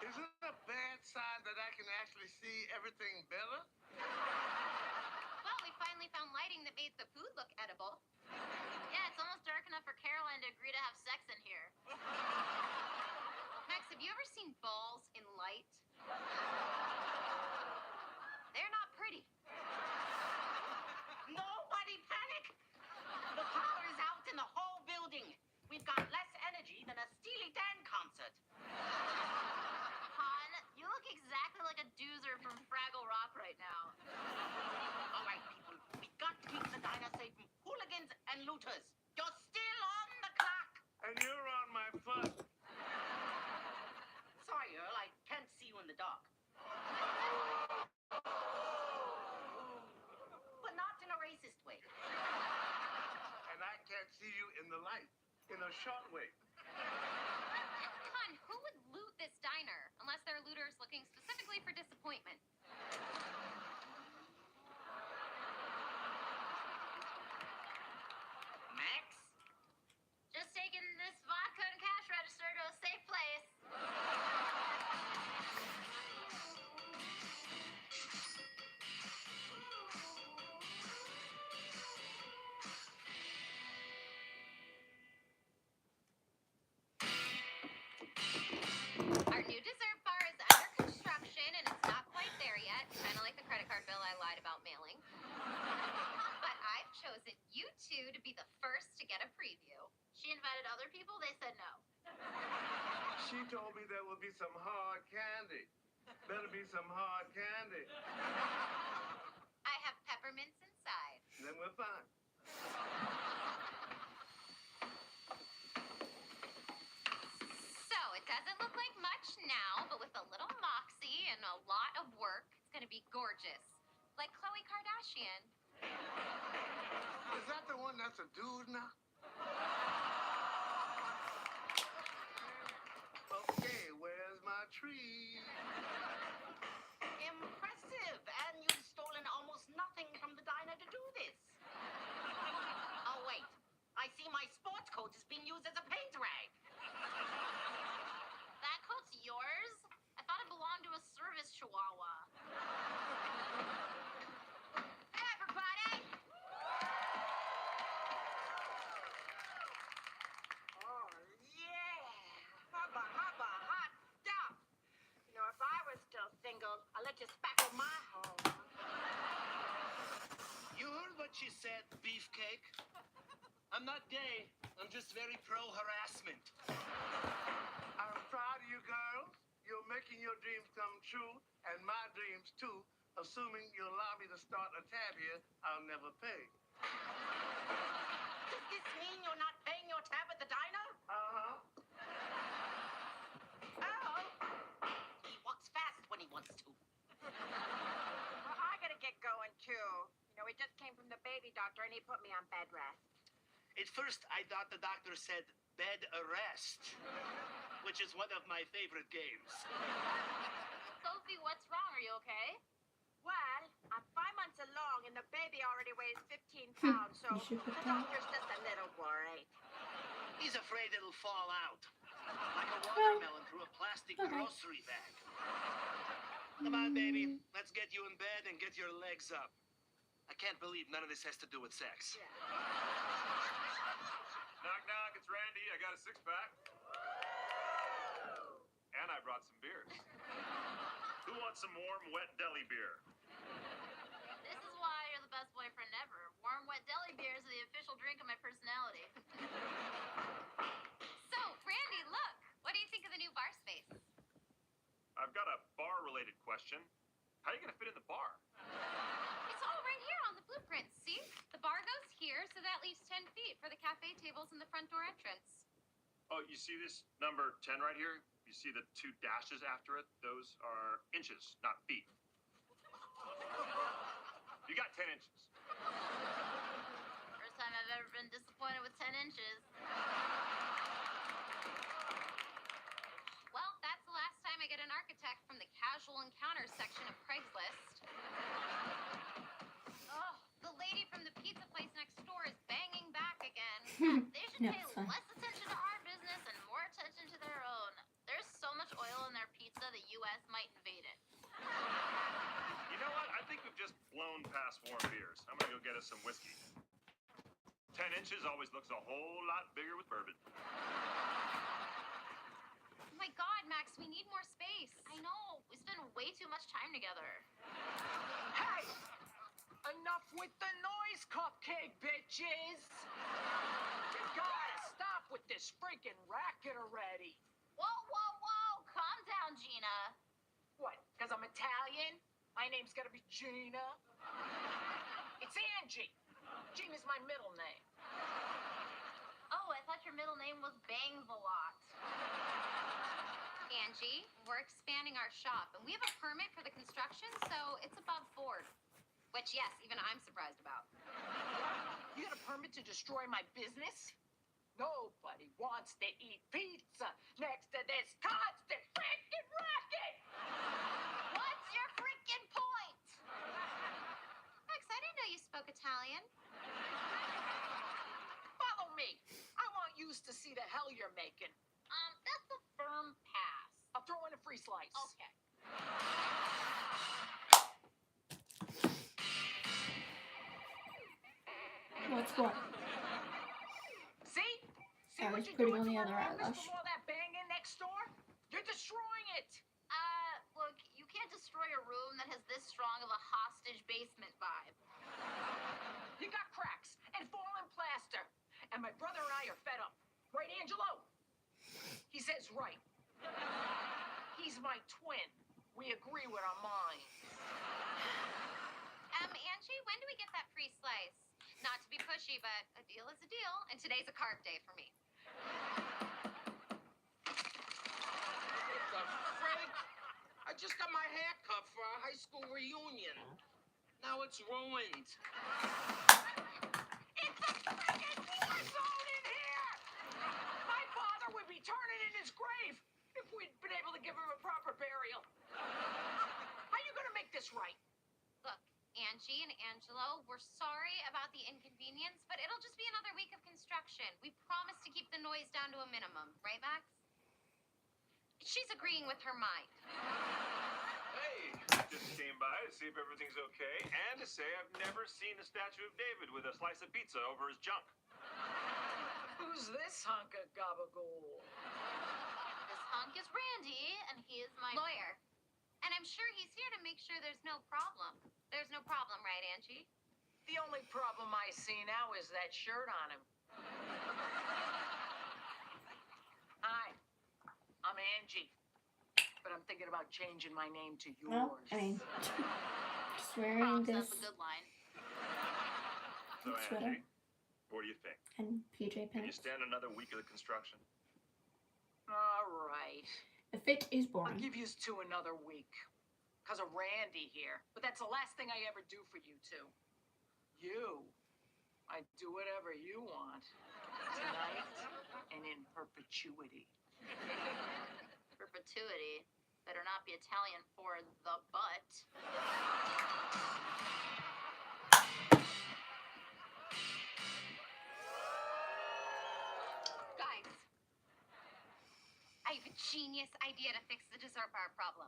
S11: Is it a bad sign that I can actually see everything better?
S10: Well, we finally found lighting that made the food look edible. Yeah, it's almost dark enough for Caroline to agree to have sex in here. Max, have you ever seen balls in light? They're not pretty.
S5: Nobody panic! The power is out in the whole building. We've got less energy than a Steely Dan concert.
S10: Han, you look exactly like a doozer from Fraggle Rock right now.
S5: All right, people, we got to keep the diner safe from hooligans and looters. You're still on the clock.
S11: And you're on my foot.
S5: Sorry, Earl, I can't see you in the dark. But not in a racist way.
S11: And I can't see you in the light, in a short way.
S10: Han, who would loot this diner? Unless they're looters looking specifically for disappointment.
S5: Max?
S10: Just taking this vodka and cash register to a safe place.
S11: She told me there would be some hard candy. Better be some hard candy.
S10: I have peppermints inside.
S11: Then we're fine.
S10: So it doesn't look like much now, but with a little moxie and a lot of work, it's gonna be gorgeous. Like Khloe Kardashian.
S11: Is that the one that's a dude now? Okay, where's my tree?
S5: Impressive. And you've stolen almost nothing from the diner to do this. Oh, wait. I see my sports coat is being used as a paint rag.
S10: That coat's yours? I thought it belonged to a service chihuahua.
S5: Hey, everybody! Oh, yeah. Hubba, hubba, hot stuff. You know, if I was still single, I'd let you spackle my home.
S8: You heard what she said, beefcake? I'm not gay. I'm just very pro-harassment.
S11: I'm proud of you girls. You're making your dreams come true, and my dreams too, assuming you'll allow me to start a tab here I'll never pay.
S5: Does this mean you're not paying your tab at the diner?
S11: Uh-huh.
S5: Oh. He walks fast when he wants to.
S4: Well, I gotta get going too. You know, we just came from the baby doctor and he put me on bed rest.
S8: At first, I thought the doctor said bed arrest, which is one of my favorite games.
S10: Sophie, what's wrong? Are you okay?
S4: Well, I'm 5 months along and the baby already weighs 15 pounds, so
S1: You should
S4: the
S1: put that.
S4: doctor's just a little worried.
S8: He's afraid it'll fall out, like a watermelon through a plastic grocery bag. Come on, baby. Let's get you in bed and get your legs up. I can't believe none of this has to do with sex.
S9: Knock, knock, it's Randy. I got a six-pack. And I brought some beers. Who wants some warm, wet deli beer?
S10: This is why you're the best boyfriend ever. Warm, wet deli beers are the official drink of my personality. So, Randy, look. What do you think of the new bar space?
S9: I've got a bar-related question. How are you going to fit in the bar?
S10: It's all right here on the blueprint, see? The bar goes here, so that leaves 10 feet for the cafe tables and the front door entrance.
S9: Oh, you see this number 10 right here? You see the two dashes after it? Those are inches, not feet. You got 10 inches.
S10: First time I've ever been disappointed with 10 inches. Well, that's the last time I get an architect from the casual encounters section of Craigslist. Oh, the lady from the pizza place next door is banging back again. They should pay
S1: That's fine.
S10: less attention to our business and more attention to their own. There's so much oil in their pizza, the U.S. might invade it.
S9: You know what? I think we've just blown past warm beers. I'm going to go get us some whiskey. 10 inches always looks a whole lot bigger with bourbon.
S10: Oh my God, Max, we need more space. I know. We spend way too much time together.
S5: Hey! Enough with the noise, cupcake bitches! You gotta stop with this freaking racket already.
S10: Whoa, whoa, whoa! Calm down, Gina.
S5: What, because I'm Italian? My name's gotta be Gina? It's Angie. Gina's my middle name.
S10: Oh, I thought your middle name was Bangs a lot. Angie, we're expanding our shop, and we have a permit for the construction, so it's above board. Which, yes, even I'm surprised about.
S5: You got a permit to destroy my business? Nobody wants to eat pizza next to this constant freaking racket!
S10: What's your freaking point? Max, I didn't know you spoke Italian.
S5: Follow me. I want yous to see the hell you're making.
S10: That's a firm pass.
S5: I'll throw in a free slice.
S10: Okay.
S1: What's what?
S5: See? See
S1: I
S5: what
S1: was
S5: you're
S1: putting
S5: doing
S1: on
S5: to
S1: the
S5: my
S1: other
S5: office
S1: eyelash.
S5: from all that banging next door? You're destroying it.
S10: Look, you can't destroy a room that has this strong of a hostage basement vibe.
S5: You got cracks and fallen plaster. And my brother and I are fed up. Right, Angelo? He says right. my twin. We agree with our minds.
S10: Angie, when do we get that free slice? Not to be pushy, but a deal is a deal, and today's a carb day for me.
S5: The frig? I just got my hair cut for our high school reunion. Now it's ruined. It's a friggin' war zone in here! My father would be turning in his grave if we'd been able to give him a proper burial. How you gonna make this right?
S10: Look, Angie and Angelo, we're sorry about the inconvenience, but it'll just be another week of construction. We promise to keep the noise down to a minimum, right, Max? She's agreeing with her mind.
S9: Hey, just came by to see if everything's okay and to say I've never seen the statue of David with a slice of pizza over his junk.
S5: Who's this hunk of gabagool?
S10: This hunk is Randy, and he is my lawyer. And I'm sure he's here to make sure there's no problem. There's no problem, right, Angie?
S5: The only problem I see now is that shirt on him. Hi, I'm Angie, but I'm thinking about changing my name to yours.
S1: Well, I mean, just wearing
S10: Props,
S1: this
S10: that's a good line.
S9: So,
S1: sweater
S9: Angie, what do you think?
S1: and PJ
S9: Can you
S1: pants.
S9: stand another week of the construction?
S5: All right.
S1: The fit is
S5: I'll
S1: boring.
S5: give you two another week. Because of Randy here. But that's the last thing I ever do for you two. I do whatever you want. Tonight and in perpetuity.
S10: Perpetuity. Better not be Italian for the butt. Guys, I have a genius idea to fix the dessert bar problem.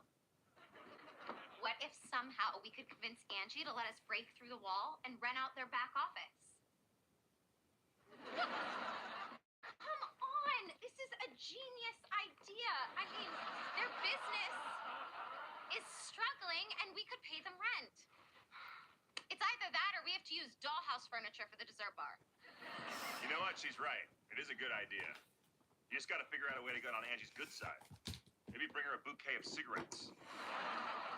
S10: What if somehow we could convince Angie to let us break through the wall and rent out their back office? Come on! This is a genius idea. I mean, their business is struggling and we could pay them rent. It's either that or we have to use dollhouse furniture for the dessert bar.
S9: You know what? She's right. It is a good idea. You just got to figure out a way to get on Angie's good side. Maybe bring her a bouquet of cigarettes.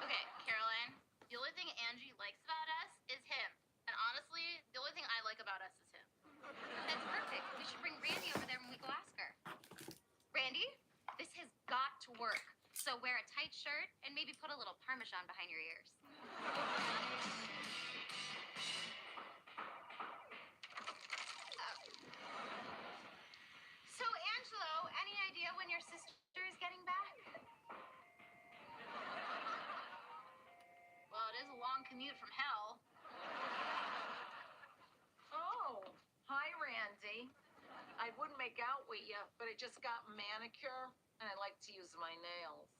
S10: Okay, Caroline, the only thing Angie likes about us is him. And honestly, the only thing I like about us is him. That's perfect. We should bring Randy over there when we go ask her. Randy, this has got to work. So wear a tight shirt and maybe put a little Parmesan behind your ears. So, Angelo, any idea when your sister is getting back? Well, it is a long commute from hell.
S5: Oh, hi, Randy. I wouldn't make out with you, but I just got manicure, and I like to use my nails.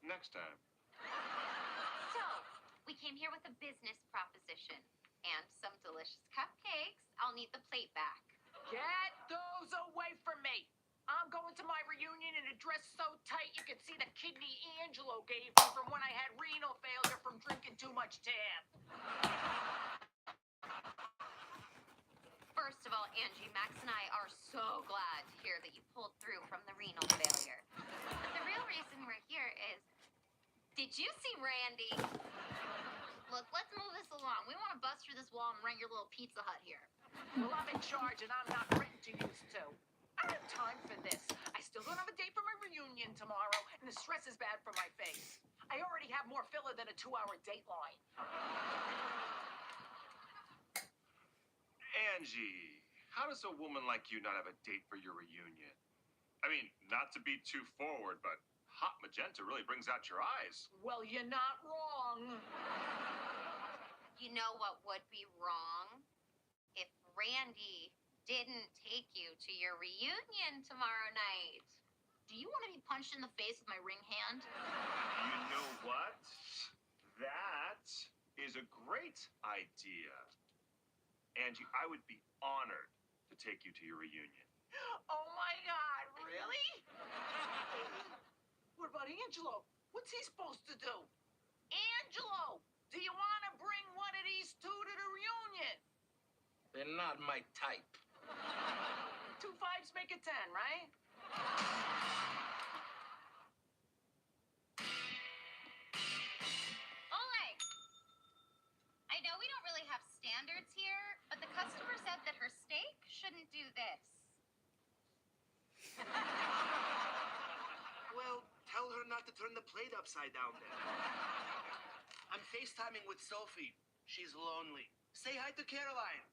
S9: Next time.
S10: So, we came here with a business proposition and some delicious cupcakes. I'll need the plate back.
S5: Get those away from me. I'm going to my reunion in a dress so tight you can see the kidney Angelo gave me from when I had renal failure from drinking too much tab.
S10: First of all, Angie, Max and I are so glad to hear that you pulled through from the renal failure. But the real reason we're here is, did you see Randy? Look, let's move this along. We want to bust through this wall and rent your little Pizza Hut here.
S5: Well, I'm in charge and I'm not renting you two. I don't have time for this. I still don't have a date for my reunion tomorrow, and the stress is bad for my face. I already have more filler than a 2-hour dateline.
S9: Angie, how does a woman like you not have a date for your reunion? I mean, not to be too forward, but hot magenta really brings out your eyes.
S5: Well, you're not wrong.
S10: You know what would be wrong? If Randy didn't take you to your reunion tomorrow night. Do you want to be punched in the face with my ring hand?
S9: You know what? That is a great idea. Angie, I would be honored to take you to your reunion.
S5: Oh my God, really? What about Angelo? What's he supposed to do? Angelo, do you want to bring one of these two to the reunion?
S14: They're not my type.
S5: 2 5s make it 10, right?
S8: to turn the plate upside down there. I'm FaceTiming with Sophie. She's lonely. Say hi to Caroline.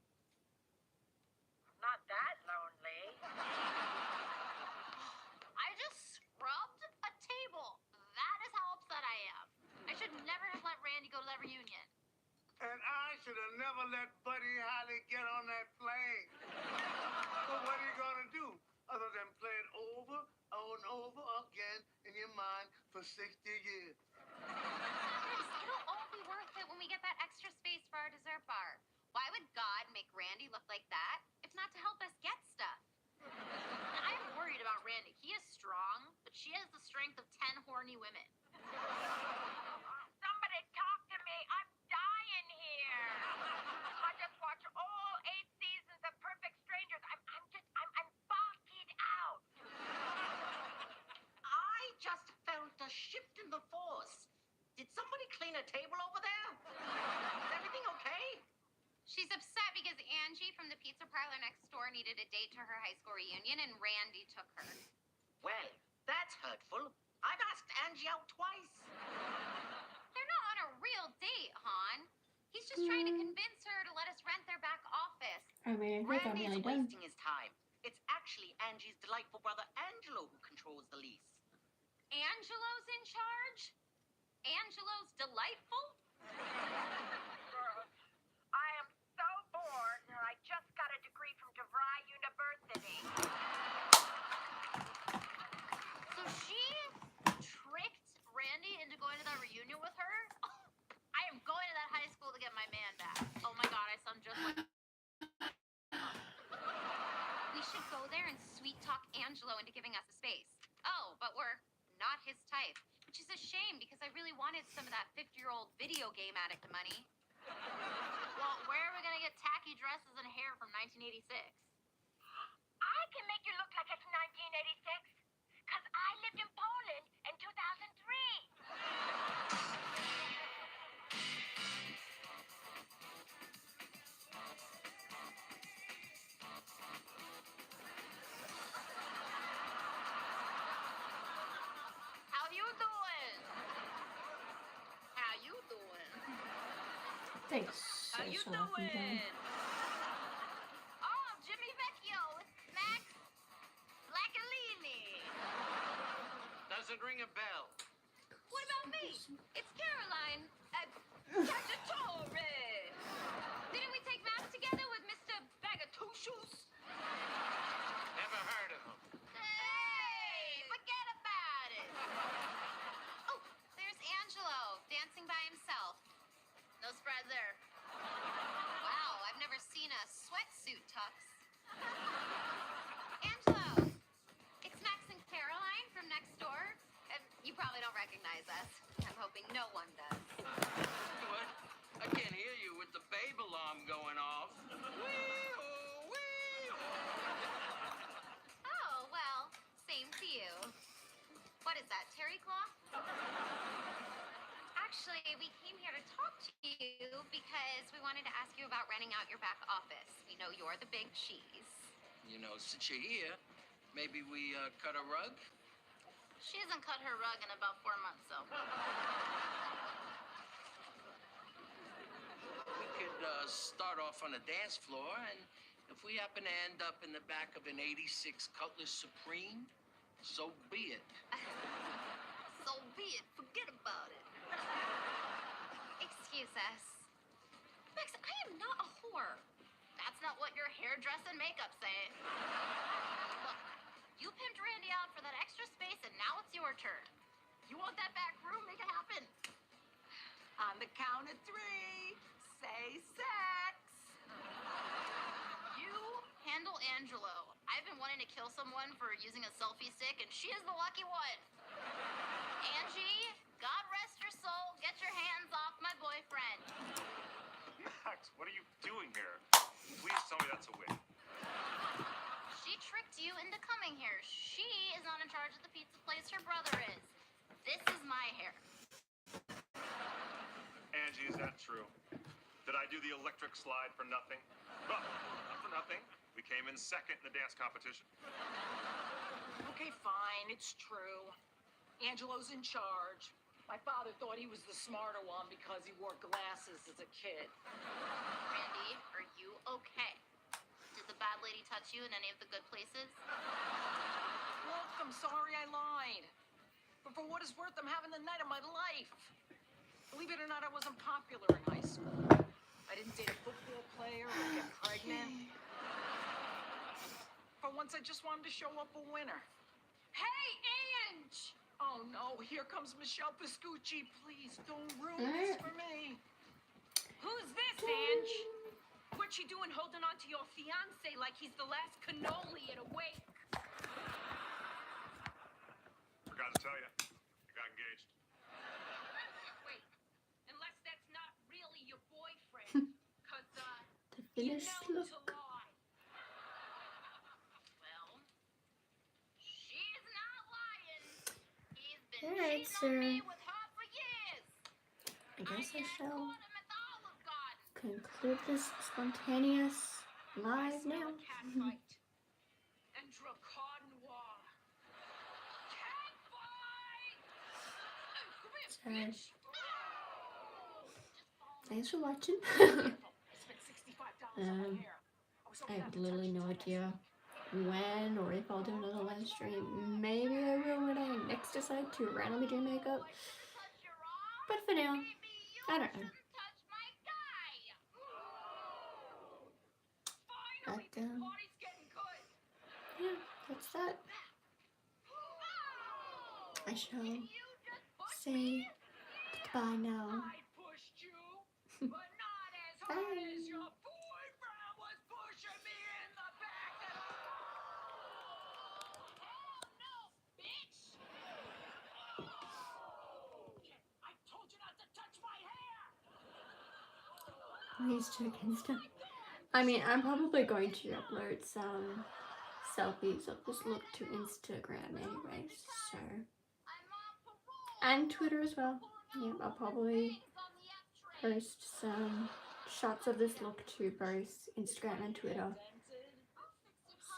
S4: Not that lonely.
S10: I just scrubbed a table. That is how upset I am. I should never have let Randy go to that reunion.
S11: And I should have never let Buddy Holly get on that plane. But what are you gonna do other than play it over and over again in your mind for 60 years?
S10: Chris, it'll all be worth it when we get that extra space for our dessert bar. Why would God make Randy look like that if not to help us get stuff? I'm worried about Randy. He is strong, but she has the strength of 10 horny women.
S4: Somebody talk to me. I'm dying here. I just watched all 8 seasons of Perfect Strangers. I'm barking out.
S5: I just felt a shift in the force. Did somebody clean a table over there? Is everything okay?
S10: She's upset because Angie from the pizza parlor next door needed a date to her high school reunion and Randy took her.
S5: Well, that's hurtful. I've asked Angie out twice.
S10: They're not on a real date, Han. He's just trying to convince her to let us rent their back office.
S1: I mean, I think I'm
S5: Randy's
S1: really done.
S5: wasting his time. It's actually Angie's delightful brother Angelo who controls the lease.
S10: Angelo's in charge? Angelo's delightful?
S4: Girls, I am so bored and I just got a degree from DeVry University.
S10: So she tricked Randy into going to that reunion with her? I am going to that high school to get my man back. Oh my god, I sound just like... We should go there and sweet talk Angelo into giving us a space. Oh, but we're not his type, which is a shame because I really wanted some of that 50-year-old video game addict money. Well, where are we gonna get tacky dresses and hair from 1986?
S4: I can make you look like it's 1986 because I lived in Poland in 2003.
S10: How you doing? How you doing?
S1: Thanks.
S10: How you doing? Oh, Jimmy Vecchio with Max Blaccalini.
S14: Doesn't ring a bell.
S10: What about me? It's Caroline. Cacciatore. Didn't we take maps together with Mr. Bagatooshoes?
S14: Never heard of him.
S10: Hey, forget about it. Oh, there's Angelo dancing by himself. No surprise there. Wow, I've never seen a sweatsuit tux. Angelo, it's Max and Caroline from next door. You probably don't recognize us. I'm hoping no one does.
S14: What? I can't hear you with the babe alarm going off. Wee-oo, wee-oo.
S10: Oh, well, same to you. What is that, terry cloth? Actually, we came here to talk to you because we wanted to ask you about renting out your back office. We know you're the big cheese.
S14: You know, since you're here, maybe we cut a rug?
S10: She hasn't cut her rug in about 4 months, so.
S14: We could start off on the dance floor, and if we happen to end up in the back of an 86 Cutlass Supreme, so be it.
S10: So be it. Forget about it. Excuse us. Max, I am not a whore. That's not what your hairdress and makeup say. Look, you pimped Randy out for that extra space, and now it's your turn. You want that back room? Make it happen.
S12: On the count of 3, say sex.
S10: You handle Angelo. I've been wanting to kill someone for using a selfie stick, and she is the lucky one. Angie, God rest your soul. Get your hands off my boyfriend.
S9: Max, what are you doing here? Please tell me that's a wig.
S10: She tricked you into coming here. She is not in charge of the pizza place her brother is. This is my hair.
S9: Angie, is that true? Did I do the electric slide for nothing? Well, not for nothing. We came in second in the dance competition.
S12: Okay, fine, it's true.
S5: Angelo's in charge. My father thought he was the smarter one because he wore glasses as a kid.
S10: Randy, are you okay? Did the bad lady touch you in any of the good places?
S5: Look, I'm sorry I lied. But for what it's worth, I'm having the night of my life. Believe it or not, I wasn't popular in high school. I didn't date a football player or get pregnant. For once, I just wanted to show up a winner. Hey, Ange! Oh no, here comes Michelle Piscucci. Please don't ruin this for me.
S7: Who's this, Ange? What's she doing holding on to your fiancé like he's the last cannoli at a wake?
S9: Forgot to tell you, I got engaged.
S7: Wait, unless that's not really your boyfriend. Cause,
S1: The
S7: you
S1: finished
S7: know
S1: look.
S7: to lie.
S10: Well, she's not lying. He's been
S1: Alright,
S10: cheating
S1: so
S10: on me with her for years.
S1: I guess I shall
S10: Caught him at the Olive Garden.
S1: conclude this spontaneous live now.
S7: Catfight. And Dracar Noir. Catfight! Come here,
S1: So,
S7: bitch!
S1: thanks for watching.
S7: Spent $65 on my hair. was
S1: I have literally no idea when or if I'll do another live stream. Maybe I will when I next decide to randomly do makeup. But for now, I don't know. But, yeah, that's that. I shall say goodbye now.
S7: I pushed you, but not as hard as your boyfriend was pushing me in the back of the Hell no, bitch! I told you not to touch my hair!
S1: These chicken stuff. I mean, I'm probably going to upload some selfies of this look to Instagram anyway, so. And Twitter as well. Yeah, I'll probably post some shots of this look to both Instagram and Twitter.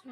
S1: So.